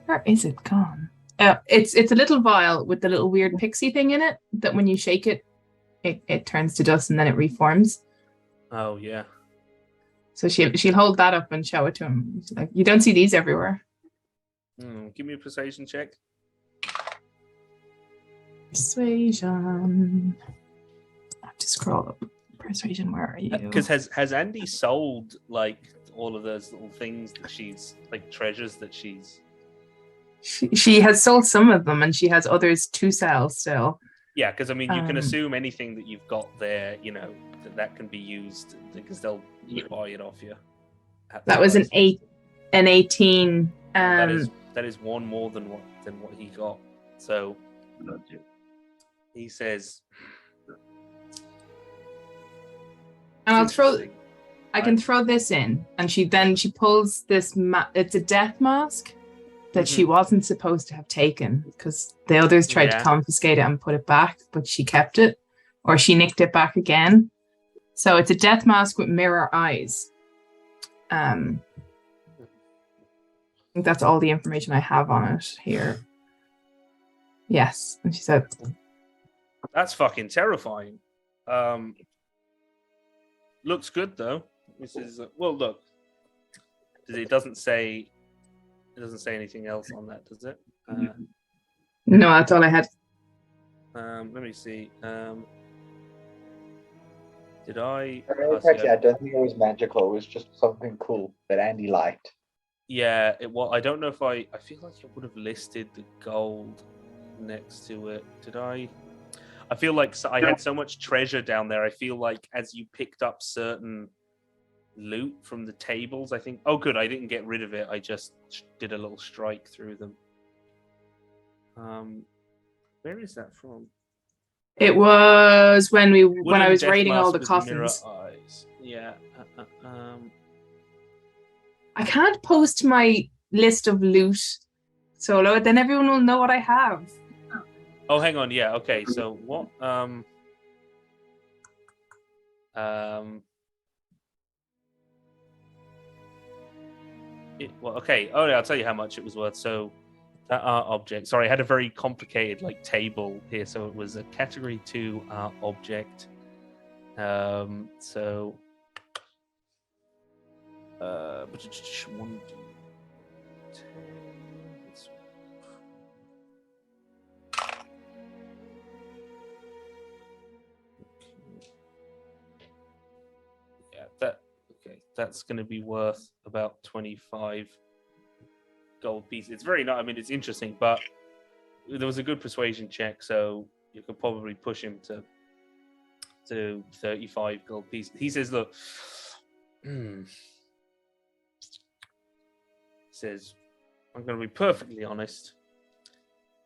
Where is it gone? It's a little vial with the little weird pixie thing in it that when you shake it, it turns to dust and then it reforms. Oh, yeah. So she'll hold that up and show it to him. She's like, you don't see these everywhere. Give me a persuasion check. Persuasion. I have to scroll up. Persuasion, where are you? Because has Andy sold like all of those little things that she's like treasures that she's... She has sold some of them and she has others to sell still. Yeah, because I mean, you can assume anything that you've got there, that can be used because they'll buy it off you. That was an 18. That is one more than what he got. So he says, and I can throw this in, and she pulls this. It's a death mask that she wasn't supposed to have taken because the others tried to confiscate it and put it back, but she kept it, or she nicked it back again. So it's a death mask with mirror eyes. I think that's all the information I have on it here. Yes, and she said, "That's fucking terrifying." Looks good though. This is look. It doesn't say anything else on that, does it? No, that's all I had. Let me see. Did I? Actually, I don't think it was magical. It was just something cool that Andy liked. Yeah, I don't know if I feel like it would have listed the gold next to it. Did I? I feel like I had so much treasure down there. I feel like as you picked up certain loot from the tables, I think... Oh, good, I didn't get rid of it. I just did a little strike through them. Where is that from? It was when I was raiding all the coffins. Mirror eyes. Yeah. I can't post my list of loot solo, then everyone will know what I have. Oh, hang on. Yeah. Okay. So what? Okay. Oh, yeah, I'll tell you how much it was worth. So that art object. Sorry, I had a very complicated table here. So it was a category 2 art object. So 1, 2, 10. That's going to be worth about 25 gold pieces. It's very nice. I mean, it's interesting, but there was a good persuasion check, so you could probably push him to 35 gold pieces. He says, "Look, he says, I'm going to be perfectly honest.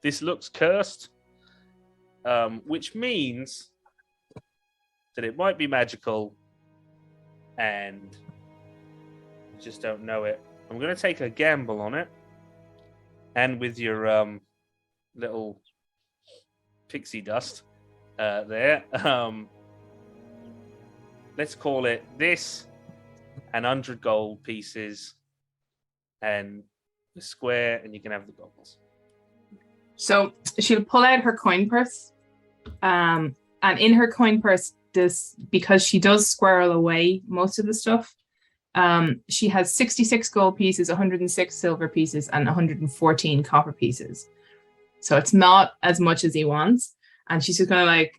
This looks cursed, which means that it might be magical, and just don't know it. I'm going to take a gamble on it, and with your little pixie dust there, let's call it this and 100 gold pieces, and the square, and you can have the goggles. So she'll pull out her coin purse, and in her coin purse, because she does squirrel away most of the stuff, she has 66 gold pieces, 106 silver pieces, and 114 copper pieces. So it's not as much as he wants, and she's just gonna like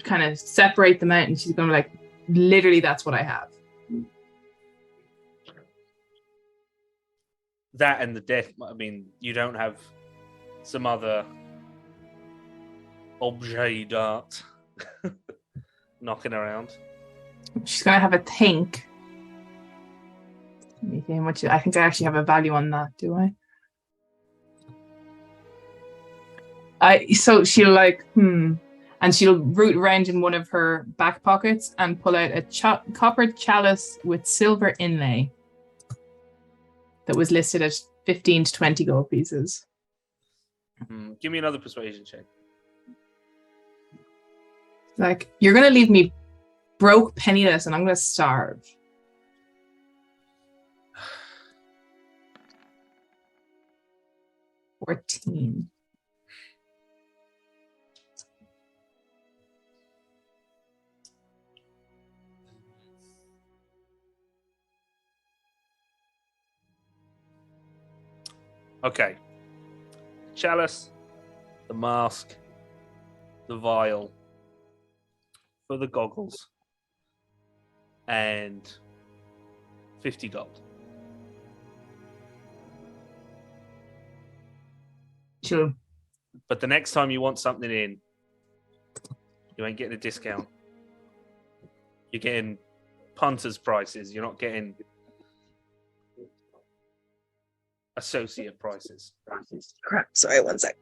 kind of separate them out, and she's gonna be like, literally, that's what I have. That and the death. I mean, you don't have some other objet d'art knocking around. She's gonna have a think. Let me see how much. I think I actually have a value on that. Do I? So she'll like, and she'll root around in one of her back pockets and pull out a copper chalice with silver inlay that was listed at 15 to 20 gold pieces. Give me another persuasion check. Like, you're gonna leave me broke, penniless, and I'm gonna starve. $14. Okay. Chalice, the mask, the vial, for the goggles, and 50 gold. Sure. But the next time you want something in, you ain't getting a discount. You're getting punters' prices. You're not getting associate prices. Crap. Sorry, one sec.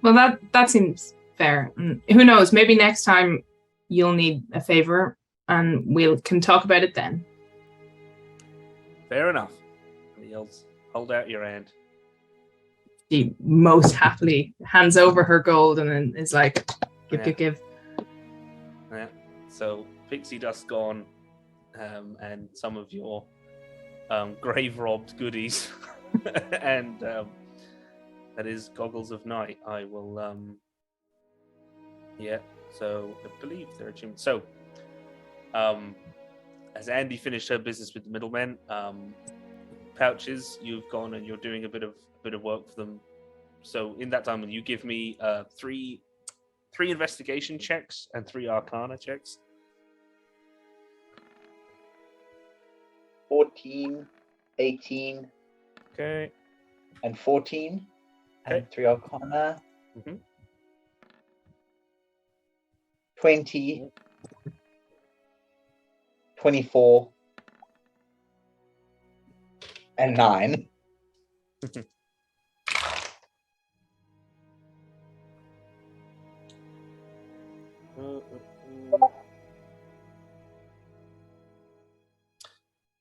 Well, that seems fair. And who knows? Maybe next time you'll need a favor, and we can talk about it then. Fair enough. And he yells, "Hold out your hand." She most happily hands over her gold and then is like, give. Yeah. So pixie dust gone, and some of your grave robbed goodies, and that is goggles of night. I will. Yeah. So I believe they're achievements. So, as Andy finished her business with the middlemen, pouches, you've gone and you're doing a bit of work for them. So in that time, will you give me three investigation checks and 3 arcana checks? 14, 18, Okay. and 14, and Okay. 3 arcana. Mhm. 20, 24, and 9.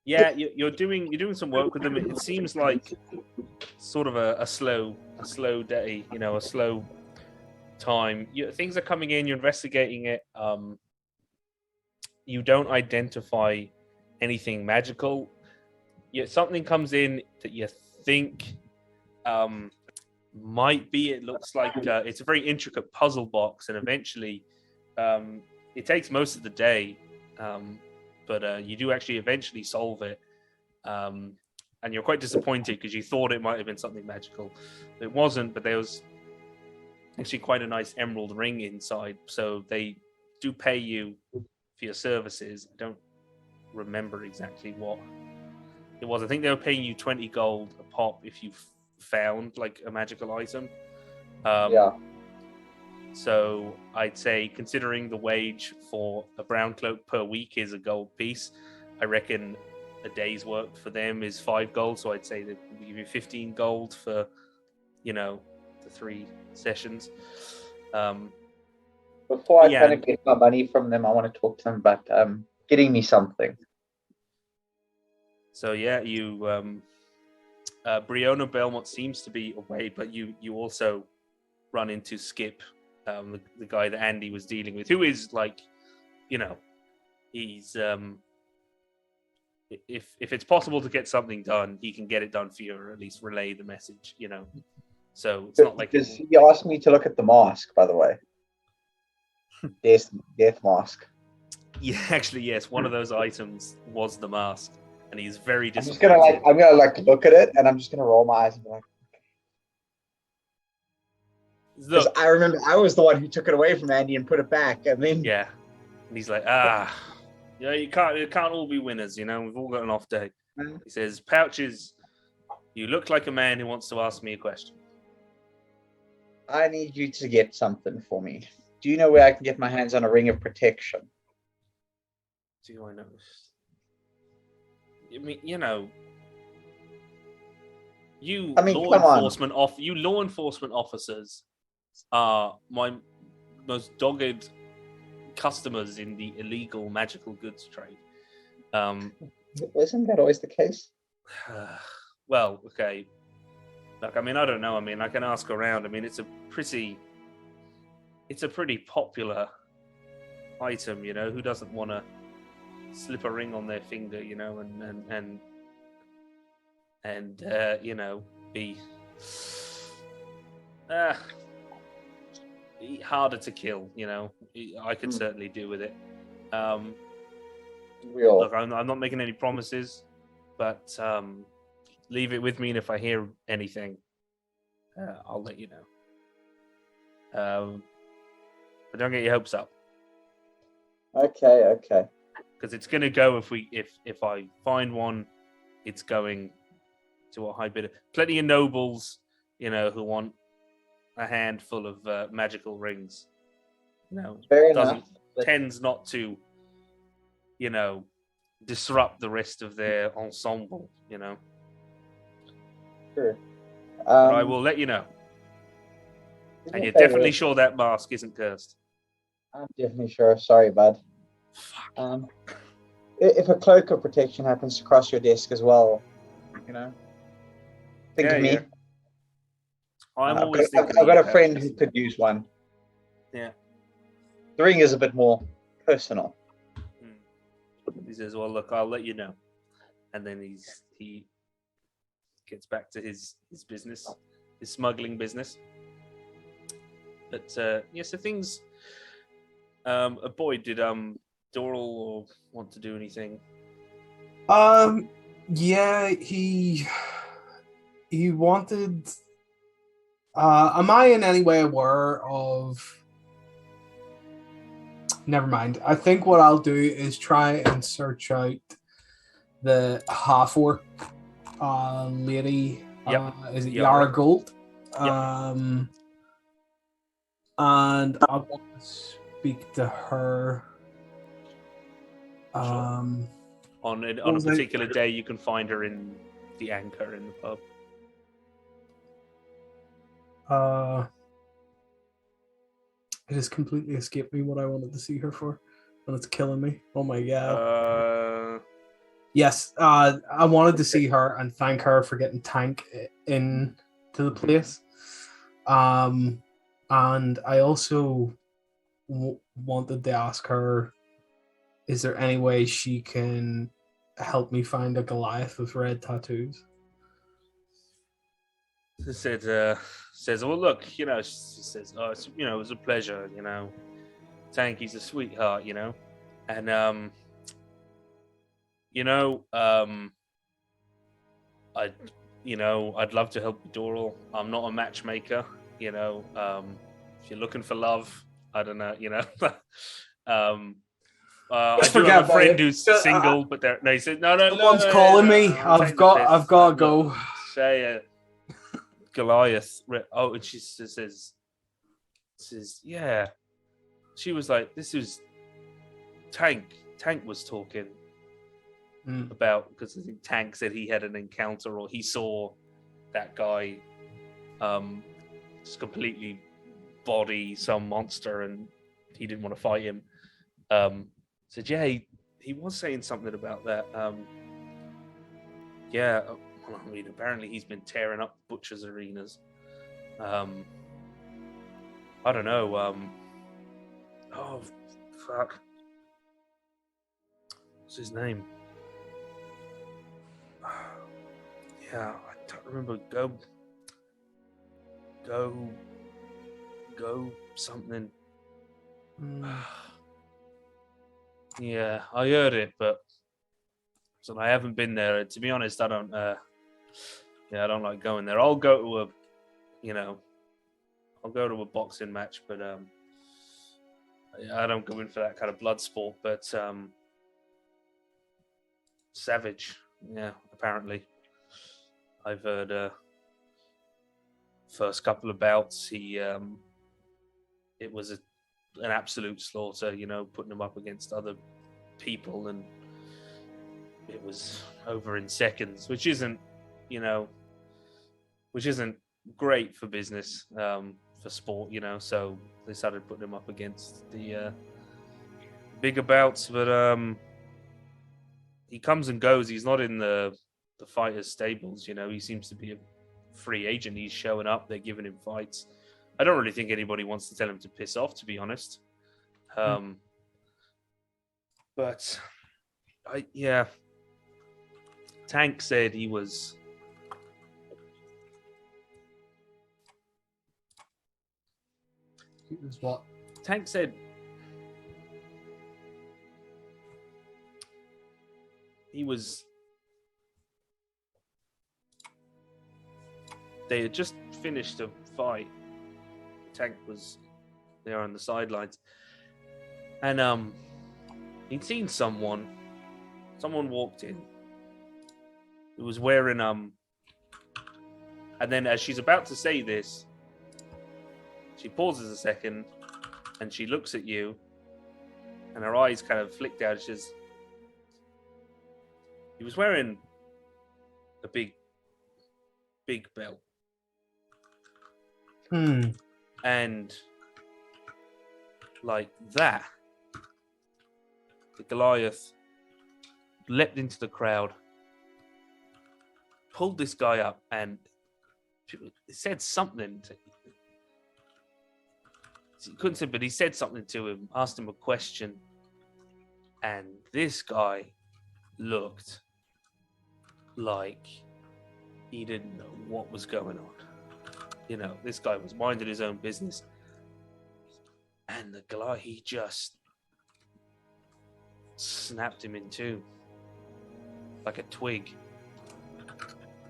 Yeah, you're doing some work with them. It seems like sort of a slow day, a slow time. Things are coming in. You're investigating it. You don't identify anything magical. Something comes in that you think might be. It looks like it's a very intricate puzzle box, and eventually, it takes most of the day. But you do actually eventually solve it, and you're quite disappointed because you thought it might have been something magical. It wasn't, but there was actually quite a nice emerald ring inside, so they do pay you for your services. I don't remember exactly what it was. I think they were paying you 20 gold a pop if you found like a magical item. Yeah. So I'd say, considering the wage for a brown cloak per week is a gold piece, I reckon a day's work for them is 5 gold. So I'd say they give you 15 gold for, the 3 sessions. Before I Yeah. kind of get my money from them, I want to talk to them about getting me something. So yeah, you Briona Belmont seems to be away, but you also run into Skip, the guy that Andy was dealing with, who is like, he's if it's possible to get something done, he can get it done for you, or at least relay the message. So it's not like He asked me to look at the mask, by the way. Death mask. Yeah, actually, yes. One of those items was the mask, and he's very I'm disappointed. gonna look at it, and I'm just gonna roll my eyes and be like, because I remember I was the one who took it away from Andy and put it back, and then yeah, and he's like, you can't all be winners, We've all got an off day. He says, Pouches, you look like a man who wants to ask me a question. I need you to get something for me. Do you know where I can get my hands on a ring of protection? Do I know? I mean, you law enforcement officers are my most dogged customers in the illegal magical goods trade. Isn't that always the case? Well, okay. Look, I mean, I don't know. I mean, I can ask around. I mean, it's a pretty popular item, Who doesn't want to slip a ring on their finger, and be harder to kill. I could certainly do with it. Look, I'm not making any promises, but leave it with me, and if I hear anything, I'll let you know. But don't get your hopes up. Okay. Because it's going to go if I find one, it's going to a high bidder. Plenty of nobles, who want a handful of magical rings. Fair enough. Tends not to, disrupt the rest of their ensemble. Sure. But I will let you know. And you're definitely sure that mask isn't cursed. I'm definitely sure. Sorry, bud. If a cloak of protection happens to cross your desk as well, think of me. Yeah. I'm always I've thinking. got a friend who could use one. Yeah. The ring is a bit more personal. He says, "Well, look, I'll let you know," and then he gets back to his business, his smuggling business. But so things. A boy, did Doral want to do anything? Yeah, he wanted. Am I in any way aware of? Never mind. I think what I'll do is try and search out the half-orc lady. Yep. Is it Yara Gold? Yep. And I want to speak to her. On a particular day, you can find her in the Anchor in the pub. It has completely escaped me what I wanted to see her for, and it's killing me. Oh my god. Yes, I wanted to see her and thank her for getting Tank into the place. And I also wanted to ask her, is there any way she can help me find a Goliath with red tattoos? Says, well, look, she says, oh, it was a pleasure, Tank, he's a sweetheart, and I'd love to help Doral. I'm not a matchmaker, if you're looking for love, I don't know, I do have a friend who's single, but he said, no. Someone's calling me. I've got to go. Say Goliath. Oh, and she says, yeah. She was like, this was Tank. Tank was talking about, because I think Tank said he had an encounter, or he saw that guy just completely body some monster, and he didn't want to fight him. Said, yeah, he was saying something about that. Yeah, I mean, apparently he's been tearing up butchers' arenas. I don't know. Oh, fuck. What's his name? Yeah, I don't remember. Go something. Yeah, I heard it, but so I haven't been there. To be honest, I don't. I don't like going there. I'll go to I'll go to a boxing match, but I don't go in for that kind of blood sport. But Savage, yeah, apparently, I've heard. First couple of bouts, it was an absolute slaughter. Putting him up against other people, and it was over in seconds, which isn't great for business, for sport. So they started putting him up against the bigger bouts, but he comes and goes. He's not in the fighters' stables. He seems to be a free agent. He's showing up. They're giving him fights. I don't really think anybody wants to tell him to piss off, to be honest. But Tank said he was. It was what? Tank said he was. They had just finished a fight. Tank was there on the sidelines, and he'd seen someone. Someone walked in. Who was wearing and then as she's about to say this, she pauses a second, and she looks at you, and her eyes kind of flicked out. She says, "He was wearing a big belt." And like that, the Goliath leapt into the crowd, pulled this guy up, and said something. He couldn't say, but he said something to him, asked him a question, and this guy looked like he didn't know what was going on. This guy was minding his own business. And the Goliath, he just snapped him in two. Like a twig.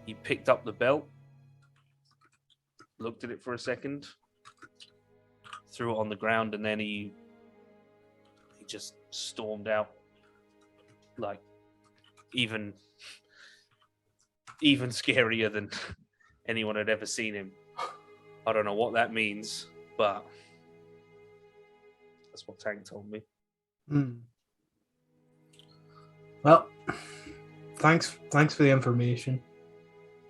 He picked up the belt, looked at it for a second, threw it on the ground, and then he just stormed out. Like, even scarier than anyone had ever seen him. I don't know what that means, but that's what Tank told me. Well, thanks for the information.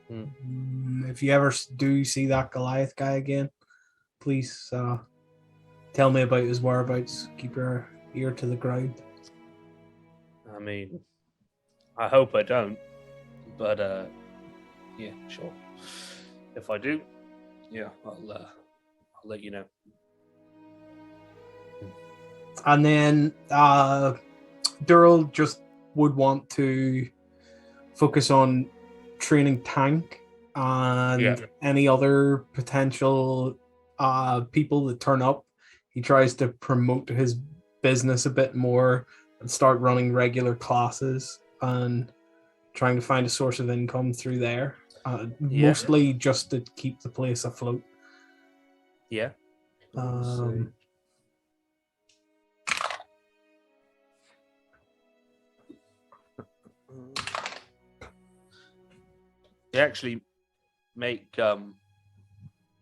If you ever do see that Goliath guy again, please tell me about his whereabouts. Keep your ear to the ground. I mean, I hope I don't, but yeah, sure. If I do, yeah, I'll let you know. And then Durrell just would want to focus on training Tank and any other potential people that turn up. He tries to promote his business a bit more and start running regular classes and trying to find a source of income through there. Mostly just to keep the place afloat. Yeah. They actually make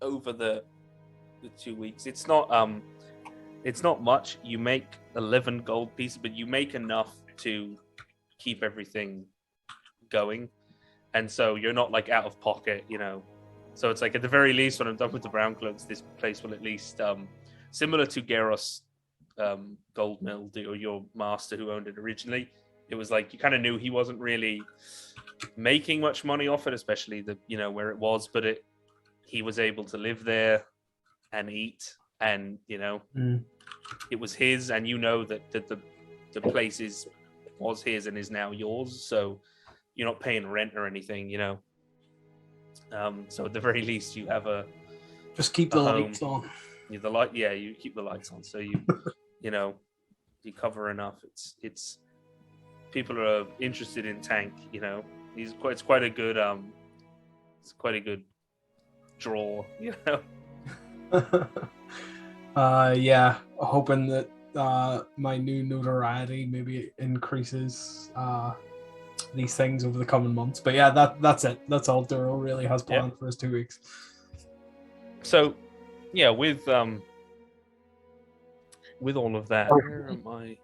over the 2 weeks. It's not much. You make 11 gold pieces, but you make enough to keep everything going. And so you're not like out of pocket, So it's like at the very least, when I'm done with the brown cloaks, this place will at least, similar to Garros gold mill, or your master who owned it originally. It was like you kind of knew he wasn't really making much money off it, especially where it was, but he was able to live there and eat, and it was his, and that the place was his and is now yours, so you're not paying rent or anything, So at the very least, you have a Just keep a the home. lights on. You keep the lights on, so you you cover enough. It's people are interested in Tank. It's quite a good draw. Yeah, hoping that my new notoriety maybe increases these things over the coming months. But yeah, that's it. That's all Duro really has planned for his 2 weeks. So, yeah, with all of that, where am I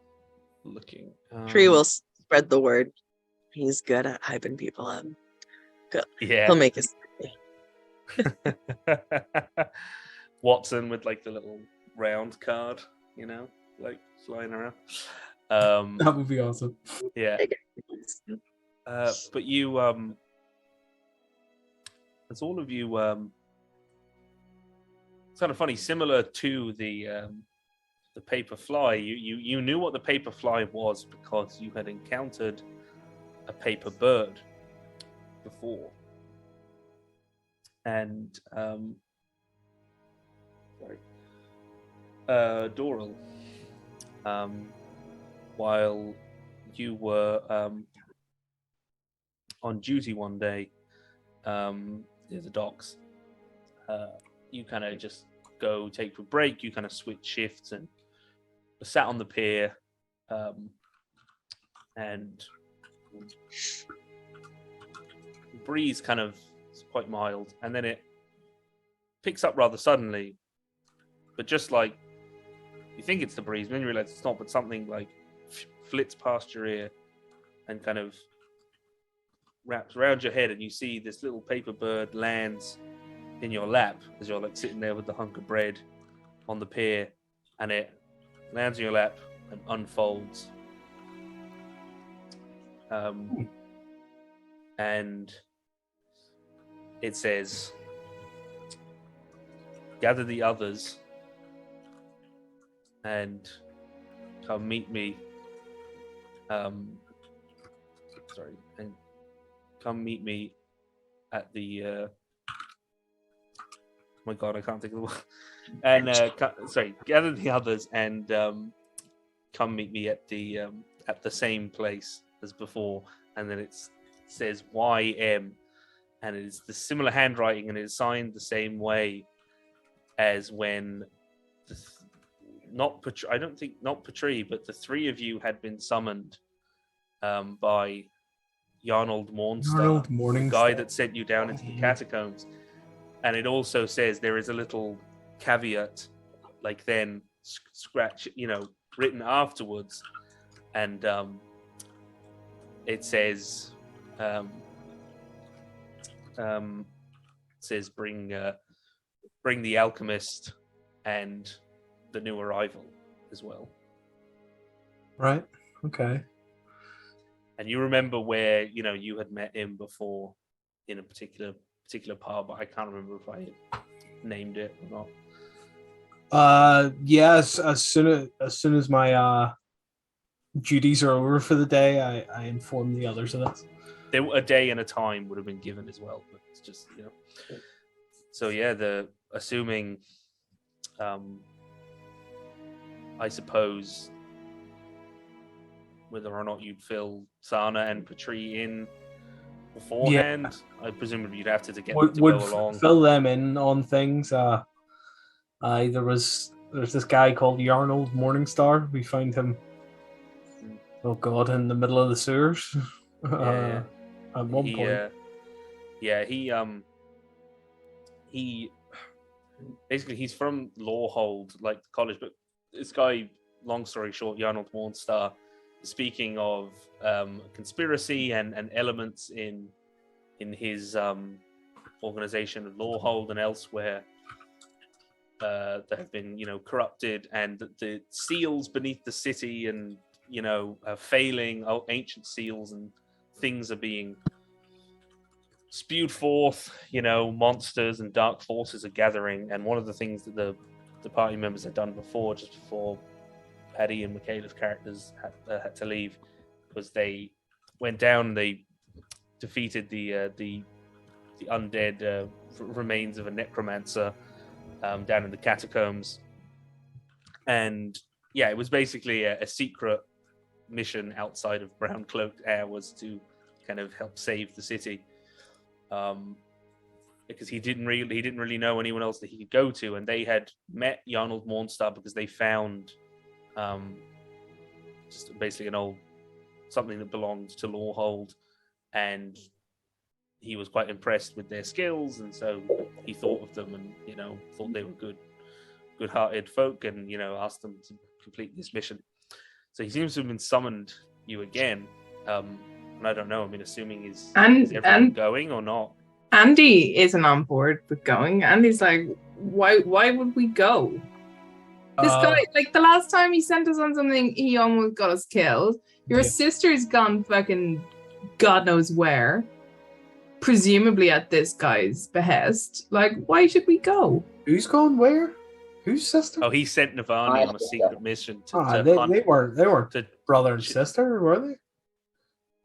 looking? Tree will spread the word. He's good at hyping people up. Good. Yeah. He'll make his. Watson with like the little round card, like flying around. That would be awesome. Yeah. But you, as all of you, it's kind of funny. Similar to the paper fly, you knew what the paper fly was because you had encountered a paper bird before, and Doral, while you were on duty one day near the docks, you kind of just go take a break. You kind of switch shifts and sat on the pier, and the breeze kind of is quite mild, and then it picks up rather suddenly, but just like you think it's the breeze, and then you realize it's not, but something like flits past your ear and kind of wraps around your head, and you see this little paper bird lands in your lap as you're like sitting there with the hunk of bread on the pier, and it lands in your lap and unfolds. And it says, "Gather the others and come meet me. And come meet me at the. Oh my God, I can't think of the word. And gather the others and come meet me at the same place as before." And then it says YM, and it is the similar handwriting, and it is signed the same way as when not Patri, but the three of you had been summoned by Arnold Morningstar, the guy that sent you down into the catacombs. And it also says there is a little caveat, like then scratch, written afterwards, and it says, bring the alchemist and the new arrival as well. Right. Okay. And you remember where you had met him before in a particular part, but I can't remember if I named it or not. Yes. As soon as my duties are over for the day, I inform the others of this. A day and a time would have been given as well, but it's just So yeah, assuming, I suppose, whether or not you'd fill Sana and Patri in beforehand, I presume you'd have to get them to go along. Fill them in on things. There's this guy called Arnold Morningstar. We find him. Oh God! In the middle of the sewers. At one point. He basically he's from Lawhold, like the college, but this guy, long story short, Arnold Morningstar, speaking of conspiracy and elements in his organization of Lawhold and elsewhere that have been corrupted, and the seals beneath the city and are failing, ancient seals and things are being spewed forth, monsters and dark forces are gathering. And one of the things that the party members had done before, just before Paddy and Michaela's characters had to leave, was they went down, they defeated the undead remains of a necromancer down in the catacombs. And yeah, it was basically a secret mission outside of Brown Cloaked Air, was to kind of help save the city, because he didn't really know anyone else that he could go to, and they had met Arnold Morningstar because they found just basically something that belonged to Lawhold, and he was quite impressed with their skills, and so he thought of them, and thought they were good-hearted folk, and asked them to complete this mission. So he seems to have been summoned you again, and I don't know. I mean, assuming is everyone going or not? Andy isn't on board with going. Andy's like, why would we go? This guy, like the last time he sent us on something, he almost got us killed. Your sister's gone fucking God knows where, presumably at this guy's behest. Like, why should we go? Who's gone where? Whose sister? Oh, he sent Navani on a secret mission to they weren't brother and sister, were they?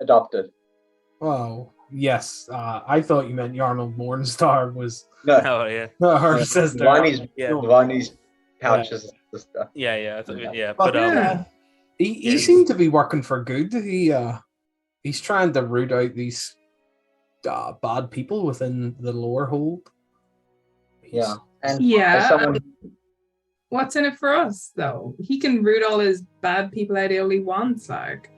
Adopted. Oh, yes. I thought you meant Arnold Morningstar was yeah. her sister. Navani's pouch's sister. Yeah, I thought, but he seemed to be working for good. He's trying to root out these bad people within the lower hold. Yeah. And what's in it for us, though? He can root all his bad people out all he wants, like.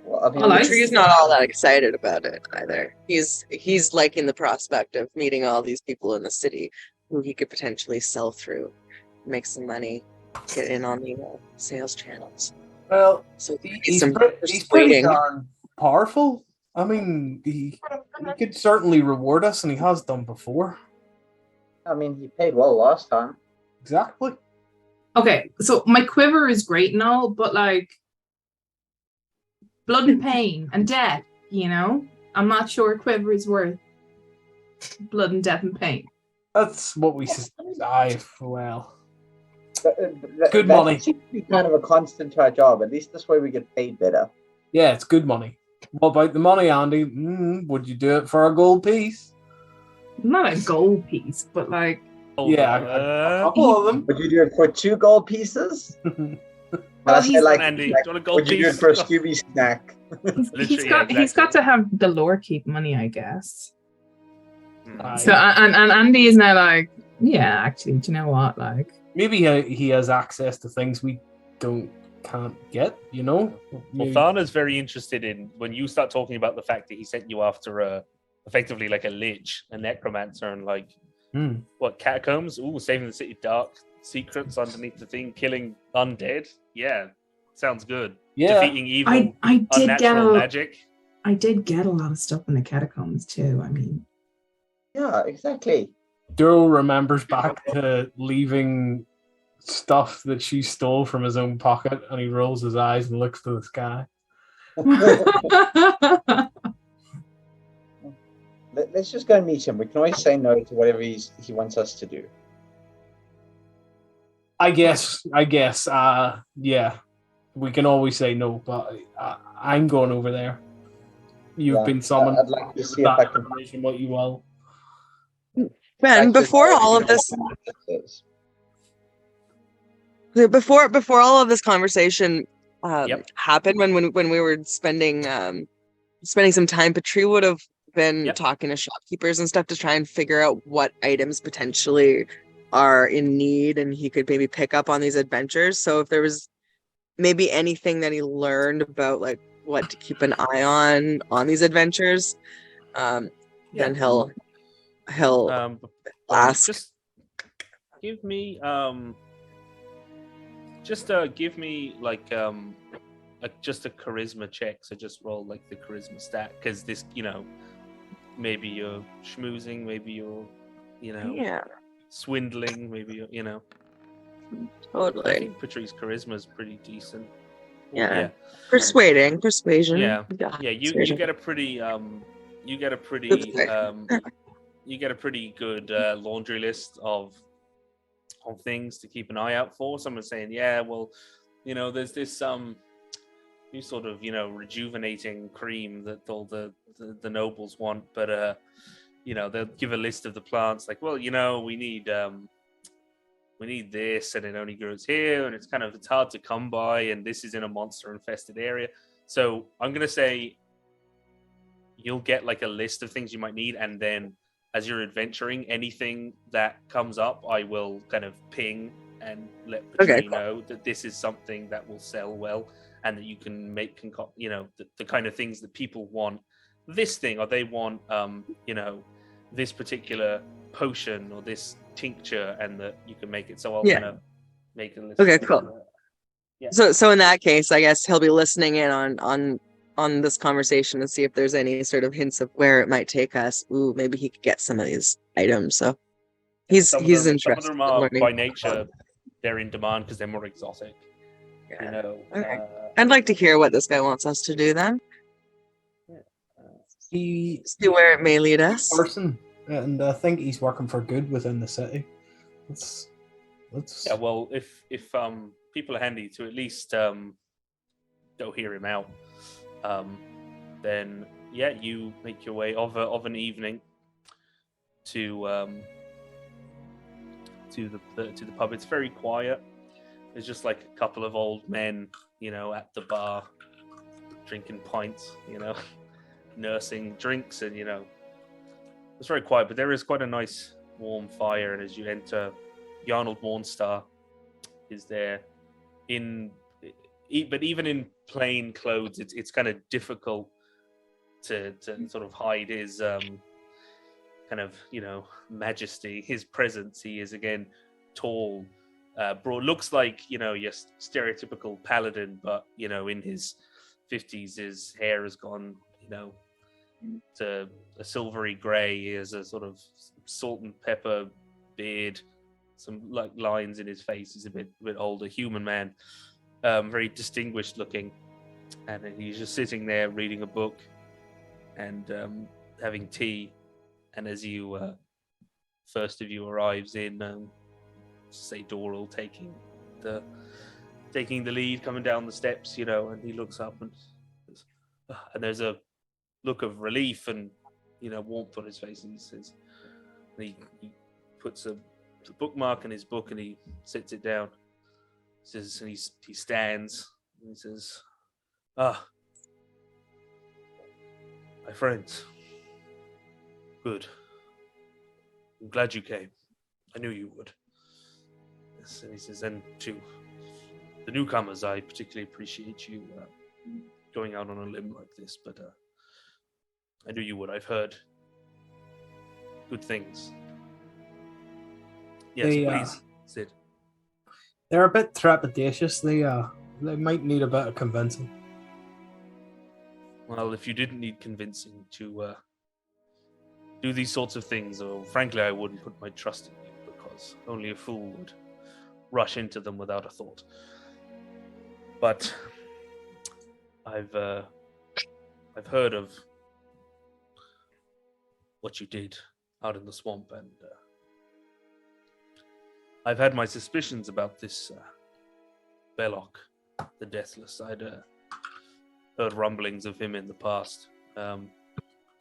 Well, I mean, Tree's not all that excited about it either. He's liking the prospect of meeting all these people in the city who he could potentially sell through, make some money, get in on the sales channels. Well, so he's pretty darn powerful. I mean, he could certainly reward us, and he has done before. I mean, he paid well last time. Exactly. Okay, so my quiver is great and all, but like blood and pain and death, I'm not sure quiver is worth blood and death and pain. That's what we strive for. Well, good money. Seems to be kind of a constant to our job. At least this way we get paid better. Yeah, it's good money. What about the money, Andy? Would you do it for a gold piece? Not a gold piece, but like... a couple of them. Would you do it for 2 gold pieces? Andy, Andy, do you want a gold would you do it for a Scooby snack? He's got to have the lore keep money, I guess. So and Andy is now like, yeah, actually, do you know what? Like, maybe he has access to things we can't get. Well, Thana's very interested in when you start talking about the fact that he sent you after effectively like a lich, a necromancer, and like what catacombs? Ooh, saving the city, dark secrets underneath the thing, killing undead. Yeah, sounds good. Yeah, defeating evil, I did unnatural magic. I did get a lot of stuff in the catacombs too. I mean, yeah, exactly. Daryl remembers back to leaving stuff that she stole from his own pocket, and he rolls his eyes and looks to the sky. Let's just go and meet him. We can always say no to whatever he wants us to do. I guess. Yeah, we can always say no, but I'm going over there. You've been summoned. I'd like to see if I can mention what you will. Ben, before all of this conversation happened, when we were spending some time, Patri would have been talking to shopkeepers and stuff to try and figure out what items potentially are in need and he could maybe pick up on these adventures. So if there was maybe anything that he learned about like what to keep an eye on these adventures, then he'll ask. Just give me give me like just a charisma check. So just roll like the charisma stat, because this, maybe you're schmoozing, maybe you're swindling, maybe you're totally. I think Patrice's charisma is pretty decent. Yeah. Persuasion. Yeah. You get a pretty good laundry list of things to keep an eye out for. Someone's saying, there's this new sort of rejuvenating cream that all the nobles want, but they'll give a list of the plants, like, well, we need this, and it only grows here, and it's hard to come by, and this is in a monster infested area. So I'm gonna say you'll get like a list of things you might need, and then as you're adventuring, anything that comes up, I will kind of ping and let Petrie know that this is something that will sell well, and that you can make the kind of things that people want. This thing, or they want this particular potion or this tincture, and that you can make it. So I'll kind of make a list. Okay, cool. So in that case, I guess he'll be listening in on this conversation to see if there's any sort of hints of where it might take us. Ooh, maybe he could get some of these items. So he's interested. Some of them are by nature, they're in demand because they're more exotic. Okay. I'd like to hear what this guy wants us to do then. See where it may lead us. Person, and I think he's working for good within the city. Let's. Yeah, well, if people are handy to at least go hear him out, then you make your way of an evening to the pub. It's very quiet. There's just like a couple of old men, at the bar, drinking pints, nursing drinks, and it's very quiet. But there is quite a nice warm fire, and as you enter, Arnold Morningstar is there. But even in plain clothes, it's kind of difficult to sort of hide his majesty, his presence. He is again tall, broad, looks like your stereotypical paladin, but in his 50s, his hair has gone to a silvery gray. He has a sort of salt and pepper beard, some like lines in his face. He's a bit older, human man, very distinguished looking, and he's just sitting there reading a book and having tea. And as you first of you arrives in, say Doral taking the lead, coming down the steps, and he looks up and there's a look of relief and warmth on his face, and he says, and he puts a bookmark in his book and he sets it down. He says, and he stands and he says, my friends, good. I'm glad you came. I knew you would. Yes, and he says, and to the newcomers, I particularly appreciate you going out on a limb like this, but I knew you would. I've heard good things. Yes, please, Sid. They're a bit trepidatious. They might need a bit of convincing. Well, if you didn't need convincing to do these sorts of things, or frankly, I wouldn't put my trust in you, because only a fool would rush into them without a thought. But I've heard of what you did out in the swamp, and I've had my suspicions about this Belloc, the Deathless. I'd heard rumblings of him in the past.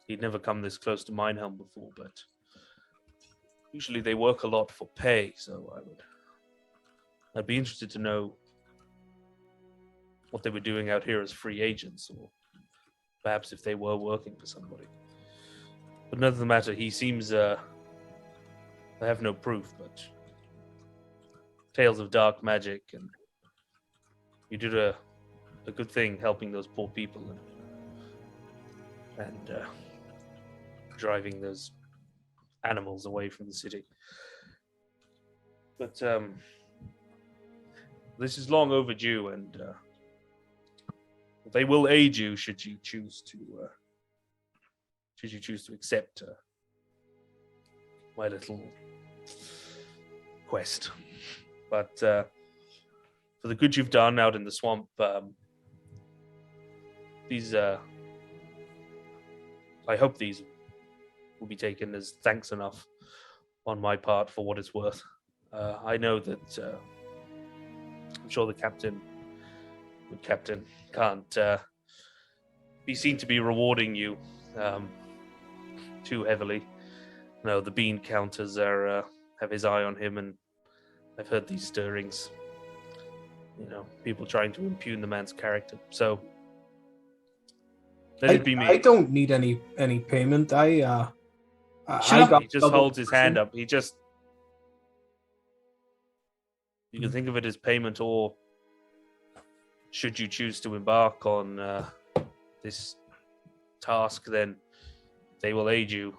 He'd never come this close to Minehelm before, but usually they work a lot for pay, so I'd be interested to know what they were doing out here as free agents, or perhaps if they were working for somebody. But none of the matter, he seems, I have no proof, but tales of dark magic, and you did a good thing helping those poor people and driving those animals away from the city. But this is long overdue, and they will aid you should you choose to accept my little quest. But for the good you've done out in the swamp, these I hope these will be taken as thanks enough on my part for what it's worth. I know that I'm sure the captain can't be seen to be rewarding you too heavily. No, the bean counters are have his eye on him, and I've heard these stirrings. People trying to impugn the man's character. So let it be me. I don't need any payment. He just holds his hand up. You can think of it as payment, or should you choose to embark on this task, then they will aid you,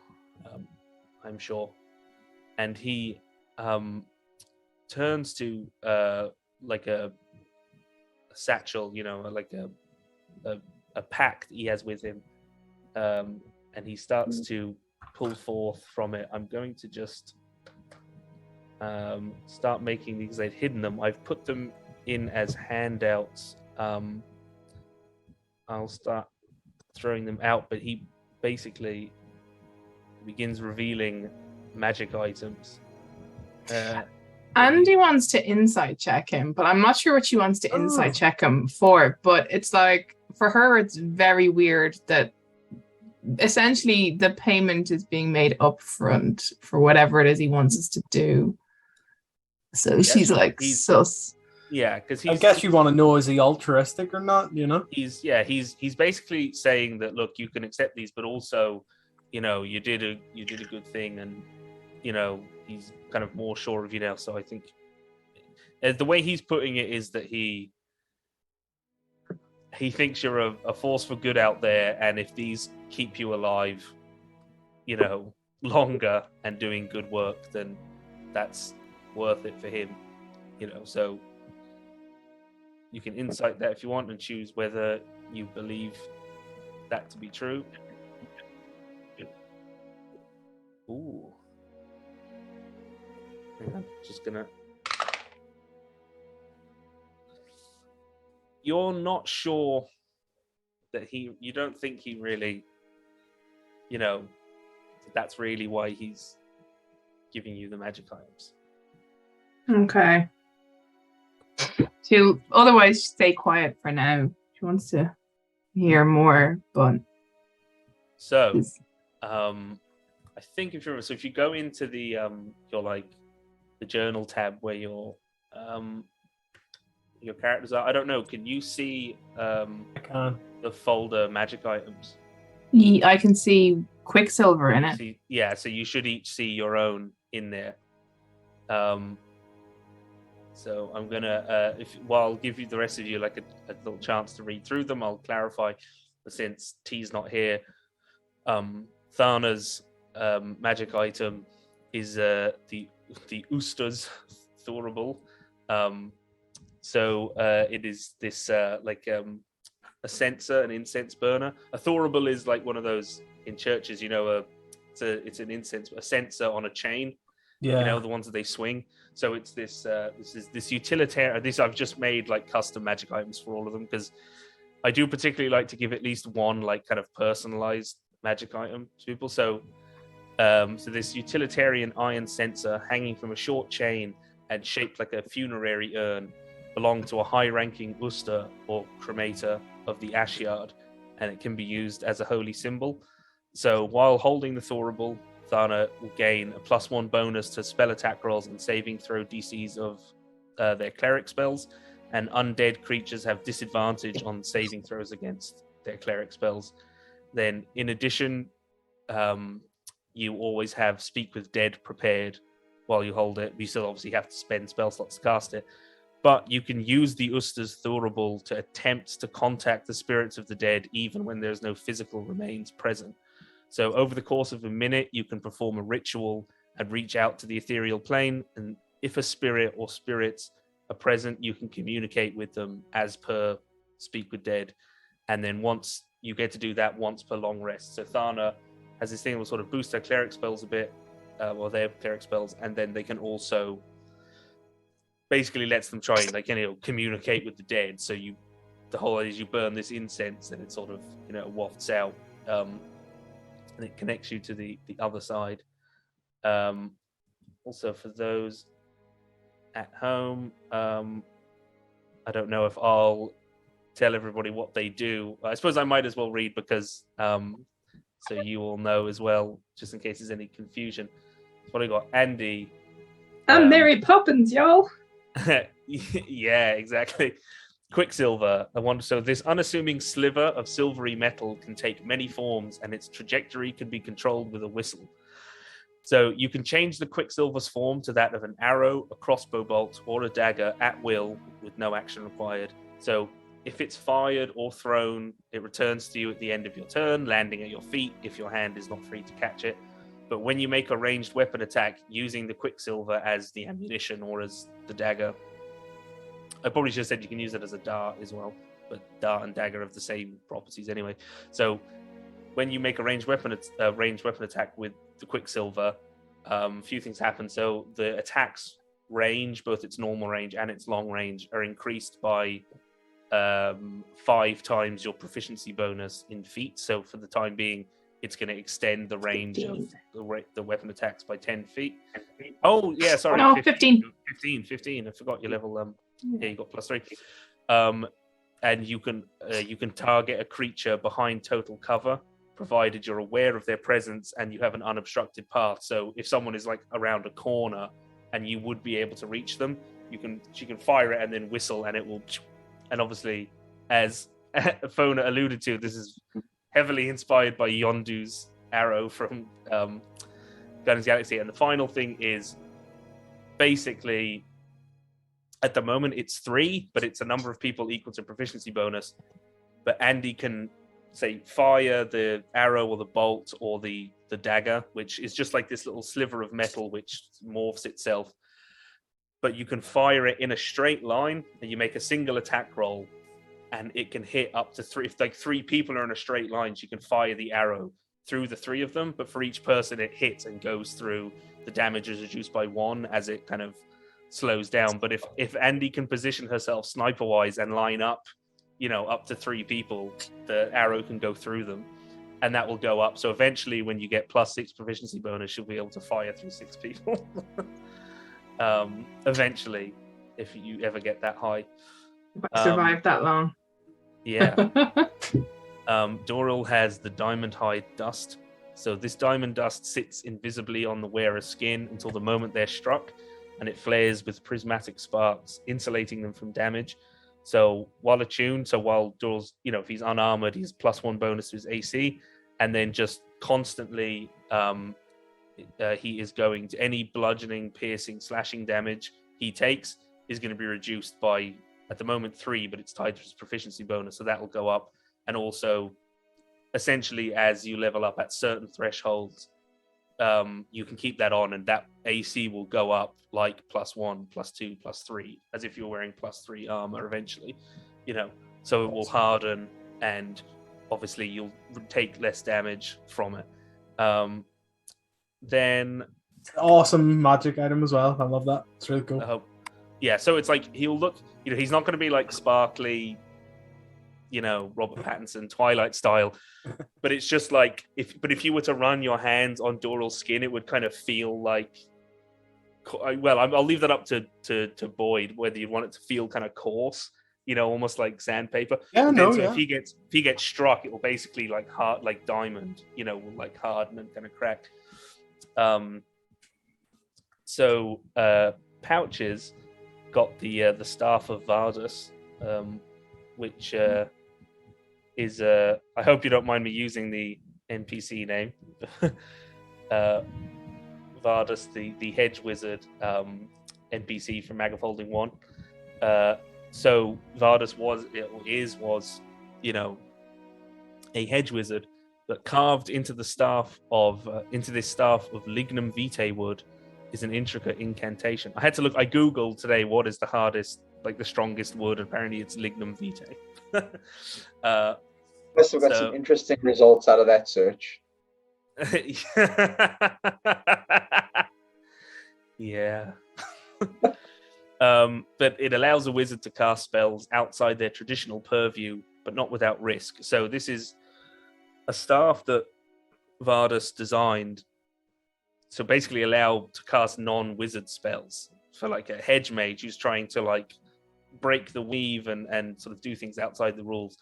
I'm sure. And he turns to like a satchel, like a pack that he has with him, and he starts to pull forth from it. I'm going to just start making these. I've hidden them. I've put them in as handouts. I'll start throwing them out, but he basically begins revealing magic items. Andy wants to insight check him, but I'm not sure what she wants to insight check him for. But it's like, for her, it's very weird that essentially the payment is being made up front for whatever it is he wants us to do. So she's like, sus. Yeah, because I guess you want to know, is he altruistic or not? He's basically saying that, look, you can accept these, but also, you did a good thing, and he's kind of more sure of you now. So I think the way he's putting it is that he thinks you're a force for good out there, and if these keep you alive, longer and doing good work, then that's worth it for him. So you can insight that if you want and choose whether you believe that to be true. Ooh. I'm just gonna. You're not sure that you don't think he really, that's really why he's giving you the magic items. Okay. She'll otherwise stay quiet for now. She wants to hear more, but so I think if you go into the the journal tab where your characters are, I don't know, can you see the folder magic items? I can see Quicksilver in it. So you should each see your own in there. So I'm gonna, I'll give you the rest of you like a little chance to read through them. I'll clarify, but since T's not here, Thana's magic item is the Usta's Thorable. So it is this a censer, an incense burner. A Thorable is like one of those in churches, it's an incense, a censer on a chain. Yeah. The ones that they swing. So it's this utilitarian. I've just made like custom magic items for all of them because I do particularly like to give at least one like kind of personalized magic item to people. So this utilitarian iron censer hanging from a short chain and shaped like a funerary urn belonged to a high-ranking Usta or cremator of the Ashyard, and it can be used as a holy symbol. So while holding the Thorable, Thana will gain a +1 bonus to spell attack rolls and saving throw DCs of their cleric spells, and undead creatures have disadvantage on saving throws against their cleric spells. Then, in addition, you always have Speak with Dead prepared while you hold it. You still obviously have to spend spell slots to cast it, but you can use the Usta's Thorable to attempt to contact the spirits of the dead even when there's no physical remains present. So over the course of a minute, you can perform a ritual and reach out to the ethereal plane. And if a spirit or spirits are present, you can communicate with them as per Speak with Dead. And then once you get to do that once per long rest. So Thana has this thing that will sort of boost their cleric spells a bit, or their cleric spells, and then they can also basically lets them try and communicate with the dead. So the whole idea is you burn this incense and it sort of wafts out. And it connects you to the other side. Also, for those at home, I don't know if I'll tell everybody what they do. I suppose I might as well read because so you all know as well, just in case there's any confusion. That's what I got. Andy. I'm Mary Poppins, y'all. Yeah, exactly. Quicksilver. So this unassuming sliver of silvery metal can take many forms, and its trajectory can be controlled with a whistle. So you can change the Quicksilver's form to that of an arrow, a crossbow bolt, or a dagger at will with no action required. So if it's fired or thrown, it returns to you at the end of your turn, landing at your feet if your hand is not free to catch it. But when you make a ranged weapon attack using the Quicksilver as the ammunition or as the dagger, I probably should have said you can use it as a dart as well, but dart and dagger have the same properties anyway. So when you make a ranged weapon attack with the Quicksilver, a few things happen. So the attack's range, both its normal range and its long range, are increased by 5 times your proficiency bonus in feet. So for the time being, it's going to extend the range 15. of the weapon attacks by 10 feet. Oh, yeah, sorry. No, 15. 15. I forgot your level. Yeah, you got +3. And you can target a creature behind total cover, provided you're aware of their presence and you have an unobstructed path. So if someone is like around a corner and you would be able to reach them, she can fire it and then whistle, and it will. And obviously, as Fona alluded to, this is heavily inspired by Yondu's arrow from Guardians of the Galaxy. And the final thing is basically, at the moment it's 3, but it's a number of people equal to proficiency bonus. But Andy can say fire the arrow or the bolt or the dagger, which is just like this little sliver of metal which morphs itself. But you can fire it in a straight line, and you make a single attack roll, and it can hit up to 3. If like 3 people are in a straight line, she can fire the arrow through the 3 of them. But for each person it hits and goes through, the damage is reduced by 1 as it kind of slows down. But if Andy can position herself sniper-wise and line up, up to 3 people, the arrow can go through them, and that will go up. So eventually, when you get +6 proficiency bonus, you'll be able to fire through 6 people. Eventually, if you ever get that high. If I survived that long. Yeah. Doral has the diamond hide dust. So this diamond dust sits invisibly on the wearer's skin until the moment they're struck, and it flares with prismatic sparks, insulating them from damage. So while attuned, while Doral's, if he's unarmored, he's +1 bonus to his AC, and then just constantly he is going to any bludgeoning, piercing, slashing damage he takes is going to be reduced by, at the moment, 3, but it's tied to his proficiency bonus, so that will go up. And also, essentially, as you level up at certain thresholds, you can keep that on, and that AC will go up like +1, +2, +3, as if you're wearing +3 armor eventually, so it will harden, and obviously you'll take less damage from it. Then awesome magic item as well. I love that. It's really cool. Yeah, so it's like he'll look, he's not going to be like sparkly, Robert Pattinson Twilight style, but it's just like if you were to run your hands on Doral's skin, it would kind of feel like, well, I'll leave that up to Boyd whether you want it to feel kind of coarse, almost like sandpaper. Yeah, If he gets struck, it will basically like hard, like diamond, will like harden and kind of crack. So Pouches got the staff of Vardus, which is I hope you don't mind me using the NPC name. Vardus, the hedge wizard NPC from Mag of Holding 1. So Vardus was a hedge wizard, but carved into the staff of this staff of lignum vitae wood is an intricate incantation. I had to look. I googled today what is the hardest, like the strongest wood. Apparently, it's lignum vitae. Must have got some interesting results out of that search. Yeah. But it allows a wizard to cast spells outside their traditional purview, but not without risk. So this is a staff that Vardus designed to basically allow to cast non-wizard spells. For like a hedge mage who's trying to like break the weave and sort of do things outside the rules.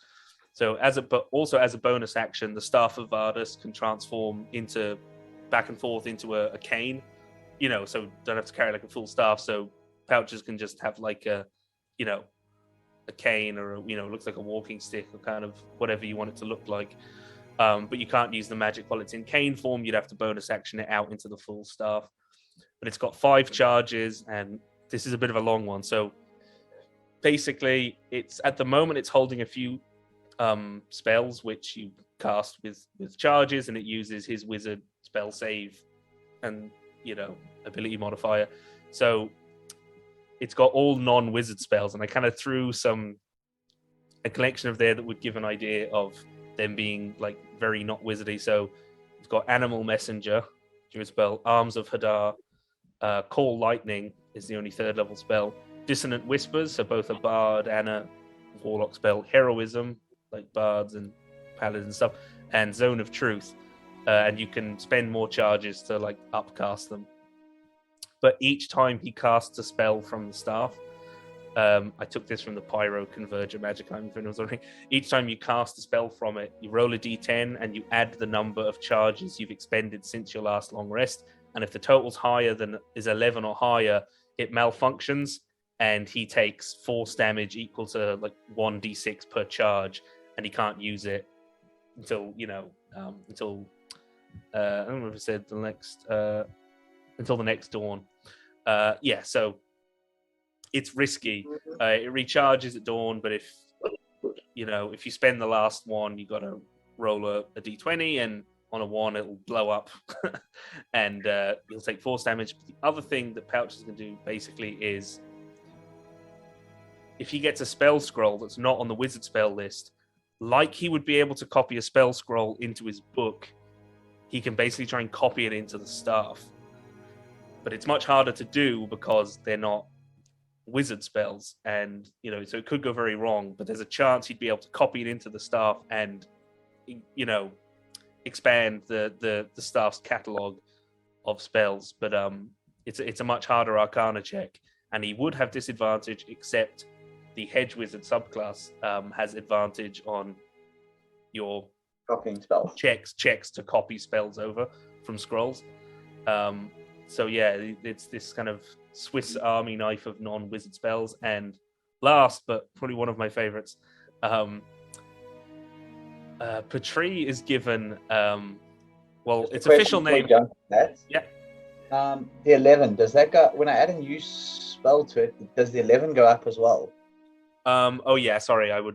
So but also as a bonus action, the Staff of Vardis can transform back and forth into a cane. So don't have to carry like a full staff. So pouches can just have like a cane, or looks like a walking stick, or kind of whatever you want it to look like. But you can't use the magic while it's in cane form. You'd have to bonus action it out into the full staff. But it's got 5 charges, and this is a bit of a long one. So basically, at the moment it's holding a few spells which you cast with charges, and it uses his wizard spell save and ability modifier. So it's got all non-wizard spells, and I kind of threw a collection of there that would give an idea of them being like very not wizardy. So it's got Animal Messenger, your spell, Arms of Hadar, Call Lightning is the only 3rd level spell, Dissonant Whispers, so both a bard and a warlock spell, Heroism, like bards and paladins and stuff, and Zone of Truth, and you can spend more charges to like upcast them. But each time he casts a spell from the staff, I took this from the Pyro Converger Magic. Each time you cast a spell from it, you roll a d10 and you add the number of charges you've expended since your last long rest. And if the total's higher than is 11 or higher, it malfunctions, and he takes force damage equal to like 1d6 per charge, and he can't use it until I don't know if it said until the next dawn. So it's risky. It recharges at dawn, but if you spend the last one, you got to roll a d20, and on a 1 it'll blow up and you'll take force damage. But the other thing that Pouches can do basically is, if he gets a spell scroll that's not on the wizard spell list, like he would be able to copy a spell scroll into his book, he can basically try and copy it into the staff. But it's much harder to do because they're not wizard spells, and so it could go very wrong. But there's a chance he'd be able to copy it into the staff and expand the staff's catalog of spells. But it's a much harder Arcana check, and he would have disadvantage, except the Hedge Wizard subclass has advantage on your copying spells checks to copy spells over from scrolls. So yeah, it's this kind of Swiss Army knife of non-wizard spells. And last, but probably one of my favorites, Patri is given its official name. Yeah. The 11, does that go when I add a new spell to it? Does the 11 go up as well? Oh yeah, sorry. I'll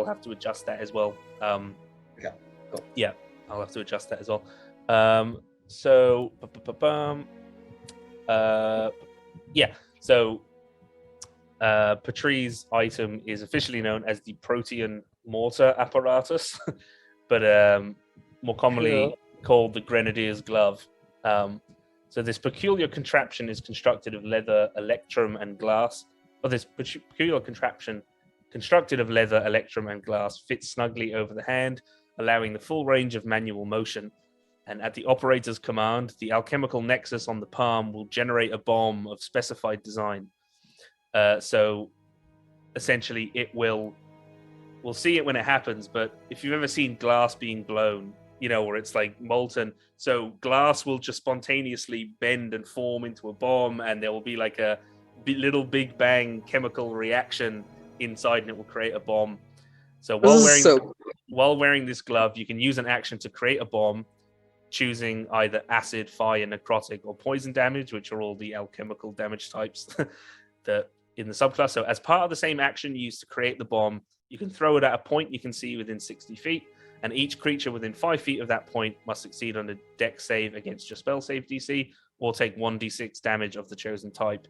have to adjust that as well. Okay, cool. Yeah, I'll have to adjust that as well. Patri's item is officially known as the Protean Mortar Apparatus, but more commonly called the Grenadier's Glove. So this peculiar contraption is constructed of leather, electrum, and glass. This peculiar contraption constructed of leather, electrum, and glass fits snugly over the hand, allowing the full range of manual motion. And at the operator's command, the alchemical nexus on the palm will generate a bomb of specified design. So essentially we'll see it when it happens, but if you've ever seen glass being blown, where it's like molten, so glass will just spontaneously bend and form into a bomb, and there will be like a little Big Bang chemical reaction inside, and it will create a bomb. So while wearing this glove, you can use an action to create a bomb, choosing either acid, fire, necrotic, or poison damage, which are all the alchemical damage types that in the subclass. So as part of the same action used to create the bomb, you can throw it at a point you can see within 60 feet, and each creature within 5 feet of that point must succeed on a dex save against your spell save DC, or take 1d6 damage of the chosen type.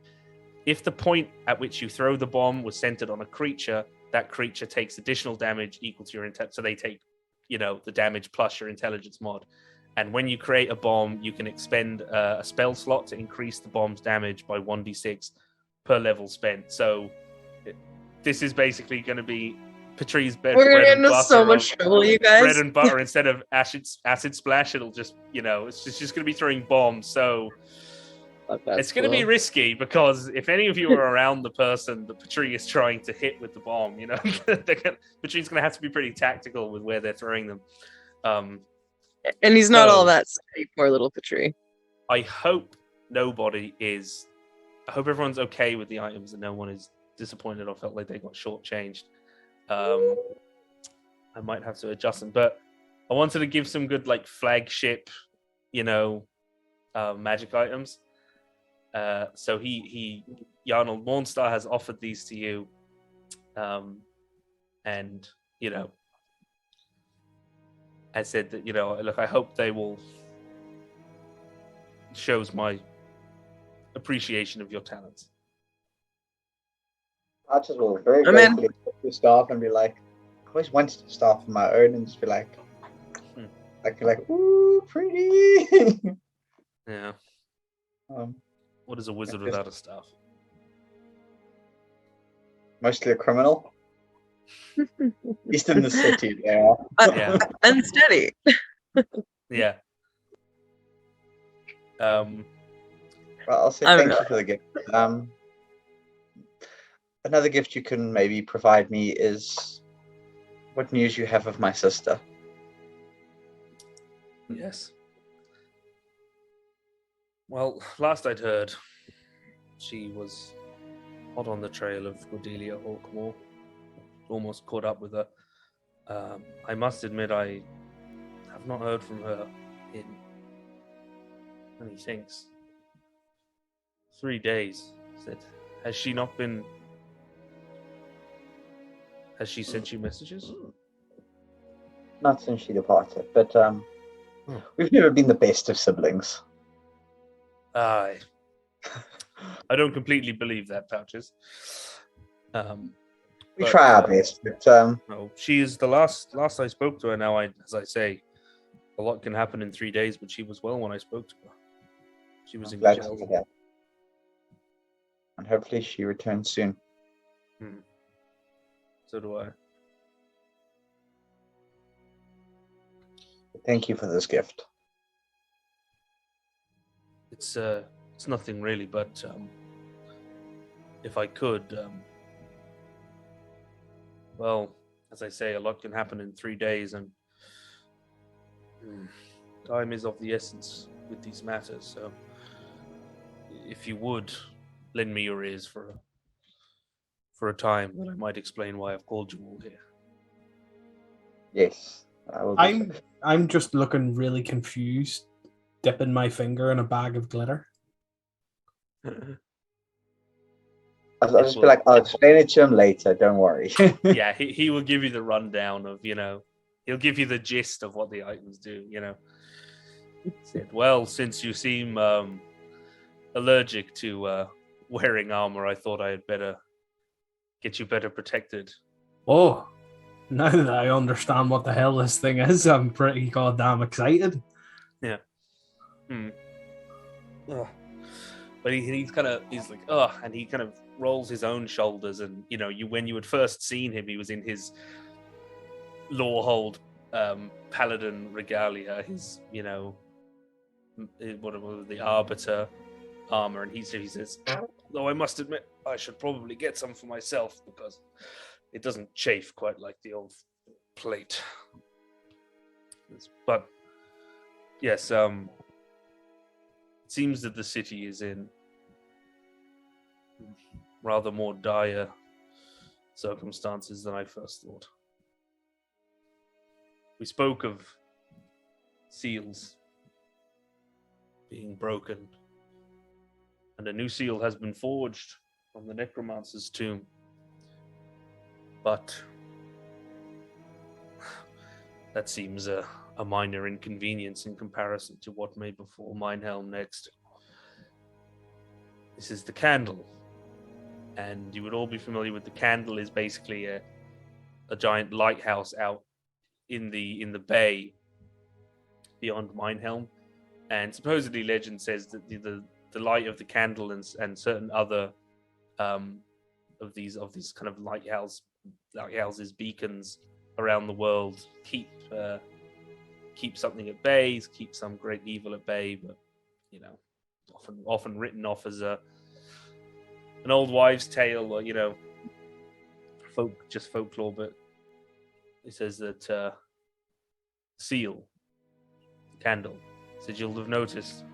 If the point at which you throw the bomb was centered on a creature, that creature takes additional damage equal to your intelligence. So they take, the damage plus your intelligence mod. And when you create a bomb, you can expend a spell slot to increase the bomb's damage by 1d6 per level spent. So this is basically going to be Patri's bread and butter. So much trouble, you guys. Bread and butter instead of acid splash. It'll just, it's just going to be throwing bombs. So It's going to be risky because if any of you are around the person that Patri is trying to hit with the bomb, Patri's going to have to be pretty tactical with where they're throwing them. And he's not all that steady, poor little Patri. I hope everyone's okay with the items and no one is disappointed or felt like they got shortchanged. I might have to adjust them, but I wanted to give some good flagship, magic items. So Arnold Morningstar has offered these to you, and I said that look, I hope they will shows my appreciation of your talents. I just will very gratefully put your staff and be like, I always wanted to staff on my own and just be like, ooh, pretty. Yeah. What is a wizard without a staff? Mostly a criminal. At least in the city, they are. Yeah. Unsteady. Yeah. Well, I'll say thank you for the gift. Another gift you can maybe provide me is what news you have of my sister. Yes. Well, last I'd heard, she was hot on the trail of Cordelia Hawkmore. Almost caught up with her. I must admit, I have not heard from her in, many thinks, 3 days. Said, has she sent you messages? Not since she departed, but we've never been the best of siblings. I don't completely believe that, Pouches. We try our best, but no, she is the last I spoke to her. Now, as I say, a lot can happen in 3 days, but she was well when I spoke to her. She was in glad jail. to hear that. And hopefully she returns soon. So do I. Thank you for this gift. It's nothing really, but if I could, well, as I say, a lot can happen in 3 days, and time is of the essence with these matters. So, if you would lend me your ears for a time, then I might explain why I've called you all here. Yes, I will. I'm just looking really confused, dipping my finger in a bag of glitter. I'll just be like, I'll explain it to him later, don't worry. Yeah, he will give you the rundown of, he'll give you the gist of what the items do, Said, well, since you seem allergic to wearing armor, I thought I had better get you better protected. Oh, now that I understand what the hell this thing is, I'm pretty goddamn excited. Yeah. But he's like, oh, and he kind of rolls his own shoulders, and when you had first seen him, he was in his Lawhold paladin regalia, his the arbiter armor, and he says, though I must admit I should probably get some for myself because it doesn't chafe quite like the old plate. But yes, it seems that the city is in rather more dire circumstances than I first thought. We spoke of seals being broken, and a new seal has been forged on the necromancer's tomb. But that seems a minor inconvenience in comparison to what may befall Minehelm next. This is the candle, and you would all be familiar with the candle is basically a giant lighthouse out in the bay beyond Minehelm, and supposedly legend says that the light of the candle and certain other of these kind of lighthouses, beacons around the world keep something at bay, keep some great evil at bay. But often written off as an old wives' tale, or folklore. But it says that seal, candle. Said you'll have noticed,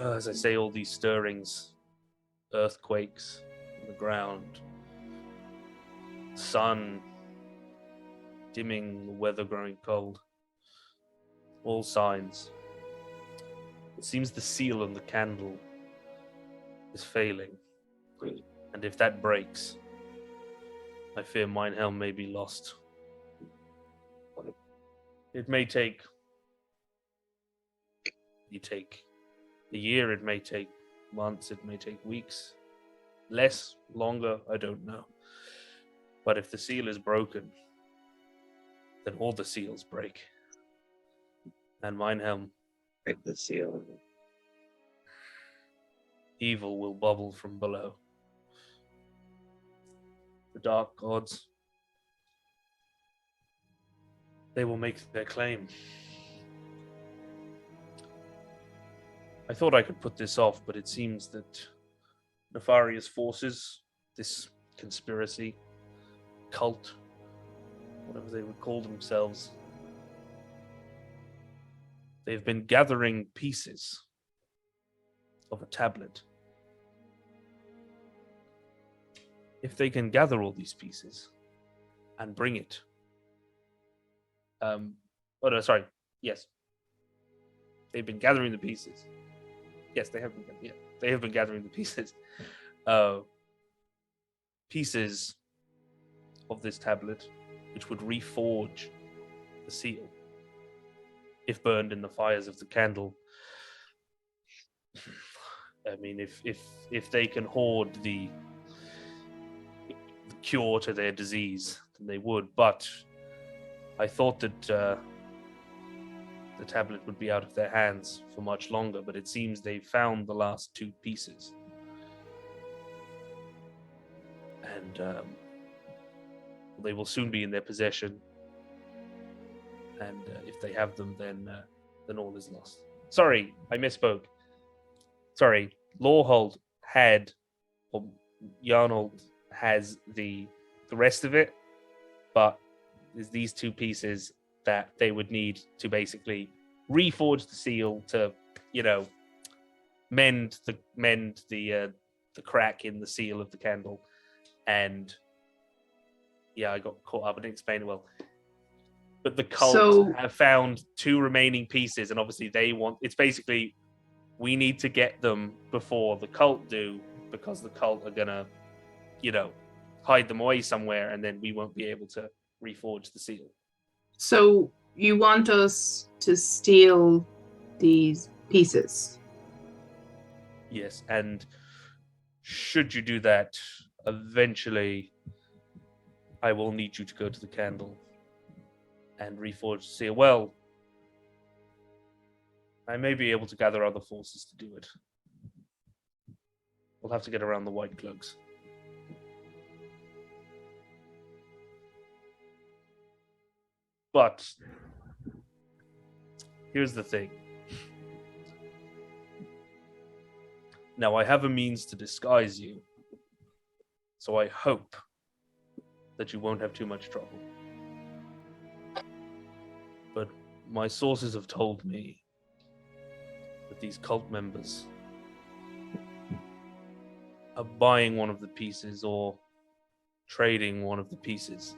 as I say, all these stirrings, earthquakes on the ground, sun dimming, the weather growing cold. All signs. It seems the seal on the candle is failing. And if that breaks, I fear Minehelm may be lost. It may take a year, it may take months, it may take weeks. Less, longer, I don't know. But if the seal is broken, then all the seals break. And Minehelm, Break the seal. evil will bubble from below. The dark gods, they will make their claim. I thought I could put this off, but it seems that nefarious forces, this conspiracy, cult, whatever they would call themselves, they've been gathering pieces of a tablet. If they can gather all these pieces and bring it, yes, they've been gathering the pieces. Yes, they have been. Yeah, they have been gathering the pieces. Pieces of this tablet, which would reforge the seal if burned in the fires of the candle. I mean, if they can hoard the cure to their disease, then they would. But I thought that the tablet would be out of their hands for much longer, but it seems they've found the last two pieces. And they will soon be in their possession. And if they have them, then all is lost. Sorry, I misspoke. Sorry, Lawhold had, or Yarnold has the rest of it, but there's these two pieces that they would need to basically reforge the seal to, mend the crack in the seal of the candle. And yeah, I got caught up. I didn't explain it well. But the cult have found two remaining pieces, and obviously it's basically, we need to get them before the cult do, because the cult are gonna, hide them away somewhere, and then we won't be able to reforge the seal. So you want us to steal these pieces? Yes, and should you do that, eventually I will need you to go to the candle and reforge the seal. Well, I may be able to gather other forces to do it. We'll have to get around the white cloaks. But here's the thing. Now, I have a means to disguise you, so I hope that you won't have too much trouble. But my sources have told me that these cult members are buying one of the pieces or trading one of the pieces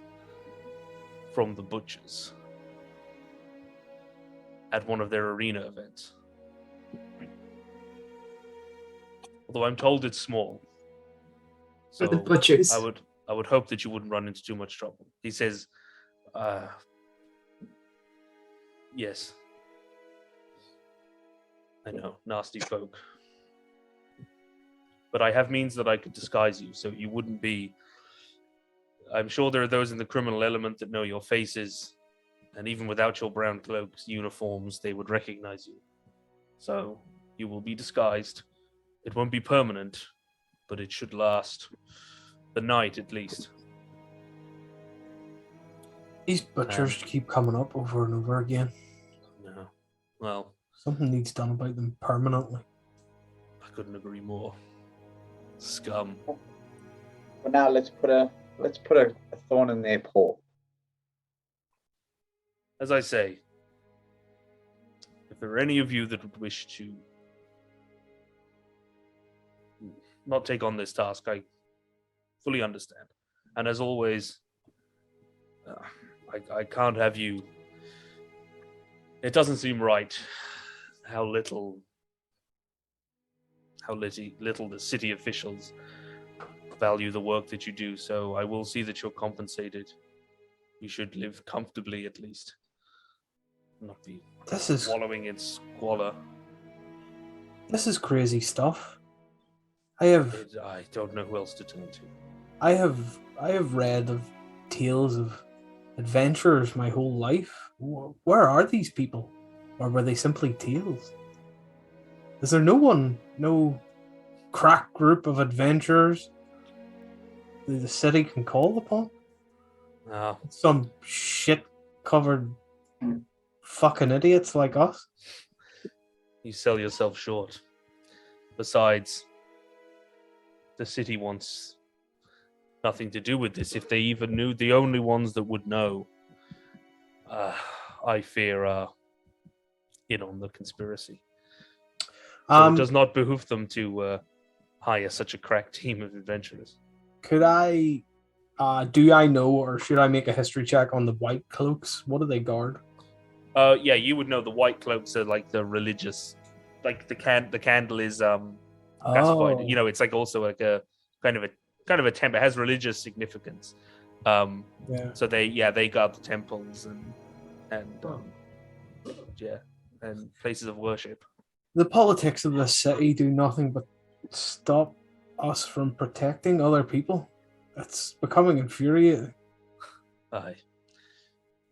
from the butchers at one of their arena events. Although I'm told it's small. So For the butchers. I would hope that you wouldn't run into too much trouble. He says, yes. I know, nasty folk. But I have means that I could disguise you, so you wouldn't be... I'm sure there are those in the criminal element that know your faces, and even without your brown cloaks, uniforms, they would recognize you. So, you will be disguised. It won't be permanent, but it should last the night at least. These butchers keep coming up over and over again. No. Well... Something needs done about them permanently. couldn't agree more. Scum. For now, let's put a thorn in their paw. As I say, if there are any of you that would wish to not take on this task, I fully understand. And as always, I can't have you. It doesn't seem right how little the city officials value the work that you do. So I will see that you're compensated. You should live comfortably at least. Not be wallowing in squalor. This is crazy stuff. I don't know who else to turn to. I have read of tales of adventurers my whole life. Where are these people? Or were they simply tales? Is there no crack group of adventurers that the city can call upon? No. Some shit-covered fucking idiots like us? You sell yourself short. Besides, the city wants nothing to do with this. If they even knew, the only ones that would know, I fear, are in on the conspiracy. So it does not behoove them to hire such a crack team of adventurers. Could I, do I know, or should I make a history check on the white cloaks? What do they guard? Yeah, you would know the white cloaks are like the religious, like the candle is classified. You know, it's like also like a kind of a temple. It has religious significance. Yeah. So they guard the temples and places of worship. The politics of the city do nothing but stop us from protecting other people. It's becoming infuriating. Aye.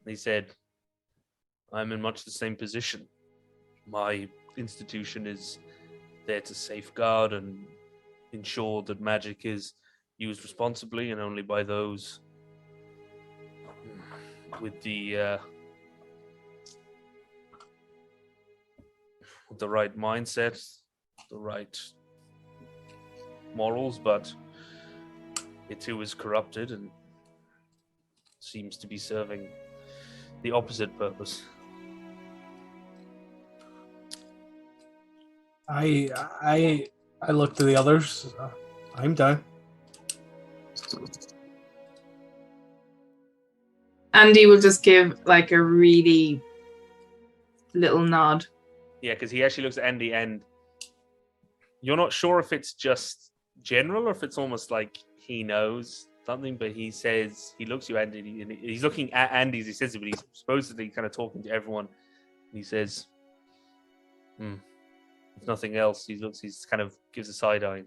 He said, I'm in much the same position. My institution is there to safeguard and ensure that magic is used responsibly and only by those with the right mindset, the right morals, but it too is corrupted and seems to be serving the opposite purpose. I look to the others. I'm down. Andy will just give like a really little nod. Yeah, because he actually looks at Andy and you're not sure if it's just general or if it's almost like he knows something, but he says, he looks you, Andy, and he's looking at Andy as he says it, but he's supposedly kind of talking to everyone. And he says, if nothing else, he's kind of gives a side-eye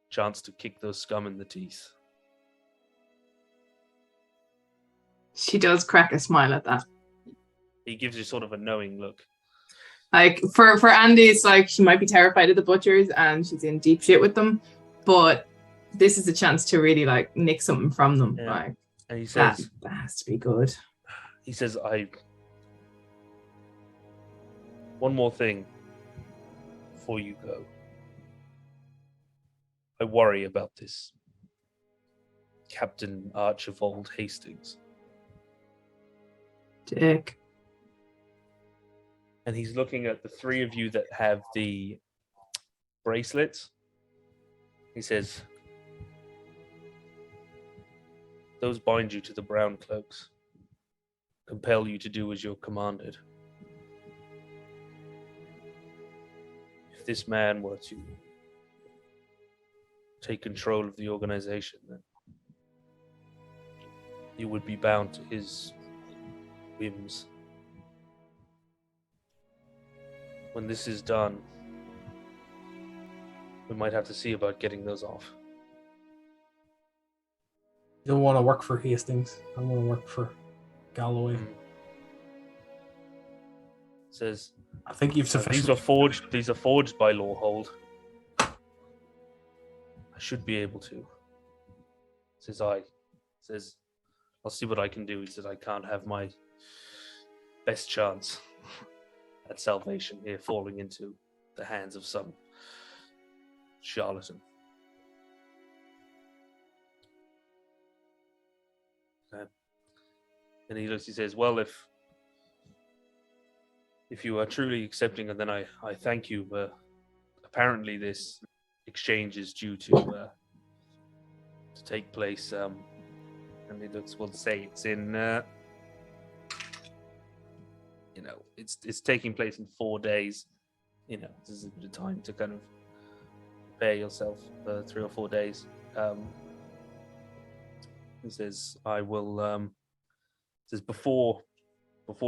chance to kick those scum in the teeth. She does crack a smile at that. He gives you sort of a knowing look. Like for Andy, it's like she might be terrified of the butchers and she's in deep shit with them, but this is a chance to really like nick something from them. Yeah. Like, and he says, that has to be good. He says, one more thing before you go. I worry about this Captain Archibald Hastings. Dick. And he's looking at the three of you that have the bracelets. He says, those bind you to the brown cloaks, compel you to do as you're commanded. If this man were to take control of the organization, then you would be bound to his whims. When this is done, we might have to see about getting those off. You don't want to work for Hastings. I want to work for Galloway. Says, I think you've sufficient. These are forged by Lawhold. I should be able to. Says, I'll see what I can do. He says, I can't have my best chance at salvation here falling into the hands of some charlatan. And he looks. He says, "Well, if you are truly accepting, and then I thank you. Apparently, this exchange is due to take place. And he looks. We'll say it's in. It's taking place in 4 days. This is a bit of time to kind of prepare yourself for 3 or 4 days." He says, "I will." Says before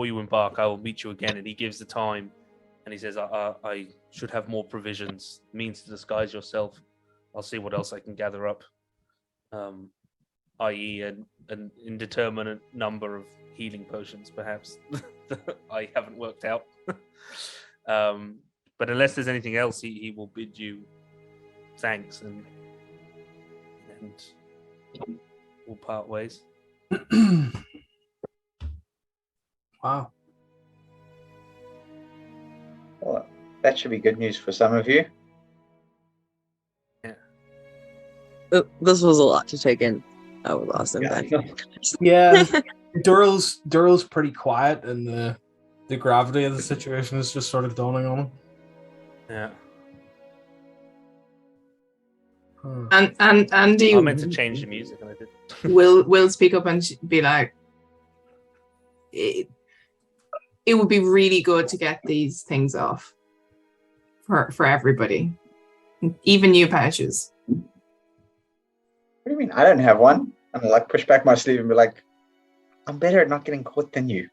you embark, I will meet you again. And he gives the time, and he says, I should have more provisions, means to disguise yourself. I'll see what else I can gather up, i.e. an indeterminate number of healing potions, perhaps, that I haven't worked out. But unless there's anything else, he will bid you thanks, and we'll part ways. Wow. Well, that should be good news for some of you. Yeah. This was a lot to take in. That was awesome. Yeah. Yeah, Durrell's pretty quiet, and the gravity of the situation is just sort of dawning on him. Yeah. Huh. And Andy I meant to change the music, and I did. will speak up and be like, it would be really good to get these things off for everybody, even you, Pouches. What do you mean? I don't have one. I'm like push back my sleeve and be like, I'm better at not getting caught than you.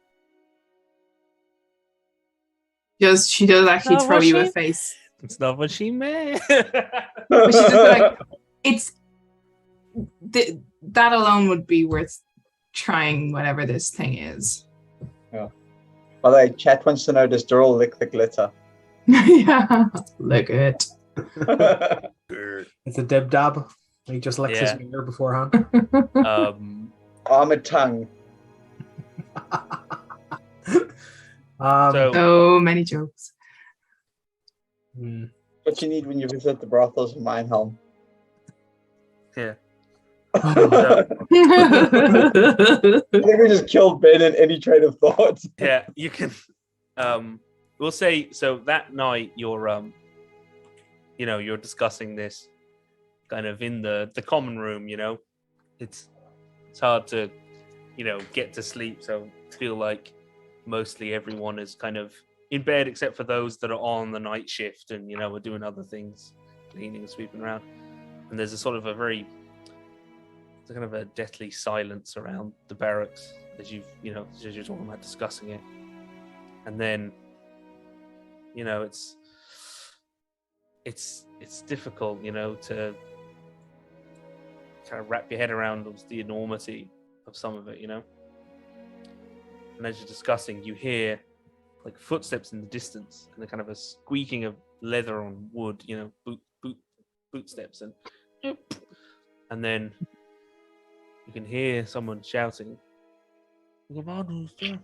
She does actually Not throw what you she- a face. It's not what she meant. But she's just like, it's that alone would be worth trying whatever this thing is. By the way, chat wants to know, does Durrell lick the glitter? Yeah, look at it. It's a dib dab. He just licks Yeah. his finger beforehand. Armored tongue. So So many jokes. What you need when you visit the brothels in Minehelm. yeah. I think we just killed Ben in any train of thought. Yeah, you can. We'll say so. That night, you're you're discussing this kind of in the common room. It's hard to get to sleep. So I feel like mostly everyone is kind of in bed, except for those that are on the night shift and are doing other things, cleaning, sweeping around. And there's a sort of a very kind of a deathly silence around the barracks as you're talking about discussing it. And then it's difficult to kind of wrap your head around the enormity of some of it. And as you're discussing, you hear like footsteps in the distance and the kind of a squeaking of leather on wood, boot steps, and then you can hear someone shouting, "Monster!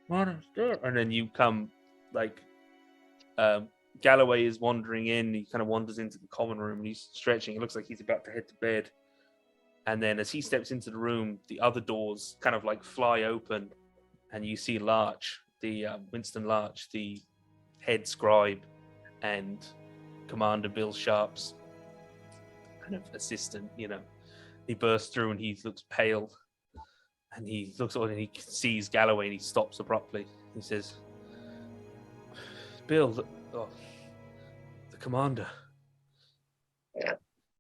Monster!" And then you come, like, Galloway is wandering in. He kind of wanders into the common room and he's stretching. It looks like he's about to head to bed. And then as he steps into the room, the other doors kind of like fly open and you see Larch, Winston Larch, the head scribe and Commander Bill Sharp's kind of assistant, He bursts through and he looks pale, and he looks on and he sees Galloway and he stops abruptly. He says, "Bill, the commander,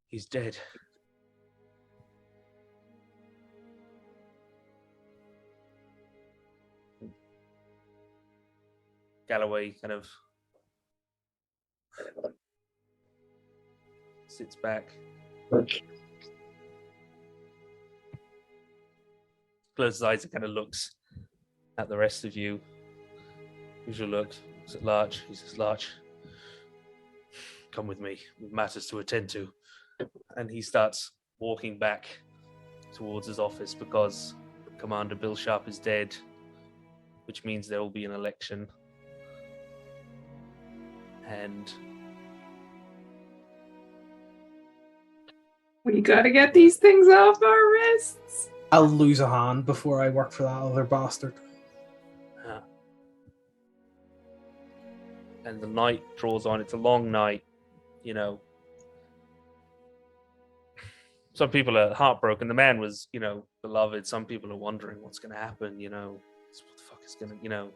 he's dead." Galloway kind of sits back, closes his eyes and kind of looks at the rest of you. Usual looks at Larch. He says, "Larch, come with me. We have matters to attend to." And he starts walking back towards his office because Commander Bill Sharp is dead, which means there will be an election. And We gotta get these things off our wrists. I'll lose a hand before I work for that other bastard. And the night draws on. It's a long night, you know. Some people are heartbroken. The man was, you know, beloved. Some people are wondering what's going to happen, you know. What the fuck is going to, you know,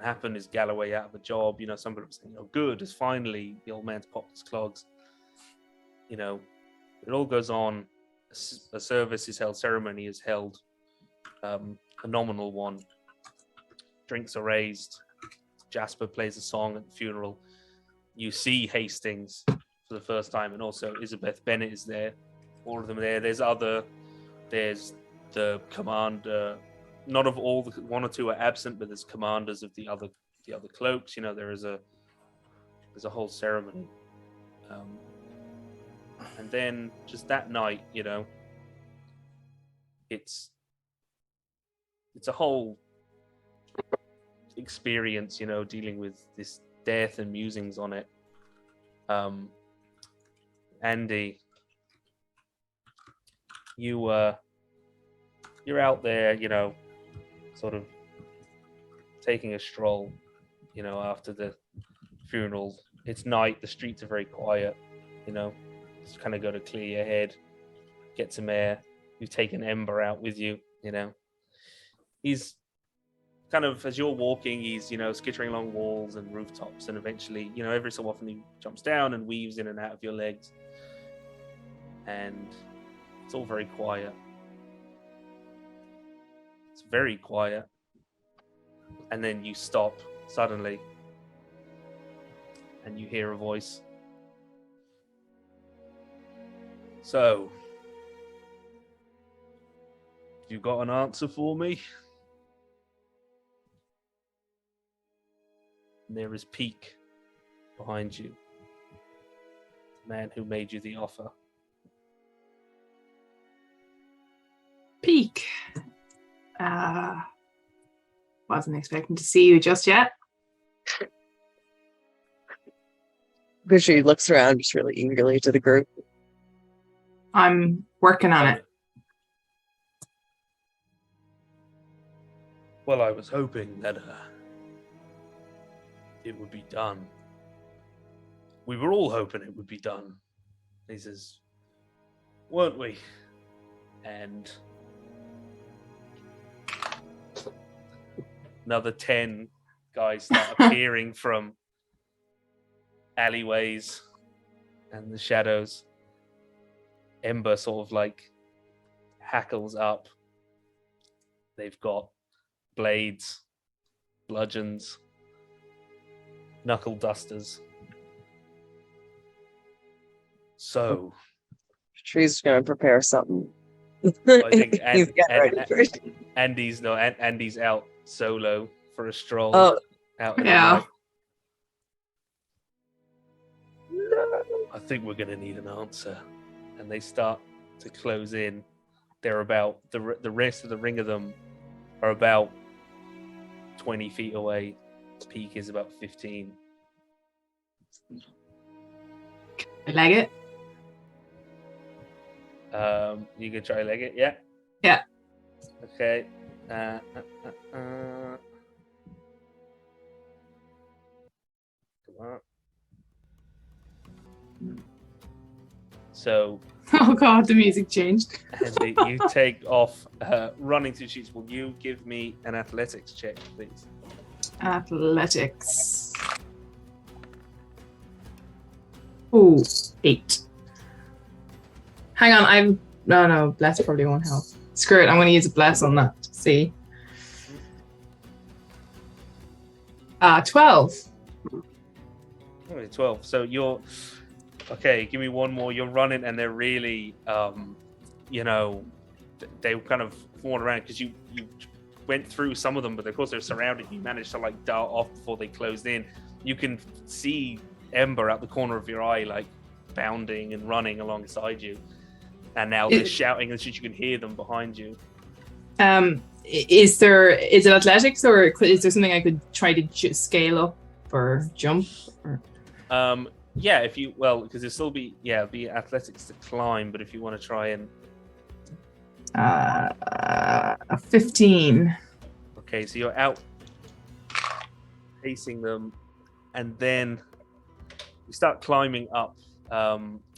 happen? Is Galloway out of a job? You know, some people are saying, oh, good, is finally the old man's popped his clogs. You know, it all goes on. A service is held, ceremony is held, a nominal one. Drinks are raised. Jasper plays a song at the funeral. You see Hastings for the first time, and also Elizabeth Bennet is there. All of them are there. There's the commander. Not of all, one or two are absent, but there's commanders of the other cloaks. You know, there's a whole ceremony. And then just that night, you know, it's a whole experience, you know, dealing with this death and musings on it. Andy, you're out there, you know, sort of taking a stroll, you know, after the funeral. It's night, the streets are very quiet, you know, just kind of go to clear your head, get some air. You've taken Ember out with you, you know. He's kind of, as you're walking, he's, you know, skittering along walls and rooftops, and eventually, you know, every so often he jumps down and weaves in and out of your legs. And it's all very quiet. It's very quiet. And then you stop suddenly, and you hear a voice. So, you got an answer for me? And there is Peak behind you, the man who made you the offer. Peak. Wasn't expecting to see you just yet. She looks around just really eagerly to the group. I'm working on it. Well, I was hoping that it would be done. We were all hoping it would be done. He says, weren't we? And another 10 guys start appearing from alleyways and the shadows. Ember sort of like hackles up. They've got blades, bludgeons, knuckle dusters. So, Tree's gonna prepare something. I think He's getting ready for it. Andy's out solo for a stroll. Oh, out in the yeah. night. I think we're gonna need an answer. And they start to close in. They're about the rest of the ring of them are about 20 feet away. Peak is about 15. I like it. You can try leg it, yeah? Yeah. Okay. Come on. So. Oh god, the music changed. Andy, you take off running through sheets. Will you give me an athletics check, please? Athletics. Ooh, 8. Hang on, no, bless probably won't help. Screw it, I'm gonna use a bless on that. See. 12. Okay, 12. So you're okay. Give me one more. You're running, and they're really, you know, they kind of falling around because you went through some of them, but of course they're surrounded. You managed to like dart off before they closed in. You can see Ember out the corner of your eye, like bounding and running alongside you. And now they're shouting, and you can hear them behind you. Is it athletics, or is there something I could try to scale up or jump? Or? Yeah, because it'll still be athletics to climb, but if you want to try and A 15. okay, so you're out pacing them, and then you start climbing up,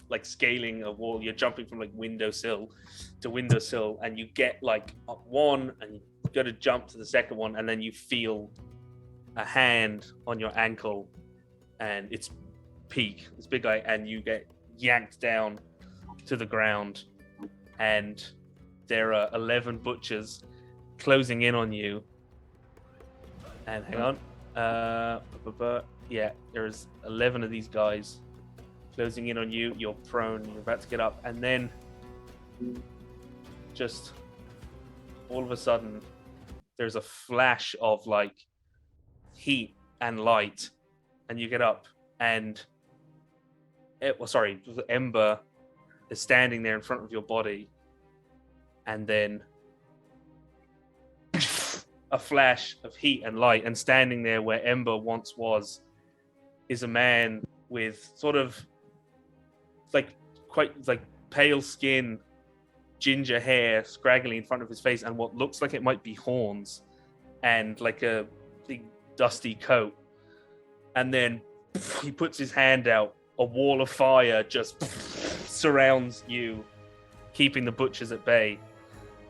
like scaling a wall. You're jumping from like windowsill to windowsill, and you get like up one, and you got to jump to the second one, and then you feel a hand on your ankle, and it's peak, this big guy, and you get yanked down to the ground, and there are 11 butchers closing in on you. And hang on, yeah, there's 11 of these guys closing in on you. You're prone, you're about to get up, and then just all of a sudden there's a flash of like heat and light, and you get up, and Ember is standing there in front of your body, and then a flash of heat and light, and standing there where Ember once was is a man with sort of quite pale skin, ginger hair scraggly in front of his face, and what looks like it might be horns, and like a big dusty coat. And then he puts his hand out, a wall of fire just surrounds you, keeping the butchers at bay.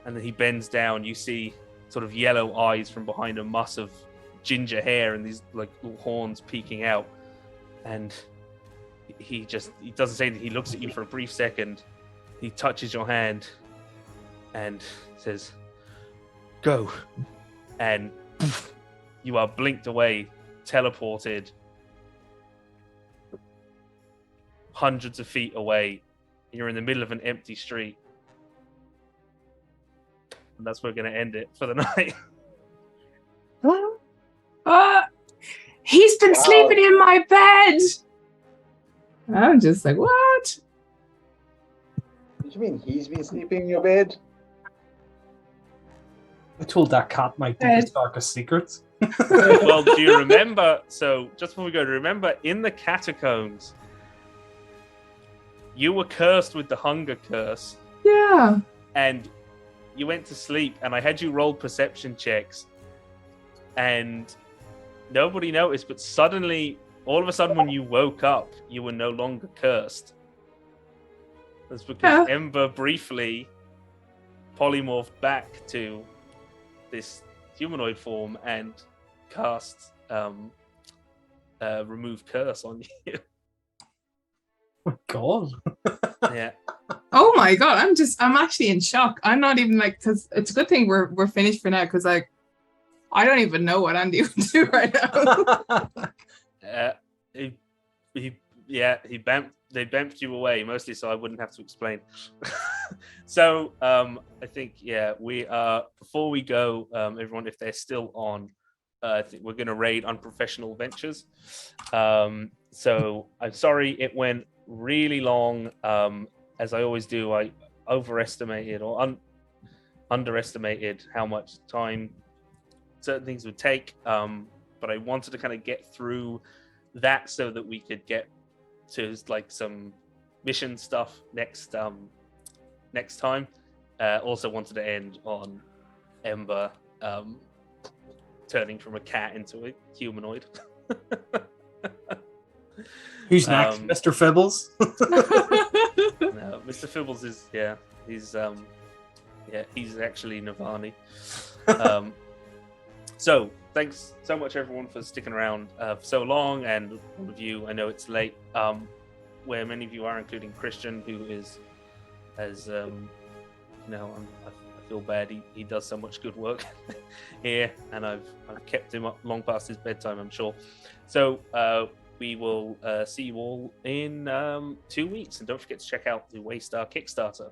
And then he bends down. You see sort of yellow eyes from behind a mass of ginger hair and these like little horns peeking out. And he doesn't say anything. He looks at you for a brief second. He touches your hand and says, "Go." And you are blinked away, teleported hundreds of feet away. You're in the middle of an empty street. And that's where we're going to end it for the night. He's been sleeping in my bed. I'm just like, what? What do you mean he's been sleeping in your bed? I told that cat my deepest, darkest secrets. Well, do you remember? So, just before we go, remember in the catacombs, you were cursed with the hunger curse. Yeah. And you went to sleep, and I had you roll perception checks, and nobody noticed, but suddenly, all of a sudden, when you woke up, you were no longer cursed. That's because Ember briefly polymorphed back to this humanoid form and cast remove curse on you. Oh God. Yeah. Oh my God, I'm actually in shock. I'm not even like, because it's a good thing we're finished for now, because like I don't even know what Andy would do right now. They bamped you away mostly so I wouldn't have to explain. So I think we are, before we go, everyone, if they're still on, I think we're gonna raid Unprofessional Ventures. So I'm sorry it went really long. As I always do, I overestimated or underestimated how much time certain things would take. But I wanted to kind of get through that so that we could get to like some mission stuff next time. Also wanted to end on Ember turning from a cat into a humanoid. Who's next? Mr. Fibbles? No, Mr. Fibbles is he's actually Navani. So thanks so much everyone for sticking around for so long, and all of you, I know it's late, where many of you are, including Christian, who is as I feel bad, he does so much good work here, and I've kept him up long past his bedtime, I'm sure. So we will see you all in 2 weeks, and don't forget to check out the Waystar Kickstarter.